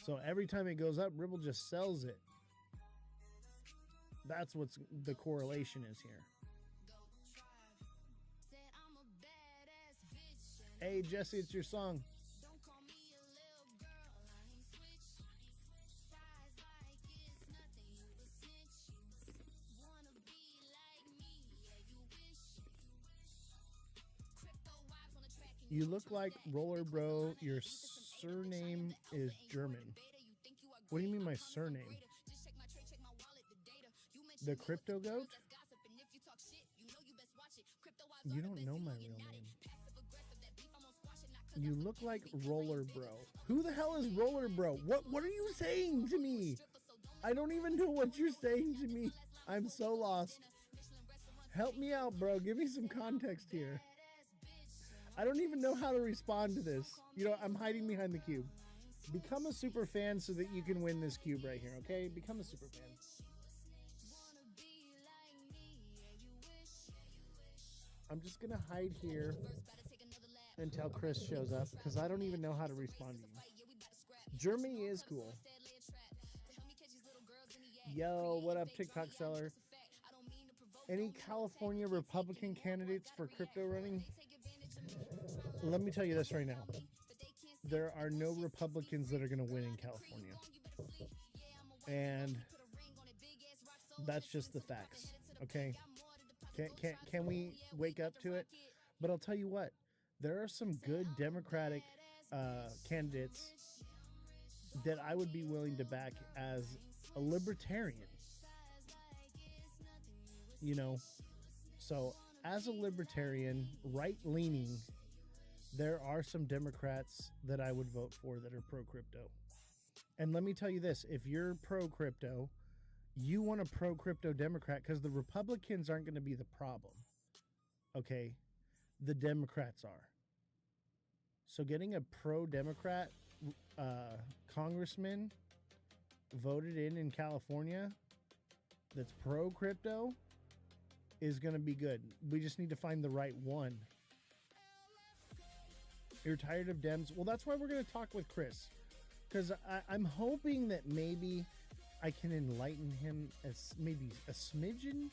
So every time it goes up, Ripple just sells it. That's what's the correlation is here. Hey, Jesse, it's your song. You look like Roller Bro. Your surname is German. What do you mean my surname? The Crypto Goat? You don't know my real name. You look like Roller Bro. Who the hell is Roller Bro? What are you saying to me? I don't even know what you're saying to me. I'm so lost. Help me out, bro. Give me some context here. I don't even know how to respond to this. You know, I'm hiding behind the cube. Become a super fan so that you can win this cube right here, okay? Become a super fan. I'm just going to hide here until Chris shows up because I don't even know how to respond to you. Germany is cool. Yo, what up, TikTok seller? Any California Republican candidates for crypto running? Let me tell you this right now. There are no Republicans that are going to win in California. And that's just the facts, okay? Can we wake up to it? But I'll tell you what. There are some good Democratic candidates that I would be willing to back as a libertarian. You know, so as a libertarian, right-leaning, there are some Democrats that I would vote for that are pro-crypto. And let me tell you this, if you're pro-crypto, you want a pro-crypto Democrat because the Republicans aren't going to be the problem. Okay? The Democrats are. So getting a pro-Democrat congressman voted in California that's pro-crypto is going to be good. We just need to find the right one. You're tired of Dems? Well, that's why we're going to talk with Chris. Because I'm hoping that maybe I can enlighten him as maybe a smidgen.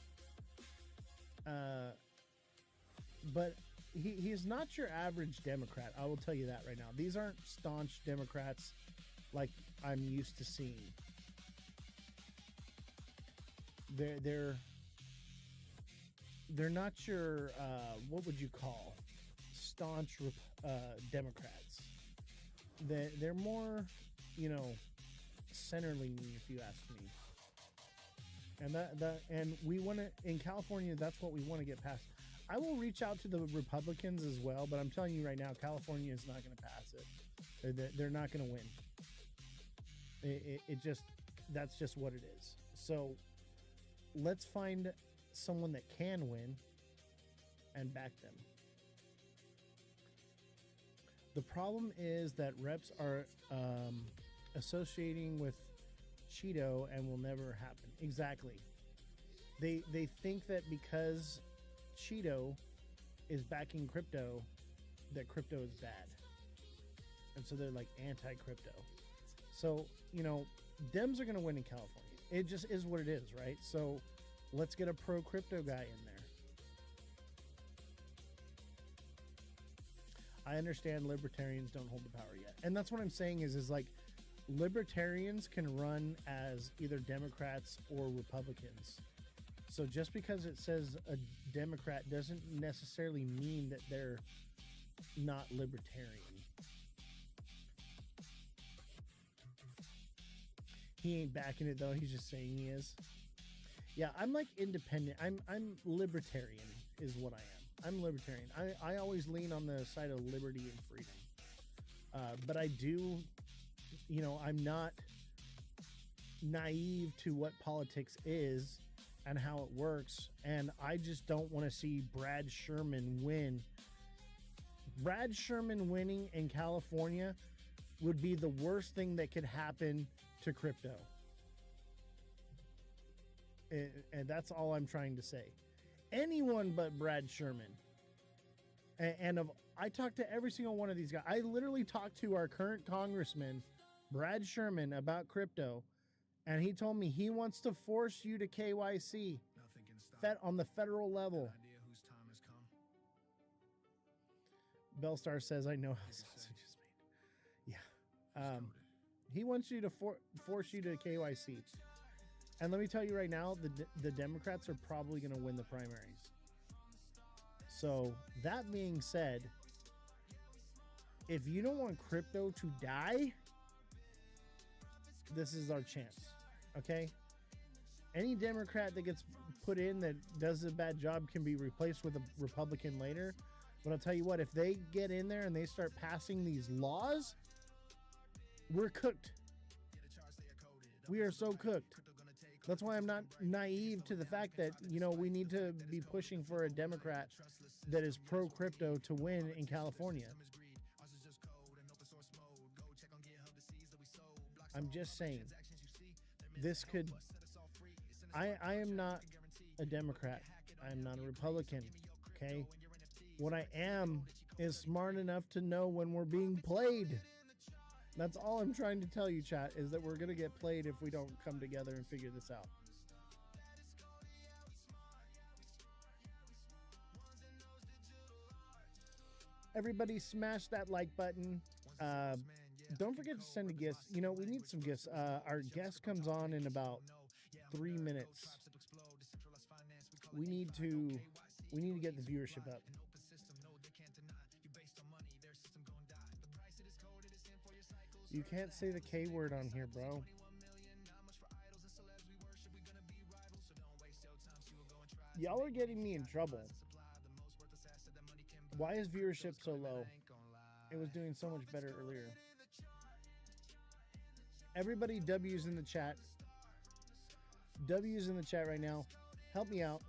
But he is not your average Democrat. I will tell you that right now. These aren't staunch Democrats like I'm used to seeing. They're not your what would you call staunch Democrats. They're more, you know, center leaning, if you ask me. And we want to in California. That's what we want to get past. I will reach out to the Republicans as well, but I'm telling you right now, California is not going to pass it. They're not going to win. It just, that's just what it is. So let's find someone that can win and back them. The problem is that reps are associating with Cheeto and will never happen. Exactly. They think that because Cheeto is backing crypto, that crypto is bad. And so they're like anti-crypto. So, you know, Dems are going to win in California. It just is what it is, right? So let's get a pro-crypto guy in there. I understand libertarians don't hold the power yet. And that's what I'm saying is like libertarians can run as either Democrats or Republicans. So just because it says a Democrat doesn't necessarily mean that they're not libertarian. He ain't backing it though. He's just saying he is. Yeah, I'm like independent. I'm libertarian is what I am. I'm libertarian. I always lean on the side of liberty and freedom. But I do, I'm not naive to what politics is and how it works. And I just don't want to see Brad Sherman win. Brad Sherman winning in California would be the worst thing that could happen to crypto. And that's all I'm trying to say. Anyone but Brad Sherman. And I talked to every single one of these guys. I literally talked to our current congressman, Brad Sherman, about crypto. And he told me he wants to force you to KYC on the federal level. Bellstar says, I know how sausage is made. Yeah. He wants you to force you to KYC. And let me tell you right now, the Democrats are probably going to win the primaries. So that being said, if you don't want crypto to die, this is our chance. Okay? Any Democrat that gets put in that does a bad job can be replaced with a Republican later. But I'll tell you what, if they get in there and they start passing these laws, we're cooked. We are so cooked. That's why I'm not naive to the fact that, we need to be pushing for a Democrat that is pro-crypto to win in California. I'm just saying, this could... I am not a Democrat. I am not a Republican, okay? What I am is smart enough to know when we're being played. That's all I'm trying to tell you, chat, is that we're going to get played if we don't come together and figure this out. Everybody smash that like button. Don't forget to send a gift. We need some gifts. Our guest comes on in about 3 minutes. We need to get the viewership up. You can't say the K word on here, bro. Y'all are getting me in trouble. Why is viewership so low? It was doing so much better earlier. Everybody W's in the chat. W's in the chat right now. Help me out.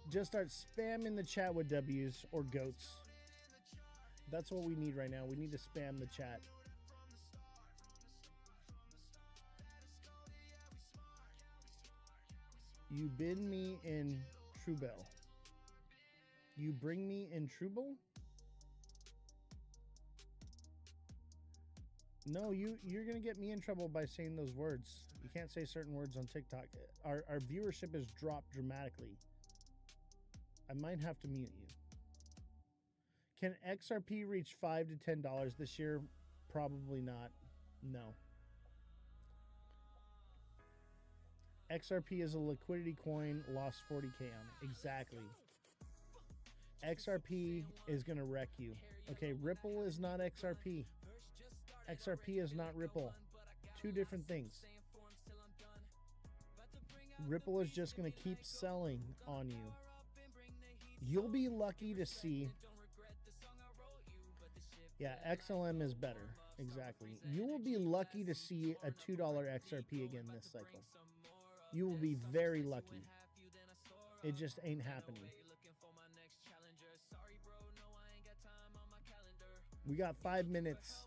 Just start spamming the chat with W's or goats. That's what we need right now. We need to spam the chat. You bid me in Truebell. You bring me in Truebell? No, you're going to get me in trouble by saying those words. You can't say certain words on TikTok. Our viewership has dropped dramatically. I might have to mute you. Can XRP reach $5 to $10 this year? Probably not. No. XRP is a liquidity coin, lost 40K on it. Exactly. XRP is going to wreck you. Okay, Ripple is not XRP. XRP is not Ripple. Two different things. Ripple is just going to keep selling on you. You'll be lucky to see... Yeah, XLM is better. Exactly. You will be lucky to see a $2 XRP again this cycle. You will be very lucky. It just ain't happening. We got 5 minutes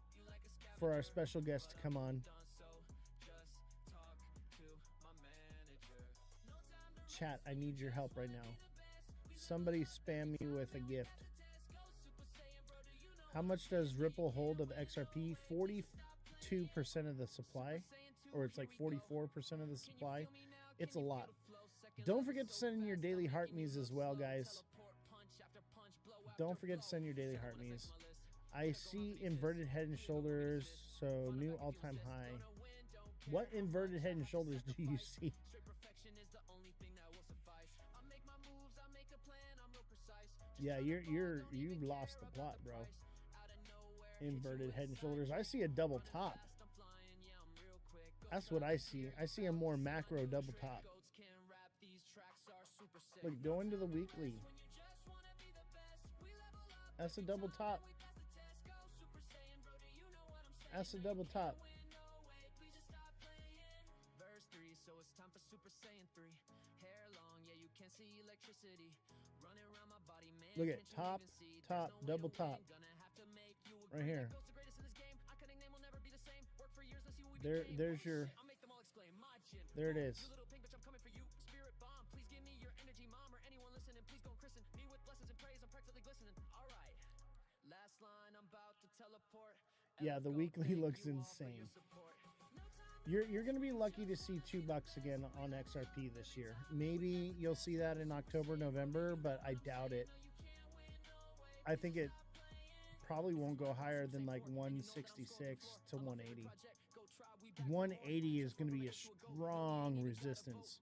for our special guest to come on. Chat, I need your help right now. Somebody spam me with a gift. How much does Ripple hold of XRP? 42% of the supply, or it's like 44% of the supply. It's a lot. Don't forget to send in your daily heart me's as well, guys. Don't forget to send your daily heart me's. I see inverted head and shoulders, so new all-time high. What inverted head and shoulders do you see? Yeah, you've lost the plot, bro. Inverted head and shoulders. I see a double top. That's what I see. I see a more macro double top. Look, go into the weekly. That's a double top. That's a double top. Verse 3, so it's time for Super Saiyan 3. Hair long, yeah, you can't see electricity. Running around my body, man. Look at top, top, double top. Right here. There's your. There it is. Yeah, the weekly looks insane. You're going to be lucky to see $2 again on XRP this year. Maybe you'll see that in October, November, but I doubt it. I think it probably won't go higher than like 166 to 180. 180 is going to be a strong resistance.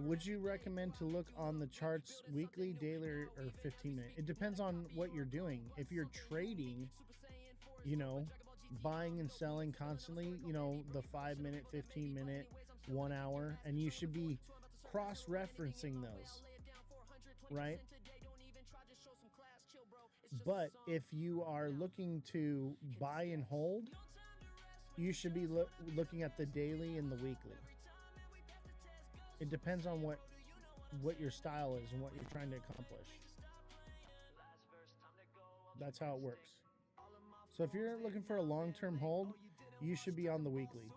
Would you recommend to look on the charts weekly, daily, or 15 minute? It depends on what you're doing. If you're trading, you know, buying and selling constantly, you know, the 5 minute, 15 minute, 1 hour, and you should be cross-referencing those, right? But if you are looking to buy and hold, you should be looking at the daily and the weekly. It depends on what your style is and what you're trying to accomplish. That's how it works. So if you're looking for a long-term hold, you should be on the weekly.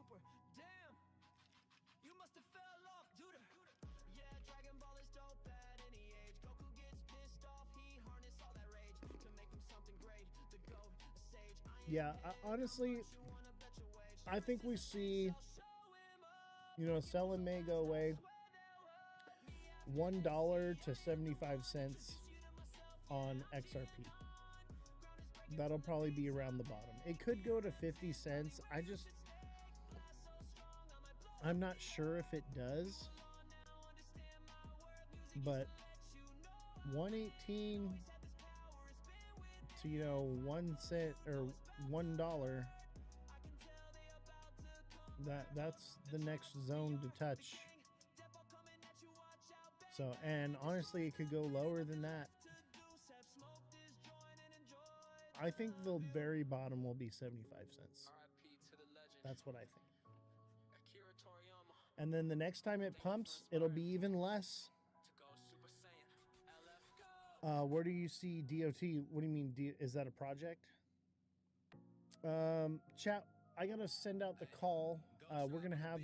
Yeah, honestly, I think we see, you know, selling may go away. $1 to 75 cents on XRP. That'll probably be around the bottom. It could go to 50 cents. I'm not sure if it does, but 118 to, you know, 1 cent or $1, that's the next zone to touch. So, and honestly, it could go lower than that. I think the very bottom will be 75 cents. That's what I think. And then the next time it pumps, it'll be even less. Where do you see DOT? What do you mean? Is that a project? Chat, I gotta send out the call. We're gonna have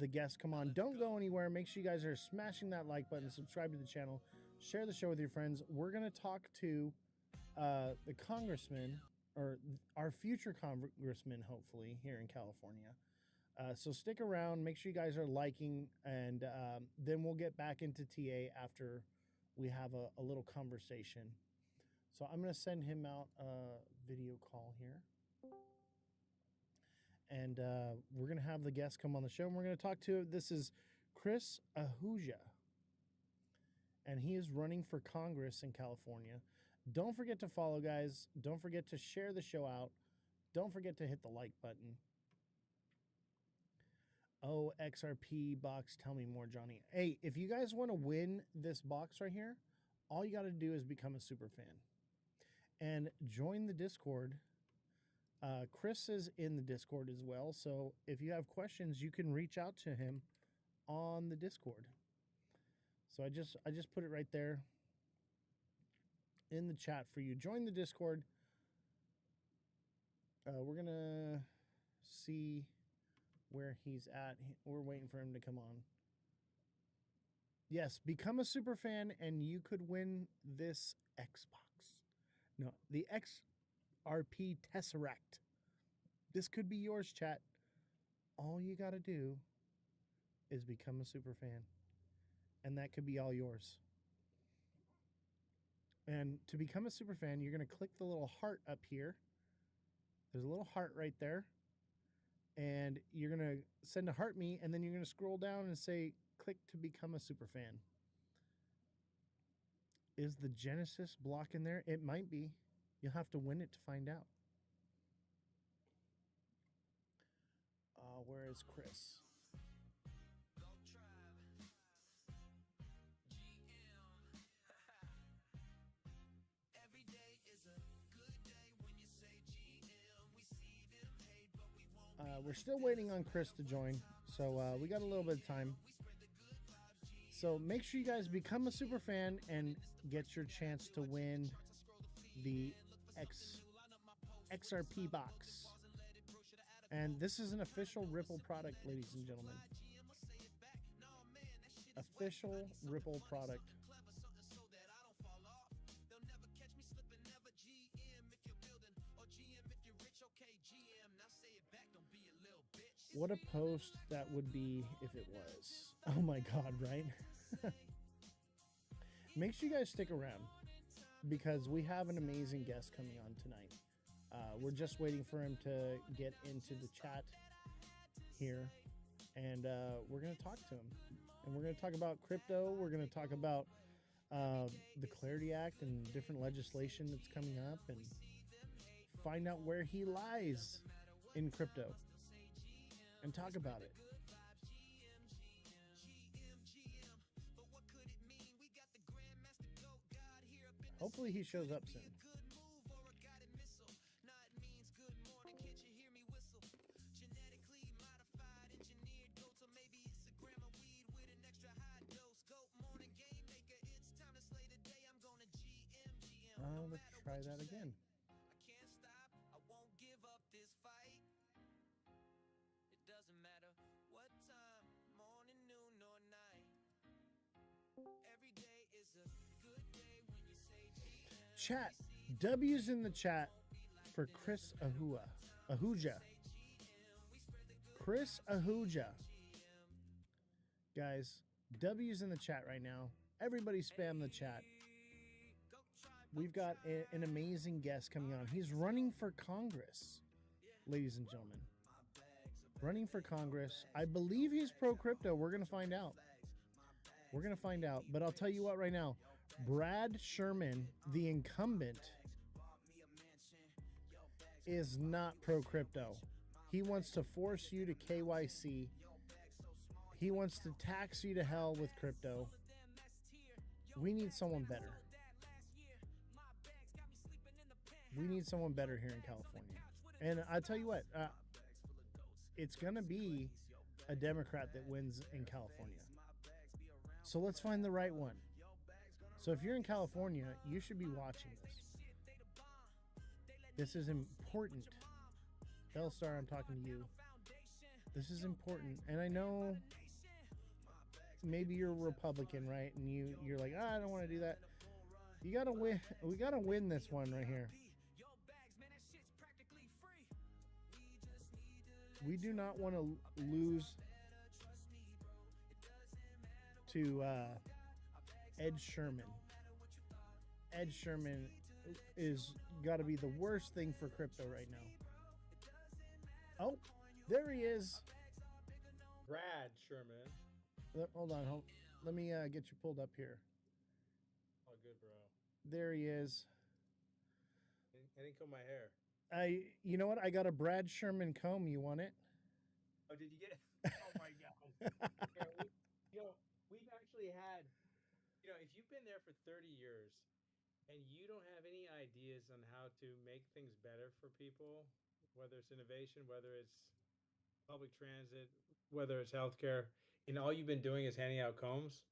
the guests come on. Don't go anywhere. Make sure you guys are smashing that like button, subscribe to the channel, share the show with your friends. We're gonna talk to the congressman, or our future congressman, hopefully here in California. So stick around. Make sure you guys are liking, and then we'll get back into TA after we have a little conversation. So I'm gonna send him out a video call here. And we're going to have the guests come on the show, and we're going to talk to, this is Chris Ahuja, and he is running for Congress in California. Don't forget to follow, guys. Don't forget to share the show out. Don't forget to hit the like button. Oh, XRP box, tell me more, Johnny. Hey, if you guys want to win this box right here, all you got to do is become a super fan and join the Discord. Chris is in the Discord as well, so if you have questions, you can reach out to him on the Discord. So I just put it right there in the chat for you. Join the Discord. We're gonna see where he's at. We're waiting for him to come on. Yes, become a super fan, and you could win this Xbox. No, the XRP Tesseract. This could be yours, chat. All you got to do is become a super fan, and that could be all yours. And to become a super fan, you're going to click the little heart up here. There's a little heart right there, and you're going to send a heart me, and then you're going to scroll down and say, click to become a super fan. Is the Genesis block in there? It might be. You'll have to win it to find out. Where is Chris? we're still waiting on Chris to join, so we got a little bit of time. So make sure you guys become a super fan and get your chance to win the XRP box. And this is an official Ripple product, ladies and gentlemen. Official Ripple product. What a post that would be if it was. Oh my God, right? Make sure you guys stick around because we have an amazing guest coming on tonight. We're just waiting for him to get into the chat here, and we're going to talk to him. And we're going to talk about crypto. We're going to talk about the Clarity Act and different legislation that's coming up and find out where he lies in crypto and talk about it. Hopefully he shows up soon. Let's try that again. Doesn't matter what time, morning, noon, or night. Every day is a good day when you say GM. Chat. W's in the chat for Chris Ahuja. Chris Ahuja. Guys, W's in the chat right now. Everybody spam the chat. We've got an amazing guest coming on. He's running for Congress, ladies and gentlemen. Running for Congress. I believe he's pro-crypto. We're going to find out. We're going to find out. But I'll tell you what right now. Brad Sherman, the incumbent, is not pro-crypto. He wants to force you to KYC. He wants to tax you to hell with crypto. We need someone better. We need someone better here in California. And I tell you what, it's going to be a Democrat that wins in California. So let's find the right one. So if you're in California, you should be watching this. This is important. Bellstar, I'm talking to you. This is important. And I know maybe you're a Republican, right? And you're like, I don't want to do that. You got to win. We got to win this one right here. We do not want to lose to Ed Sherman. Ed Sherman is got to be the worst thing for crypto right now. Oh, there he is. Brad Sherman. Hold on. Let me get you pulled up here. Oh, good, bro. There he is. I didn't comb my hair. You know what? I got a Brad Sherman comb. You want it? Oh, did you get it? Oh my God. Yeah, we've actually had, if you've been there for 30 years and you don't have any ideas on how to make things better for people, whether it's innovation, whether it's public transit, whether it's healthcare, and all you've been doing is handing out combs,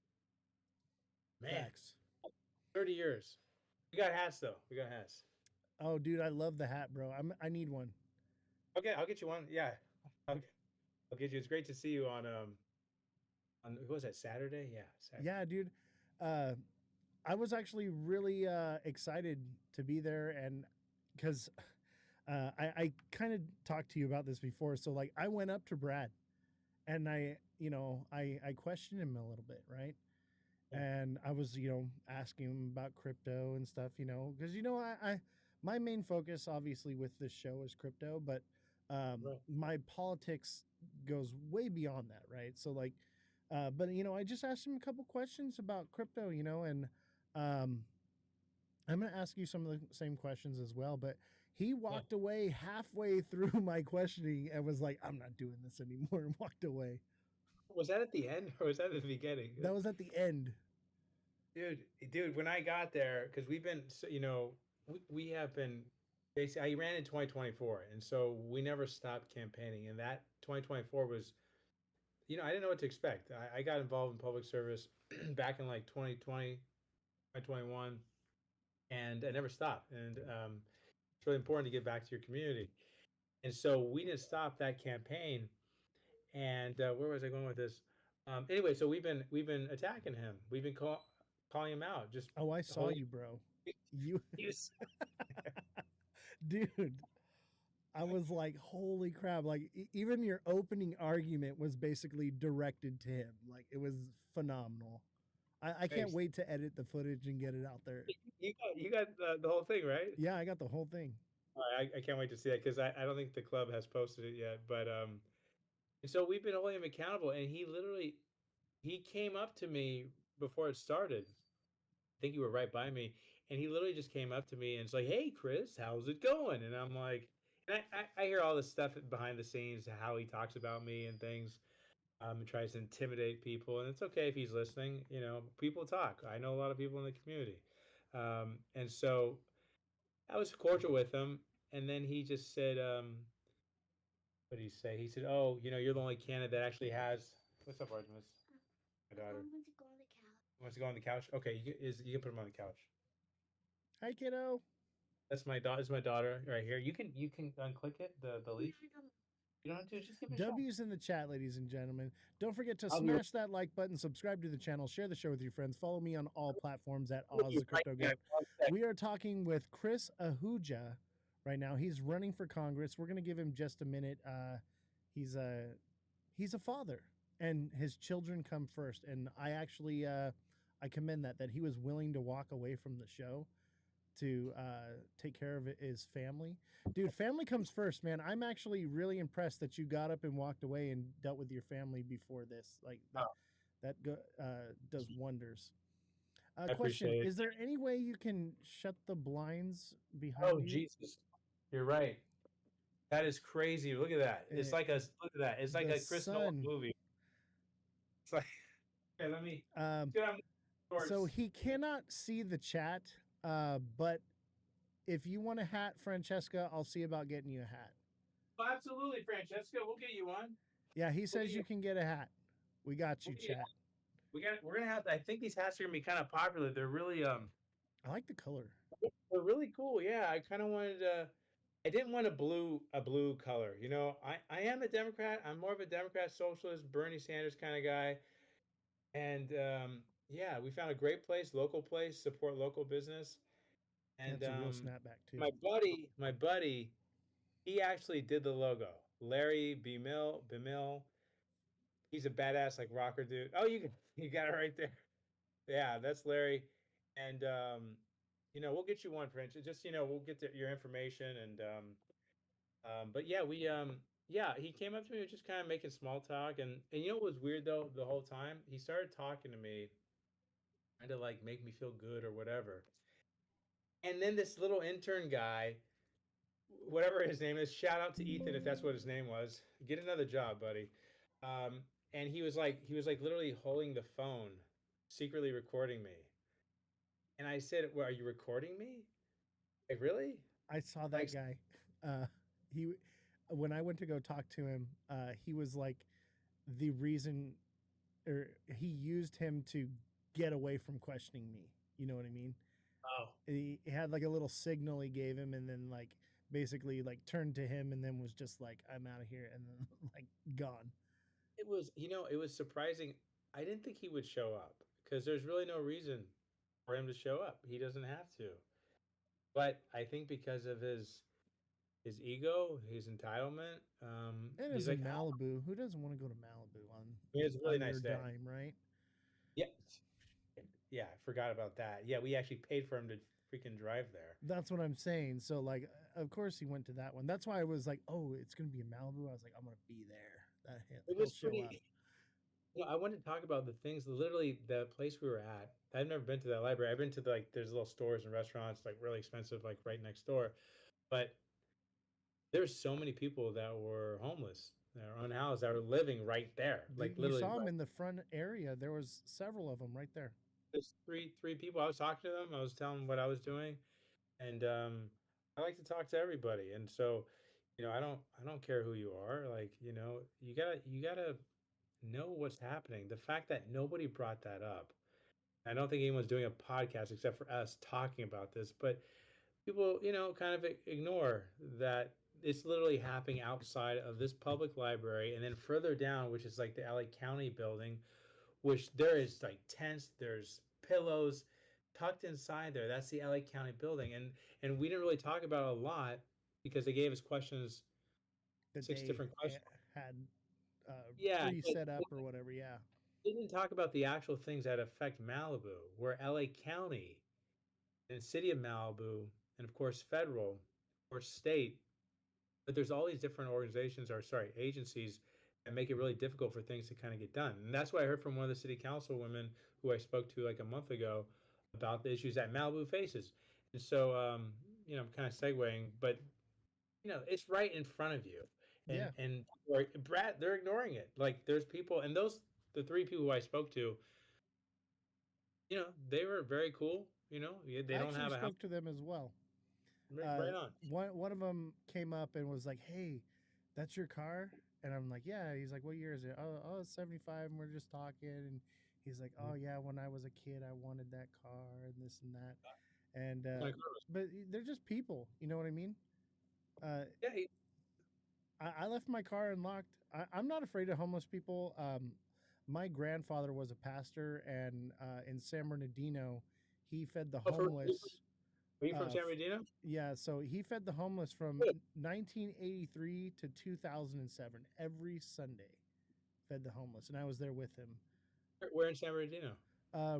man, Facts. 30 years. We got hats though. We got hats. Oh, dude, I love the hat, bro. I need one. Okay, I'll get you one. Yeah, I'll get you. It's great to see you on who was that, Saturday? Yeah, Saturday. Yeah, dude. I was actually really excited to be there, and because I kind of talked to you about this before. So like, I went up to Brad, and I questioned him a little bit, right? And I was, asking him about crypto and stuff, because I my main focus obviously with this show is crypto, but my politics goes way beyond that, right? So like, but I just asked him a couple questions about crypto, and I'm going to ask you some of the same questions as well. But he walked away halfway through my questioning and was like, "I'm not doing this anymore," and walked away. Was that at the end or was that at the beginning? That was at the end. Dude, when I got there, because we've been, we have been Basically, he ran in 2024, and so we never stopped campaigning. And that 2024 was, I didn't know what to expect. I got involved in public service back in like 2020, 2021, and I never stopped. And it's really important to give back to your community. And so we didn't stop that campaign. And where was I going with this? Anyway, so we've been attacking him. We've been calling him out. Just Oh, I saw holding. you, bro. You, Excuse. dude. I was like, holy crap! Like even your opening argument was basically directed to him. Like it was phenomenal. I can't Thanks. wait to edit the footage and get it out there. You got the whole thing, right? Yeah, I got the whole thing. I can't wait to see that because I don't think the club has posted it yet. But and so we've been holding him accountable, and he came up to me before it started. I think you were right by me, and he literally just came up to me and it's like, "Hey, Chris, how's it going?" And I'm like, and I hear all this stuff behind the scenes, how he talks about me and things, and tries to intimidate people, and it's okay if he's listening. People talk. I know a lot of people in the community, and so I was cordial with him, and then he just said, what did he say? He said, "Oh, you're the only candidate that actually has." What's up, Artemis? My daughter. Wants to go on the couch. Okay, you can put him on the couch. Hi, kiddo. That's my daughter. Is my daughter right here? You can unclick it. The leaf. You don't have to. Just give it a shot. W's in the chat, ladies and gentlemen. Don't forget to I'll be smash that like button, subscribe to the channel, share the show with your friends. Follow me on all platforms at with Oz you the right Crypto there. Goat. We are talking with Chris Ahuja right now. He's running for Congress. We're going to give him just a minute. He's a father, and his children come first. And I actually I commend that he was willing to walk away from the show to take care of his family. Dude, family comes first, man. I'm actually really impressed that you got up and walked away and dealt with your family before this. Like that does wonders. I Question: appreciate it. is there any way you can shut the blinds behind Oh you? Jesus, you're right. That is crazy. Look at that. It's like a look at that. It's like The a Chris Nolan sun. movie. It's like, okay, let me Um, get on shorts. so he cannot see the chat, but if you want a hat, Francesca, I'll see about getting you a hat. Oh, absolutely, Francesca. We'll get you one. Yeah, he says you can get a hat. We got you, chat. We're gonna have. I think these hats are gonna be kind of popular. They're really I like the color. they're really cool. Yeah, I kind of wanted. I didn't want a blue color. I am a Democrat. I'm more of a Democrat, socialist, Bernie Sanders kind of guy. And yeah, we found a great place, local place, support local business. And That's a real snapback too. my buddy, he actually did the logo. Larry Bemill, he's a badass like rocker dude. Oh, you got it right there. Yeah, that's Larry. And we'll get you one, French. Just we'll get your information but yeah, yeah, he came up to me, just kind of making small talk, and what was weird though, the whole time he started talking to me, trying to like make me feel good or whatever. And then this little intern guy, whatever his name is, shout out to Ethan if that's what his name was. Get another job, buddy. Um, and he was like literally holding the phone, secretly recording me. And I said, "Well, are you recording me? Like really?" I saw that Like, guy. He when I went to go talk to him, he was like the reason, or he used him to get away from questioning me. You know what I mean? oh, He had like a little signal he gave him, and then like basically like turned to him, and then was just like, "I'm out of here," and then like gone. it was surprising. I didn't think he would show up because there's really no reason for him to show up. He doesn't have to. But I think because of his ego, his entitlement, And he's it's in like, "Oh, Malibu. Who doesn't want to go to Malibu it's a really on your nice day." dime, right? Yeah, yeah, I forgot about that. Yeah, we actually paid for him to freaking drive there. That's what I'm saying. So like, of course he went to that one. That's why I was like, oh, it's gonna be in Malibu. I was like, I'm gonna be there. That It he'll was show up. pretty. I wanted to talk about the things. Literally, the place we were at. I've never been to that library. I've been to there's little stores and restaurants like really expensive, like right next door. But there's so many people that were homeless, that were unhoused, that were living right there, like You literally. saw him in the front area. There was several of them right there. There's three people. I was talking to them. I was telling them what I was doing, and I like to talk to everybody, and so, I don't care who you are. Like, you gotta know what's happening. The fact that nobody brought that up, I don't think anyone's doing a podcast except for us talking about this, but people, kind of ignore that it's literally happening outside of this public library, and then further down, which is like the LA County building, which there is like tents, there's pillows tucked inside there. That's the LA County building, and we didn't really talk about it a lot because they gave us questions, That 6 they different questions. had Yeah, but pre-set up or whatever. Yeah, they didn't talk about the actual things that affect Malibu, where LA County and city of Malibu, and of course federal, or state, but there's all these different organizations, or sorry, agencies, that make it really difficult for things to kind of get done. And that's what I heard from one of the city council women who I spoke to like a month ago about the issues that Malibu faces. And so, I'm kind of segueing, but it's right in front of you, and yeah. Brad, they're ignoring it. Like, there's people, and the three people who I spoke to, they were very cool. They I don't actually have a house. spoke to them as well. Right on. One of them came up and was like, "Hey, that's your car?" And I'm like, "Yeah." He's like, "What year is it?" Oh, it's 75. And we're just talking, and he's like, "Oh yeah, when I was a kid, I wanted that car and this and that." And but they're just people, you know what I mean? Uh, Yeah, I left my car unlocked. I'm not afraid of homeless people. My grandfather was a pastor, and in San Bernardino, he fed the oh, homeless. are you from Uh, San Bernardino? yeah, so he fed the homeless from Good. 1983 to 2007. Every Sunday, fed the homeless, and I was there with him. Where in San Bernardino?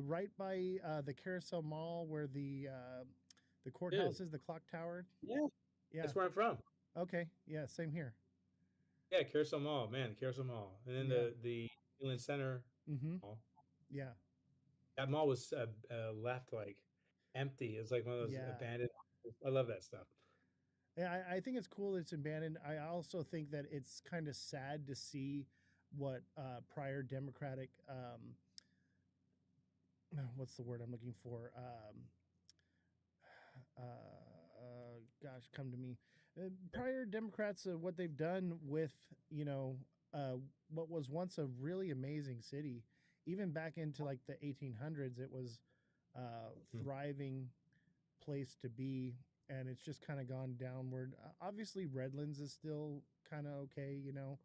Right by the Carousel Mall, where the Dude, courthouse is, the clock tower. yeah, Yeah. that's where I'm from. Okay. Yeah. Same here. Yeah, Carousel Mall, man, Carousel Mall, and then Yeah. the Inland Center Mm-hmm. Mall. Yeah. That mall was left like empty. It's like one of those Yeah. abandoned. I love that stuff. Yeah, I think it's cool it's abandoned. I also think that it's kind of sad to see what prior Democratic, what's the word I'm looking for? Gosh, come to me. Prior Democrats, what they've done with, you know, uh, what was once a really amazing city, even back into like the 1800s, it was Hmm. thriving place to be, and it's just kind of gone downward. Obviously, Redlands is still kind of okay, you know.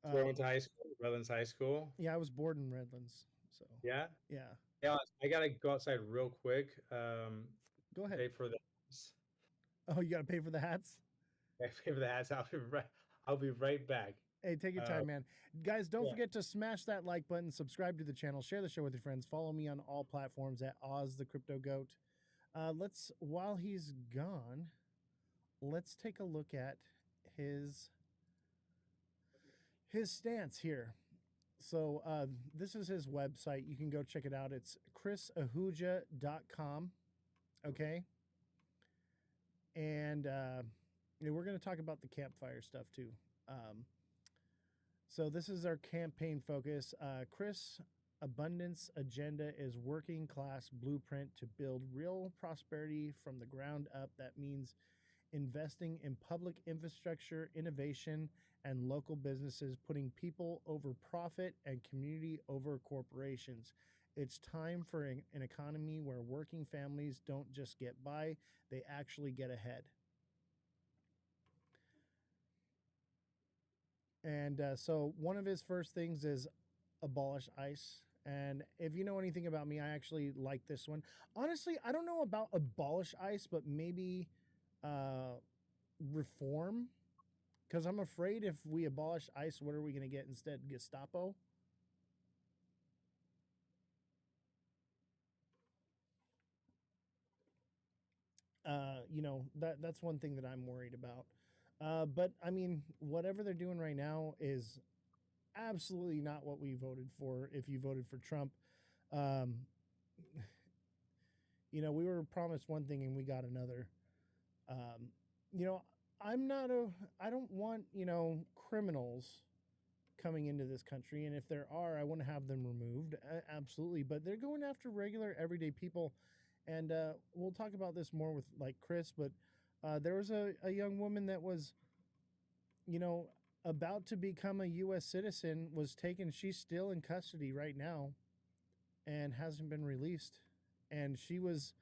That's where I went Um, to high school, Redlands High School. yeah, I was born in Redlands, so Yeah, yeah. yeah. I gotta go outside real quick. Go ahead. Pay for the Oh, you got to pay for the hats. pay for the hats. I'll be right back. Hey, take your Uh, time, man. Guys, don't yeah. forget to smash that like button, subscribe to the channel, share the show with your friends, follow me on all platforms at Ozthecryptogoat. While he's gone, let's take a look at his his stance here. So this is his website. You can go check it out. It's chrisahuja.com. Okay. And we're going to talk about the campfire stuff too. So this is our campaign focus. Chris Abundance Agenda is working class blueprint to build real prosperity from the ground up. That means investing in public infrastructure, innovation, and local businesses, putting people over profit and community over corporations. It's time for an economy where working families don't just get by, they actually get ahead. And so one of his first things is abolish ICE. And if you know anything about me, I actually like this one. Honestly, I don't know about abolish ICE, but maybe uh, reform. Because I'm afraid if we abolish ICE, what are we going to get instead? Gestapo? That's one thing that I'm worried about. But I mean, whatever they're doing right now is absolutely not what we voted for. If you voted for Trump, um, we were promised one thing and we got another. Um, you know, I'm not a. I don't want criminals coming into this country, and if there are, I want to have them removed. Absolutely, but they're going after regular, everyday people, and we'll talk about this more with like Chris, but There was a young woman that was, about to become a U.S. citizen, was taken. She's still in custody right now and hasn't been released. And she was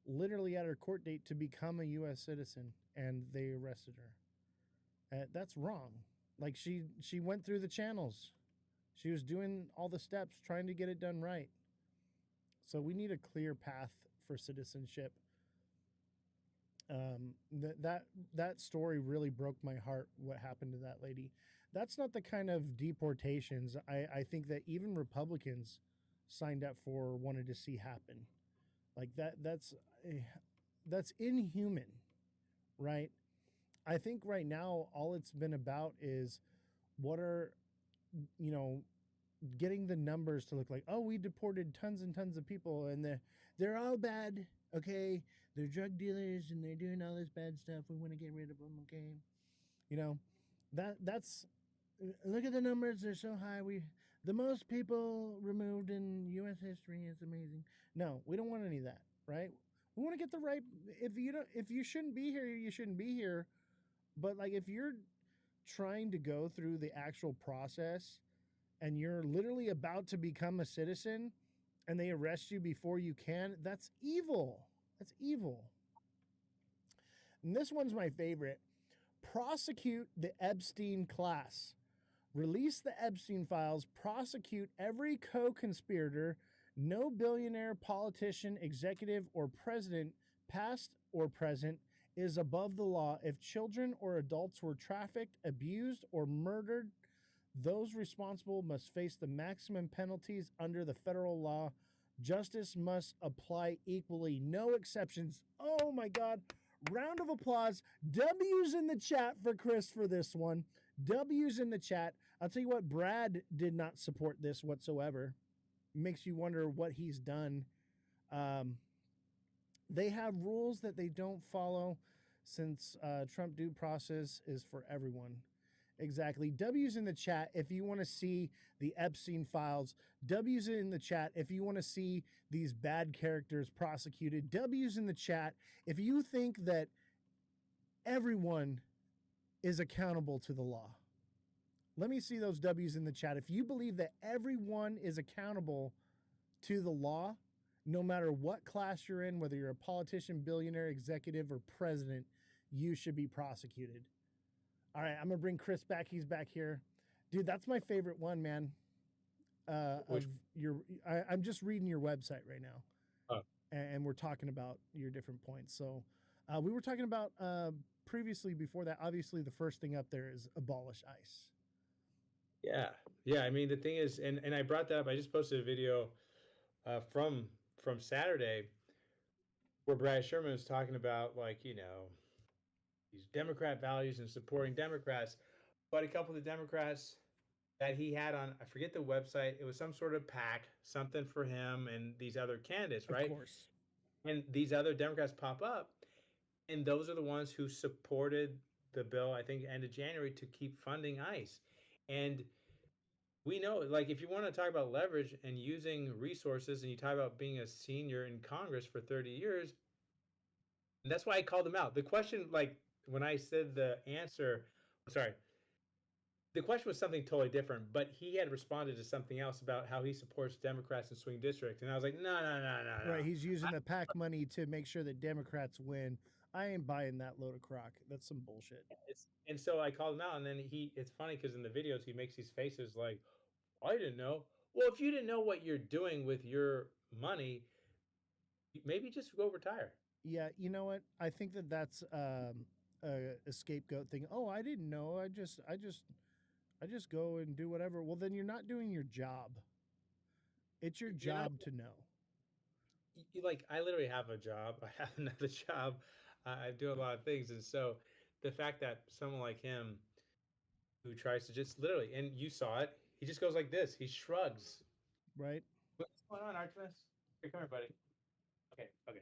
literally at her court date to become a U.S. citizen, and they arrested her. That's wrong. Like she went through the channels. She was doing all the steps, trying to get it done right. So we need a clear path for citizenship. That story really broke my heart. What happened to that lady? That's not the kind of deportations I think that even Republicans signed up for or wanted to see happen. Like that's inhuman, right? I think right now all it's been about is what are, you know getting the numbers to look like, oh, we deported tons and tons of people and they're all bad. Okay, they're drug dealers and they're doing all this bad stuff. We want to get rid of them. Okay, you know that's look at the numbers. They're so high. The most people removed in U.S. history is amazing. No, we don't want any of that, right? We want to get the right. If you shouldn't be here, you shouldn't be here. But like if you're trying to go through the actual process and you're literally about to become a citizen and they arrest you before you can, that's evil. That's evil. And this one's my favorite. Prosecute the Epstein class. Release the Epstein files. Prosecute every co-conspirator. No billionaire, politician, executive, or president, past or present, is above the law. If children or adults were trafficked, abused, or murdered, those responsible must face the maximum penalties under the federal law. Justice must apply equally, no exceptions. Oh my God. Round of applause. W's in the chat for Chris for this one. W's in the chat. I'll tell you what, Brad did not support this whatsoever. Makes you wonder what he's done. They have rules that they don't follow since Trump due process is for everyone. Exactly. W's in the chat if you want to see the Epstein files. W's in the chat if you want to see these bad characters prosecuted. W's in the chat if you think that everyone is accountable to the law. Let me see those W's in the chat. If you believe that everyone is accountable to the law, no matter what class you're in, whether you're a politician, billionaire, executive, or president, you should be prosecuted. All right, I'm gonna bring Chris back. He's back here, dude. That's my favorite one, man. I'm just reading your website right now, and we're talking about your different points. So, we were talking about previously. Before that, obviously, the first thing up there is abolish ICE. Yeah, yeah. I mean, the thing is, and I brought that up. I just posted a video from Saturday where Brad Sherman was talking about, like, these Democrat values and supporting Democrats. But a couple of the Democrats that he had on, I forget the website, it was some sort of PAC, something for him and these other candidates, right? Of course. And these other Democrats pop up, and those are the ones who supported the bill, I think, end of January, to keep funding ICE. And we know, like, if you want to talk about leverage and using resources, and you talk about being a senior in Congress for 30 years, and that's why I called him out. The question, like, when I said the answer, sorry, the question was something totally different, but he had responded to something else about how he supports Democrats in swing districts. And I was like, no. Right, he's using the PAC money to make sure that Democrats win. I ain't buying that load of crock. That's some bullshit. And so I called him out, and then it's funny because in the videos he makes these faces like, I didn't know. Well, if you didn't know what you're doing with your money, maybe just go retire. Yeah, you know what? I think that's a scapegoat thing. Oh, I didn't know. I just go and do whatever. Well, then you're not doing your job. It's your job to know. Like, I literally have a job. I have another job. I do a lot of things, and so the fact that someone like him, who tries to just literally, and you saw it, he just goes like this. He shrugs. Right. What's going on, Artemis? Here, come here, buddy. Okay.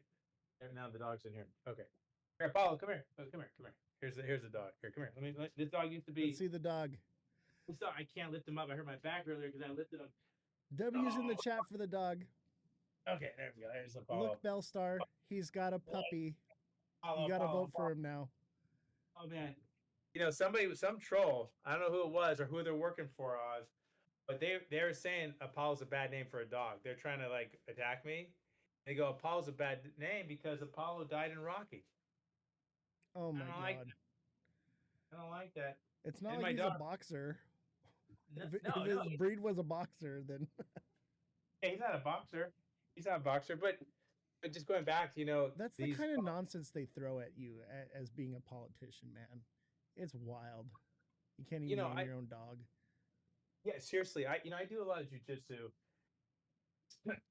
Now the dog's in here. Okay. Here, Apollo, come here. Oh, come here. Here's the dog. Here, come here. This dog used to be. Let's see the dog. This dog, I can't lift him up. I hurt my back earlier because I lifted him. W's in the chat for the dog. Okay, there we go. There's Apollo. Look, Bellstar. He's got a puppy. You got to vote for him now. Oh man, some troll. I don't know who it was or who they're working for, Oz. But they're saying Apollo's a bad name for a dog. They're trying to like attack me. They go, Apollo's a bad name because Apollo died in Rocky. Oh my I don't god. like that. I don't like that. It's not And like my he's dog, a boxer. no, If his breed was a boxer, then he's not a boxer. He's not a boxer. But just going back, that's the kind of nonsense they throw at you as being a politician, man. It's wild. You can't even name your own dog. Yeah, seriously. I do a lot of jujitsu,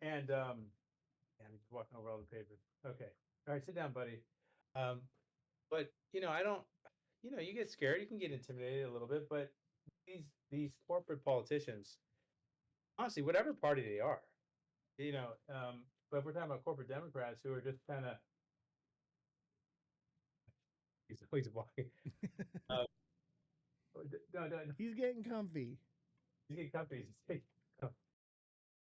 and I'm just walking over all the papers. Okay, all right, sit down, buddy. But I don't. You get scared. You can get intimidated a little bit, but these corporate politicians, honestly, whatever party they are, but if we're talking about corporate Democrats who are just kind of he's walking. Uh, no, He's getting comfy. he's getting companies.